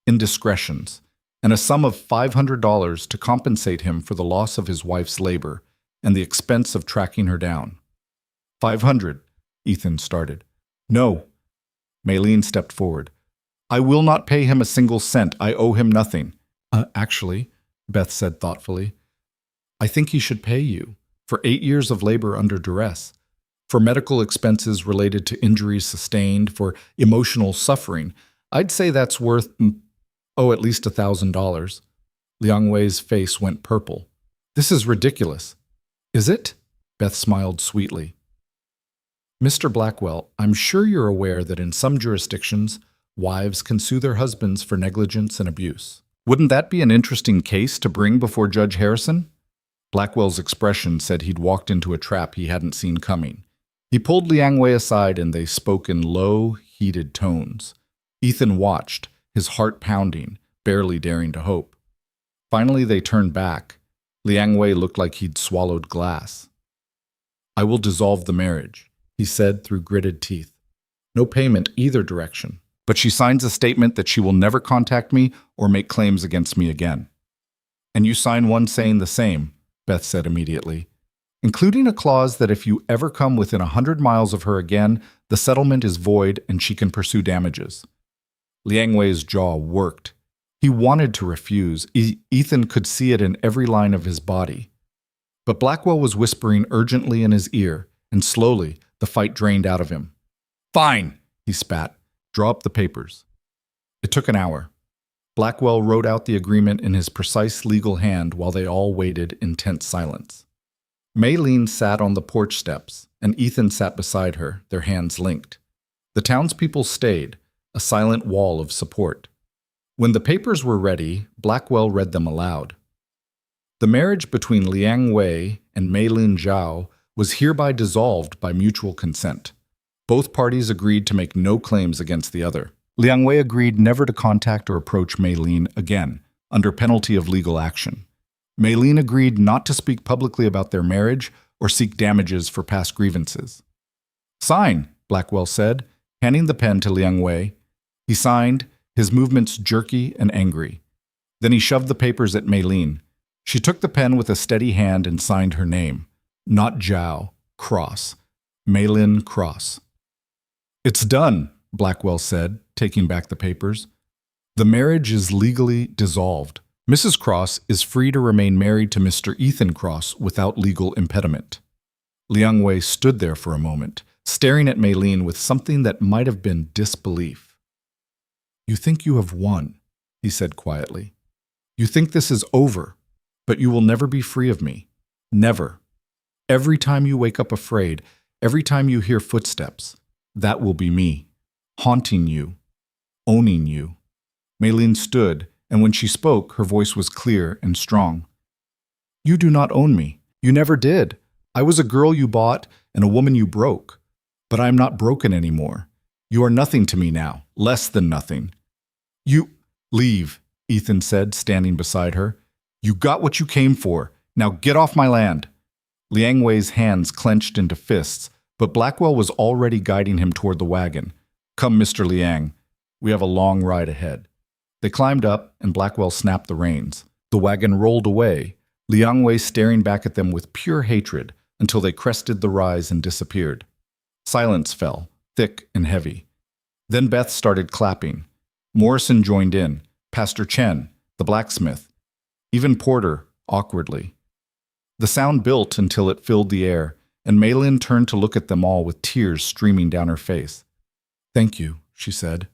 indiscretions, and a sum of $500 to compensate him for the loss of his wife's labor and the expense of tracking her down. 500, Ethan started. No. Maylene stepped forward. I will not pay him a single cent. I owe him nothing. Actually, Beth said thoughtfully, I think he should pay you for 8 years of labor under duress, for medical expenses related to injuries sustained, for emotional suffering. I'd say that's worth, at least $1,000. Liang Wei's face went purple. This is ridiculous. Is it? Beth smiled sweetly. Mr. Blackwell, I'm sure you're aware that in some jurisdictions, wives can sue their husbands for negligence and abuse. Wouldn't that be an interesting case to bring before Judge Harrison? Blackwell's expression said he'd walked into a trap he hadn't seen coming. He pulled Liang Wei aside and they spoke in low, heated tones. Ethan watched, his heart pounding, barely daring to hope. Finally they turned back. Liang Wei looked like he'd swallowed glass. I will dissolve the marriage, he said through gritted teeth. No payment either direction. But she signs a statement that she will never contact me or make claims against me again. And you sign one saying the same, Beth said immediately, including a clause that if you ever come within 100 miles of her again, the settlement is void and she can pursue damages. Liang Wei's jaw worked. He wanted to refuse. Ethan could see it in every line of his body. But Blackwell was whispering urgently in his ear, and slowly the fight drained out of him. "Fine," he spat. "Draw up the papers." It took an hour. Blackwell wrote out the agreement in his precise legal hand while they all waited in tense silence. Maylene sat on the porch steps, and Ethan sat beside her, their hands linked. The townspeople stayed, a silent wall of support. When the papers were ready, Blackwell read them aloud. The marriage between Liang Wei and Meilin Zhao was hereby dissolved by mutual consent. Both parties agreed to make no claims against the other. Liang Wei agreed never to contact or approach Meilin again, under penalty of legal action. Meilin agreed not to speak publicly about their marriage or seek damages for past grievances. "Sign," Blackwell said, handing the pen to Liang Wei. He signed, his movements jerky and angry. Then he shoved the papers at Meilin. She took the pen with a steady hand and signed her name. Not Zhao, Cross. Meilin Cross. "It's done," Blackwell said, taking back the papers. "The marriage is legally dissolved. Mrs. Cross is free to remain married to Mr. Ethan Cross without legal impediment." Liang Wei stood there for a moment, staring at Meilin with something that might have been disbelief. "You think you have won," he said quietly. "You think this is over, but you will never be free of me. Never. Every time you wake up afraid, every time you hear footsteps, that will be me, haunting you, owning you." Meilin stood, and when she spoke, her voice was clear and strong. "You do not own me. You never did. I was a girl you bought and a woman you broke. But I am not broken anymore. You are nothing to me now, less than nothing." "You leave," Ethan said, standing beside her. "You got what you came for. Now get off my land." Liang Wei's hands clenched into fists, but Blackwell was already guiding him toward the wagon. "Come, Mr. Liang. We have a long ride ahead." They climbed up, and Blackwell snapped the reins. The wagon rolled away, Liang Wei staring back at them with pure hatred until they crested the rise and disappeared. Silence fell, thick and heavy. Then Beth started clapping. Morrison joined in, Pastor Chen, the blacksmith, even Porter, awkwardly. The sound built until it filled the air, and Meilin turned to look at them all with tears streaming down her face. "Thank you," she said.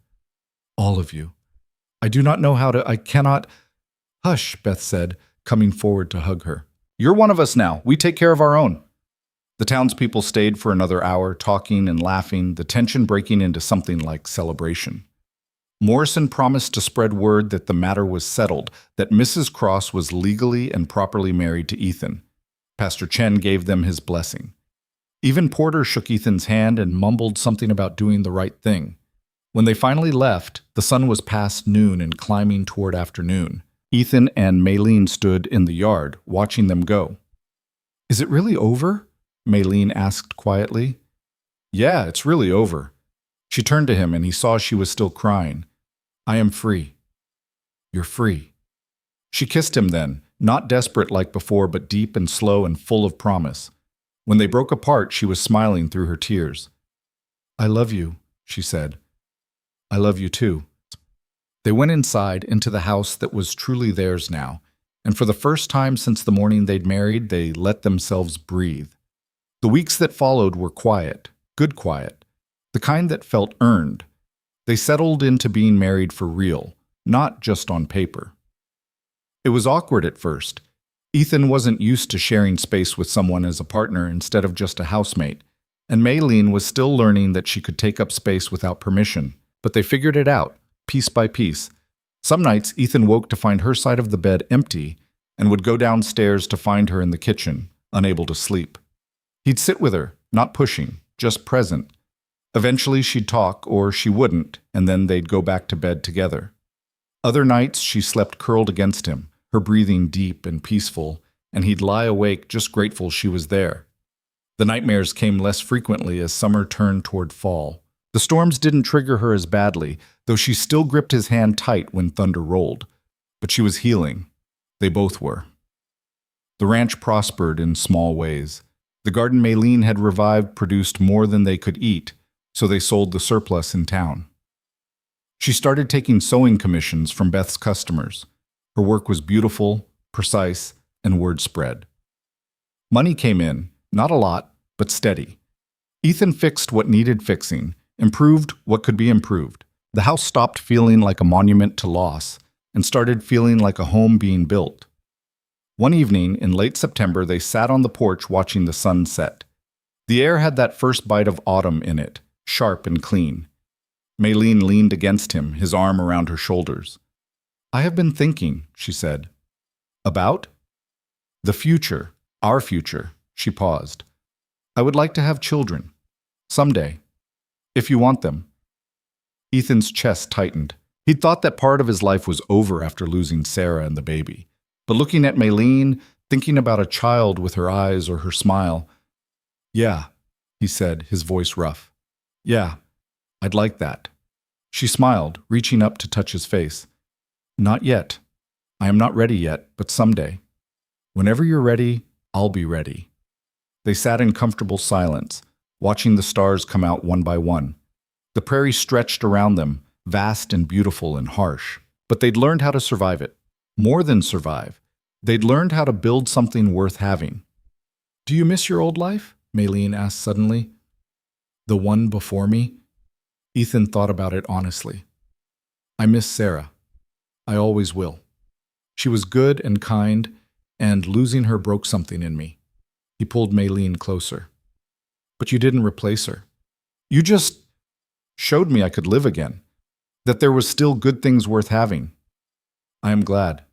"All of you. I do not know I cannot—" "Hush," Beth said, coming forward to hug her. "You're one of us now. We take care of our own." The townspeople stayed for another hour, talking and laughing, the tension breaking into something like celebration. Morrison promised to spread word that the matter was settled, that Mrs. Cross was legally and properly married to Ethan. Pastor Chen gave them his blessing. Even Porter shook Ethan's hand and mumbled something about doing the right thing. When they finally left, the sun was past noon and climbing toward afternoon. Ethan and Meilin stood in the yard, watching them go. "Is it really over?" Meilin asked quietly. "Yeah, it's really over." She turned to him and he saw she was still crying. "I am free." "You're free." She kissed him then, not desperate like before, but deep and slow and full of promise. When they broke apart, she was smiling through her tears. "I love you," she said. "I love you too." They went inside into the house that was truly theirs now, and for the first time since the morning they'd married, they let themselves breathe. The weeks that followed were quiet, good quiet, the kind that felt earned. They settled into being married for real, not just on paper. It was awkward at first. Ethan wasn't used to sharing space with someone as a partner instead of just a housemate, and Meilin was still learning that she could take up space without permission. But they figured it out, piece by piece. Some nights, Ethan woke to find her side of the bed empty and would go downstairs to find her in the kitchen, unable to sleep. He'd sit with her, not pushing, just present. Eventually she'd talk, or she wouldn't, and then they'd go back to bed together. Other nights she slept curled against him, her breathing deep and peaceful, and he'd lie awake just grateful she was there. The nightmares came less frequently as summer turned toward fall. The storms didn't trigger her as badly, though she still gripped his hand tight when thunder rolled. But she was healing. They both were. The ranch prospered in small ways. The garden Meilin had revived produced more than they could eat, so they sold the surplus in town. She started taking sewing commissions from Beth's customers. Her work was beautiful, precise, and word spread. Money came in, not a lot, but steady. Ethan fixed what needed fixing, improved what could be improved. The house stopped feeling like a monument to loss and started feeling like a home being built. One evening in late September, they sat on the porch watching the sun set. The air had that first bite of autumn in it, sharp and clean. Maylene leaned against him, his arm around her shoulders. "I have been thinking," she said. "About?" "The future, our future," she paused. "I would like to have children. Someday. If you want them." Ethan's chest tightened. He'd thought that part of his life was over after losing Sarah and the baby. But looking at Maylene, thinking about a child with her eyes or her smile, "Yeah," he said, his voice rough. "Yeah, I'd like that." She smiled, reaching up to touch his face. "Not yet. I am not ready yet, but someday. Whenever you're ready, I'll be ready." They sat in comfortable silence, watching the stars come out one by one. The prairie stretched around them, vast and beautiful and harsh. But they'd learned how to survive it. More than survive. They'd learned how to build something worth having. "Do you miss your old life?" Maylene asked suddenly. "The one before me?" Ethan thought about it honestly. "I miss Sarah. I always will. She was good and kind, and losing her broke something in me." He pulled Maylene closer. "But you didn't replace her. You just showed me I could live again, that there was still good things worth having. I am glad."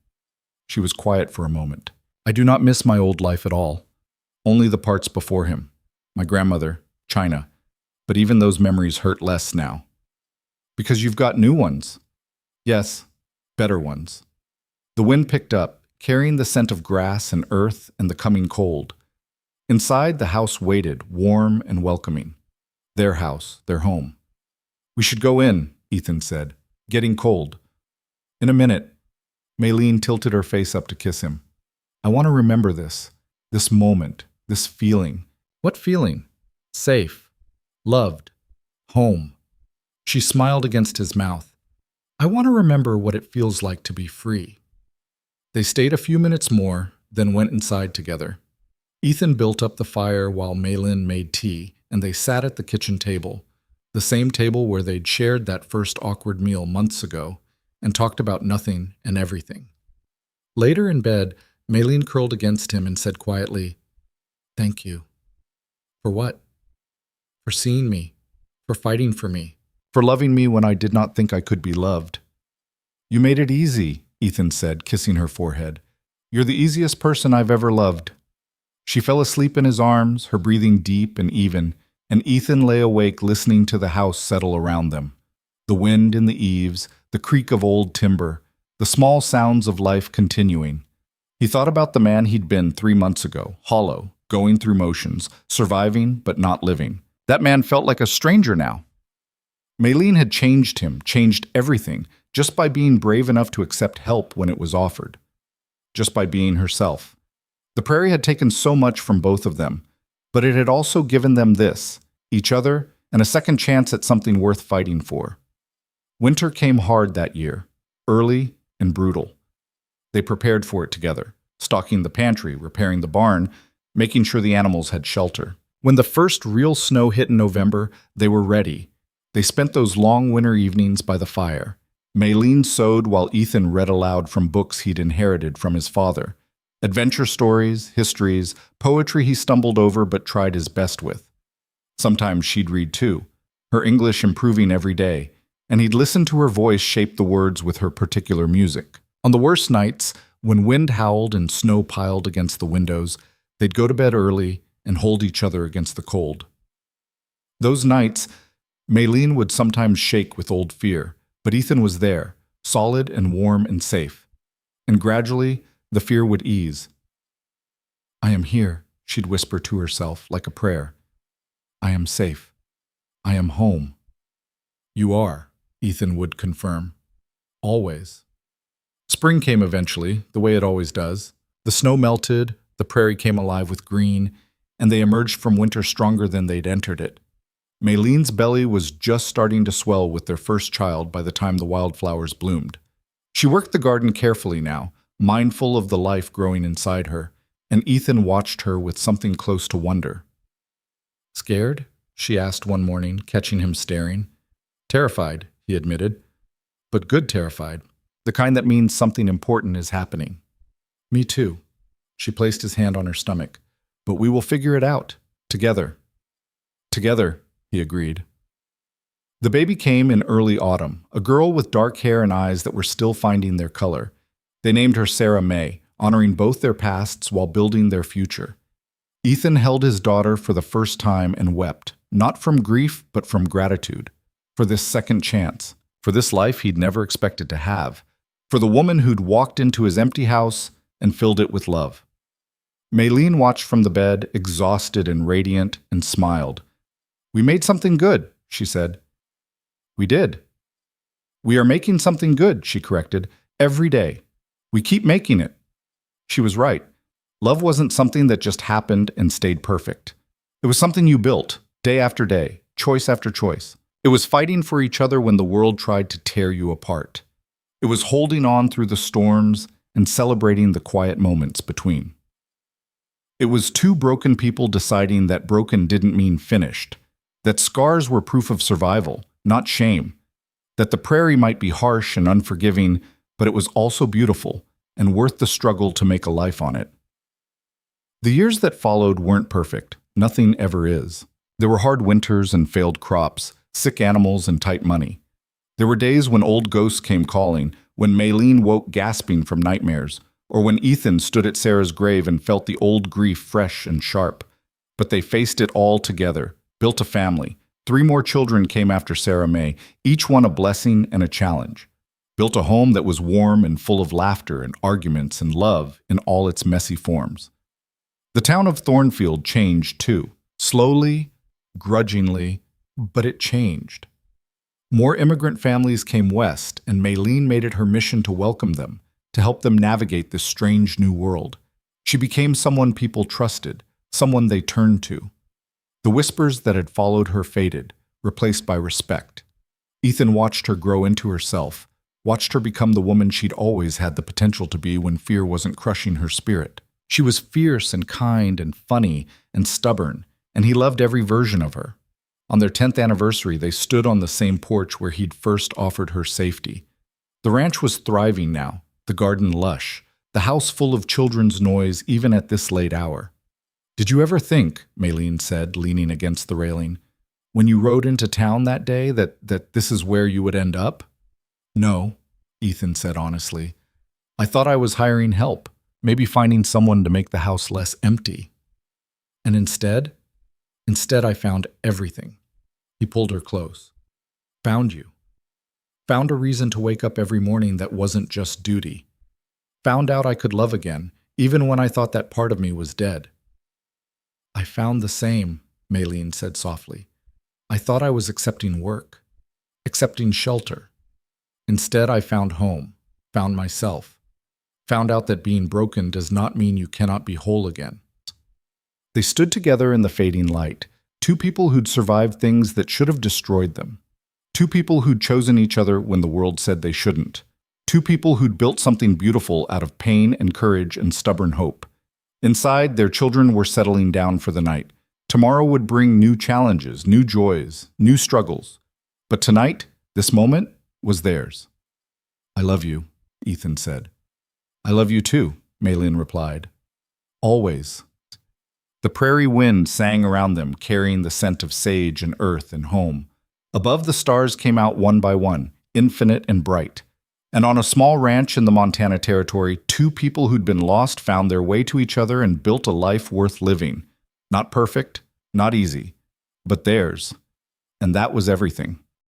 She was quiet for a moment. "I do not miss my old life at all. Only the parts before him. My grandmother, China. But even those memories hurt less now. Because you've got new ones. Yes, better ones." The wind picked up, carrying the scent of grass and earth and the coming cold. Inside, the house waited, warm and welcoming. Their house, their home. "We should go in," Ethan said. "Getting cold." "In a minute." Maylene tilted her face up to kiss him. "I want to remember this moment, this feeling." "What feeling?" "Safe. Loved. Home." She smiled against his mouth. "I want to remember what it feels like to be free." They stayed a few minutes more, then went inside together. Ethan built up the fire while Maylene made tea, and they sat at the kitchen table, the same table where they'd shared that first awkward meal months ago, and talked about nothing and everything. Later in bed, Maylene curled against him and said quietly, "Thank you." "For what?" "For seeing me, for fighting for me, for loving me when I did not think I could be loved." "You made it easy," Ethan said, kissing her forehead. "You're the easiest person I've ever loved." She fell asleep in his arms, her breathing deep and even, and Ethan lay awake listening to the house settle around them. The wind in the eaves, the creak of old timber, the small sounds of life continuing. He thought about the man he'd been 3 months ago, hollow, going through motions, surviving but not living. That man felt like a stranger now. Maylene had changed him, changed everything, just by being brave enough to accept help when it was offered. Just by being herself. The prairie had taken so much from both of them, but it had also given them this, each other, and a second chance at something worth fighting for. Winter came hard that year, early and brutal. They prepared for it together, stocking the pantry, repairing the barn, making sure the animals had shelter. When the first real snow hit in November, they were ready. They spent those long winter evenings by the fire. Maylene sewed while Ethan read aloud from books he'd inherited from his father. Adventure stories, histories, poetry he stumbled over but tried his best with. Sometimes she'd read too, her English improving every day, and he'd listen to her voice shape the words with her particular music. On the worst nights, when wind howled and snow piled against the windows, they'd go to bed early and hold each other against the cold. Those nights, Maylene would sometimes shake with old fear, but Ethan was there, solid and warm and safe. And gradually, the fear would ease. "I am here," she'd whisper to herself like a prayer. "I am safe. I am home." "You are," Ethan would confirm. "Always." Spring came eventually, the way it always does. The snow melted, the prairie came alive with green, and they emerged from winter stronger than they'd entered it. Maylene's belly was just starting to swell with their first child by the time the wildflowers bloomed. She worked the garden carefully now, mindful of the life growing inside her, and Ethan watched her with something close to wonder. "Scared?" she asked one morning, catching him staring. "Terrified," he admitted, "but good terrified. The kind that means something important is happening." Me too." She placed his hand on her stomach. "But we will figure it out. Together." "Together," he agreed. The baby came in early autumn, a girl with dark hair and eyes that were still finding their color. They named her Sarah May, honoring both their pasts while building their future. Ethan held his daughter for the first time and wept, not from grief but from gratitude, for this second chance, for this life he'd never expected to have, for the woman who'd walked into his empty house and filled it with love. Maylene watched from the bed, exhausted and radiant, and smiled. "We made something good," she said. "We did." "We are making something good," she corrected, "every day. We keep making it." She was right. Love wasn't something that just happened and stayed perfect. It was something you built, day after day, choice after choice. It was fighting for each other when the world tried to tear you apart. It was holding on through the storms and celebrating the quiet moments between. It was two broken people deciding that broken didn't mean finished, that scars were proof of survival, not shame, that the prairie might be harsh and unforgiving, but it was also beautiful and worth the struggle to make a life on it. The years that followed weren't perfect. Nothing ever is. There were hard winters and failed crops, sick animals and tight money. There were days when old ghosts came calling, when Maylene woke gasping from nightmares, or when Ethan stood at Sarah's grave and felt the old grief fresh and sharp. But they faced it all together, built a family. 3 more children came after Sarah May, each one a blessing and a challenge. Built a home that was warm and full of laughter and arguments and love in all its messy forms. The town of Thornfield changed too, slowly, grudgingly, but it changed. More immigrant families came west, and Maylene made it her mission to welcome them, to help them navigate this strange new world. She became someone people trusted, someone they turned to. The whispers that had followed her faded, replaced by respect. Ethan watched her grow into herself, watched her become the woman she'd always had the potential to be when fear wasn't crushing her spirit. She was fierce and kind and funny and stubborn, and he loved every version of her. On their 10th anniversary, they stood on the same porch where he'd first offered her safety. The ranch was thriving now, the garden lush, the house full of children's noise even at this late hour. "Did you ever think," Maylene said, leaning against the railing, "when you rode into town that day that this is where you would end up?" "No," Ethan said honestly. "I thought I was hiring help, maybe finding someone to make the house less empty. And instead I found everything." He pulled her close. "Found you. Found a reason to wake up every morning that wasn't just duty. Found out I could love again, even when I thought that part of me was dead." "I found the same," Maylene said softly. "I thought I was accepting work, accepting shelter. Instead, I found home, found myself, found out that being broken does not mean you cannot be whole again." They stood together in the fading light, two people who'd survived things that should have destroyed them. Two people who'd chosen each other when the world said they shouldn't. Two people who'd built something beautiful out of pain and courage and stubborn hope. Inside, their children were settling down for the night. Tomorrow would bring new challenges, new joys, new struggles. But tonight, this moment, was theirs. "I love you," Ethan said. "I love you too," Maylene replied. "Always." The prairie wind sang around them, carrying the scent of sage and earth and home. Above, the stars came out one by one, infinite and bright. And on a small ranch in the Montana Territory, two people who'd been lost found their way to each other and built a life worth living. Not perfect, not easy, but theirs. And that was everything.